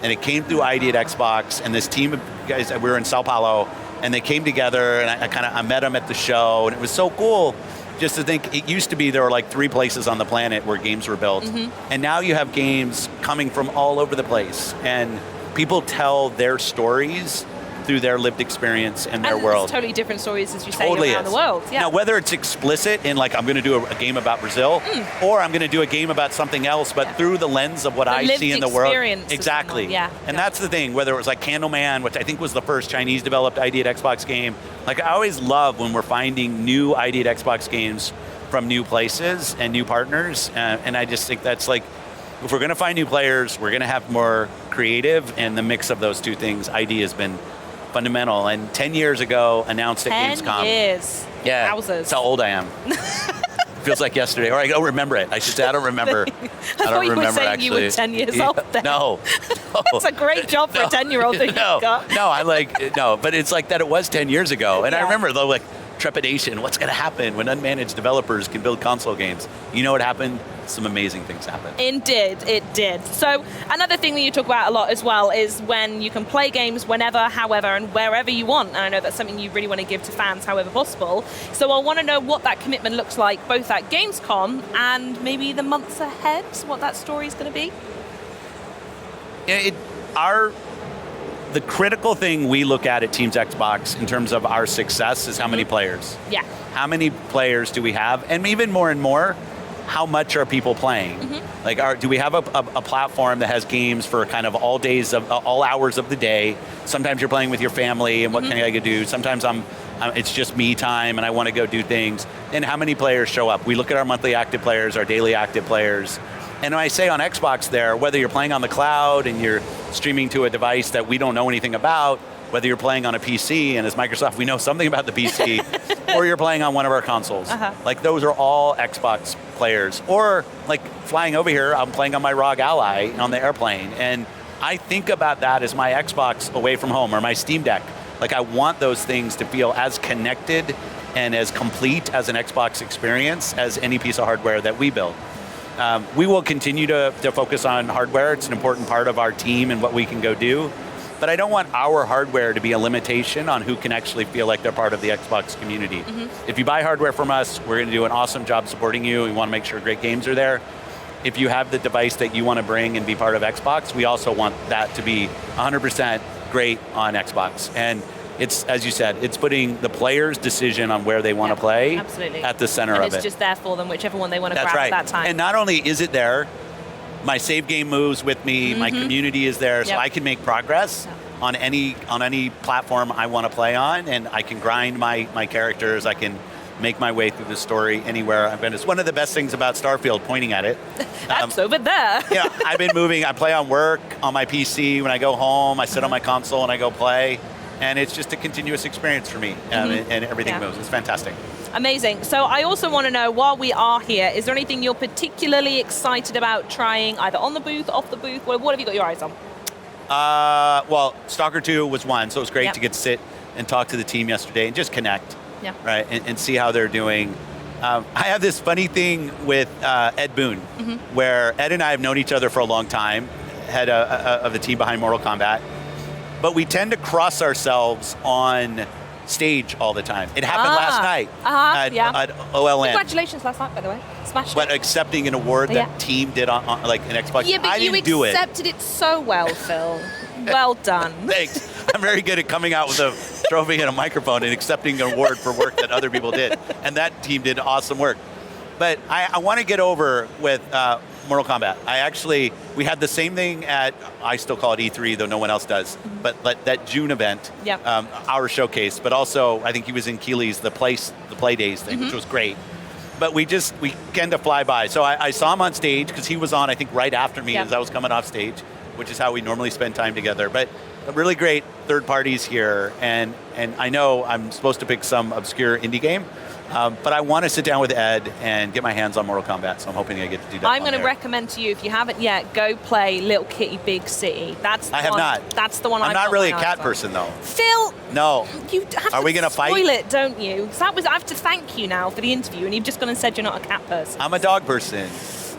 R: And it came through ID at Xbox, and this team of guys, we were in Sao Paulo, and they came together, and I met them at the show, and it was so cool just to think, it used to be there were 3 places on the planet where games were built. And now you have games coming from all over the place, and people tell their stories through their lived experience and their world.
L: It's totally different stories, as you say, around the world. Yeah.
R: Now, whether it's explicit in I'm going to do a game about Brazil, or I'm going to do a game about something else, but through the lens of what I see in the world. Exactly. And that's the thing, whether it was Candleman, which I think was the first Chinese-developed ID at Xbox game. I always love when we're finding new ID at Xbox games from new places and new partners, and I just think that's if we're going to find new players, we're going to have more creative, and the mix of those two things, ID has been fundamental. And 10 years ago, announced at Gamescom.
L: 10 years.
R: Yeah.
L: Wowzers.
R: That's how old I am. Feels like yesterday. Or I don't remember it. I should say I don't remember.
L: I thought you were saying you were 10 years old then.
R: No.
L: That's a great job for a 10-year-old that you've got.
R: No, but it's that it was 10 years ago. And I remember the trepidation. What's going to happen when unmanaged developers can build console games? You know what happened? Some amazing things happened.
L: It did. So another thing that you talk about a lot as well is when you can play games whenever, however, and wherever you want. And I know that's something you really want to give to fans however possible. So I want to know what that commitment looks like, both at Gamescom and maybe the months ahead, what that story is going to be.
R: The critical thing we look at Teams Xbox in terms of our success is how many players.
L: Yeah.
R: How many players do we have? And even more, how much are people playing? Like, do we have a platform that has games for kind of all days of all hours of the day? Sometimes you're playing with your family, and what can I do? Sometimes it's just me time, and I want to go do things. And how many players show up? We look at our monthly active players, our daily active players, and when I say on Xbox there, whether you're playing on the cloud and you're streaming to a device that we don't know anything about, whether you're playing on a PC, and as Microsoft, we know something about the PC, or you're playing on one of our consoles. Like, those are all Xbox players. Or, like, flying over here, I'm playing on my ROG Ally on the airplane. And I think about that as my Xbox away from home, or my Steam Deck. Like, I want those things to feel as connected and as complete as an Xbox experience as any piece of hardware that we build. We will continue to focus on hardware. It's an important part of our team and what we can go do. But I don't want our hardware to be a limitation on who can actually feel like they're part of the Xbox community. If you buy hardware from us, we're going to do an awesome job supporting you. We want to make sure great games are there. If you have the device that you want to bring and be part of Xbox, we also want that to be 100% great on Xbox. And it's, as you said, it's putting the player's decision on where they want to play at the center of it.
L: And it's just there for them, whichever one they want to grab at that time.
R: And not only is it there, my save game moves with me, my community is there, so I can make progress on any platform I want to play on, and I can grind my characters, I can make my way through the story anywhere I've been. It's one of the best things about Starfield, pointing at it.
L: That's over there.
R: Yeah, I've been moving, I play on work, on my PC, when I go home, I sit on my console and I go play, and it's just a continuous experience for me, and everything moves. It's fantastic.
L: Amazing. So I also want to know, while we are here, is there anything you're particularly excited about trying, either on the booth, off the booth? What have you got your eyes on?
R: Well, Stalker 2 was one, so it was great to get to sit and talk to the team yesterday and just connect, right, and see how they're doing. I have this funny thing with Ed Boon, where Ed and I have known each other for a long time, head of the team behind Mortal Kombat, but we tend to cross ourselves on stage all the time. It happened last night at OLN.
L: Congratulations last night, by the way. Smashed
R: But
L: it.
R: accepting an award that team did on like an Xbox.
L: Yeah, but
R: I
L: you
R: didn't do it.
L: accepted it so well, Phil. Well done.
R: Thanks. I'm very good at coming out with a trophy and a microphone and accepting an award for work that other people did. And that team did awesome work. But I want to get over with Mortal Kombat. We had the same thing at, I still call it E3, though no one else does, but that June event, our showcase, but also I think he was in Keeley's, the Play Days thing, which was great. But we tend to fly by. So I saw him on stage, because he was on, I think, right after me as I was coming off stage, which is how we normally spend time together. But really great third parties here, and I know I'm supposed to pick some obscure indie game, but I want to sit down with Ed and get my hands on Mortal Kombat, so I'm hoping I get to do that.
L: I'm going to recommend to you, if you haven't yet, go play Little Kitty Big City. That's the
R: I have
L: one.
R: not.
L: That's the one.
R: I'm not really a cat person, though.
L: Phil,
R: no.
L: You have
R: Are
L: to
R: we going to fight?
L: spoil it, don't you? So I have to thank you now for the interview, and you've just gone and said you're not a cat person.
R: I'm a dog person.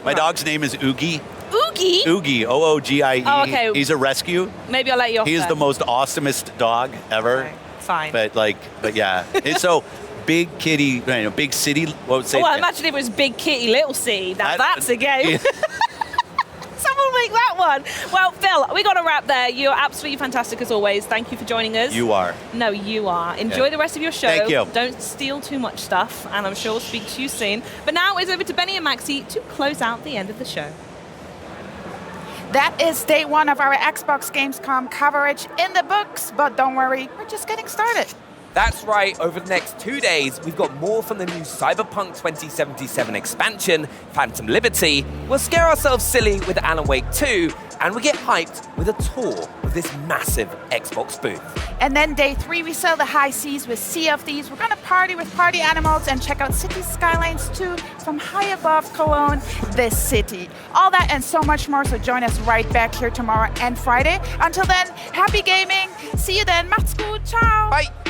R: My dog's name is Oogie.
L: Oogie?
R: Oogie, O-O-G-I-E.
L: Oh, okay.
R: He's a rescue.
L: Maybe I'll let you off.
R: He is
L: then.
R: the most awesomest dog ever.
L: Okay, fine.
R: But yeah. It's so big kitty, big city. What would say?
L: Well, imagine if it was Big Kitty, Little City. That's a game.
R: Yeah.
L: Someone make that one. Well, Phil, we got to wrap there. You're absolutely fantastic as always. Thank you for joining us.
R: You are.
L: No, you are. Enjoy the rest of your show.
R: Thank you.
L: Don't steal too much stuff, and I'm sure we'll speak to you soon. But now it's over to Benny and Maxi to close out the end of the show.
E: That is day one of our Xbox Gamescom coverage in the books, but don't worry, we're just getting started.
S: That's right, over the next 2 days, we've got more from the new Cyberpunk 2077 expansion, Phantom Liberty. We'll scare ourselves silly with Alan Wake 2, and we get hyped with a tour of this massive Xbox booth.
E: And then day 3, we sail the high seas with Sea of Thieves. We're going to party with party animals and check out City Skylines 2 from high above Cologne, this city. All that and so much more, so join us right back here tomorrow and Friday. Until then, happy gaming. See you then. Macht's gut. Ciao.
S: Bye.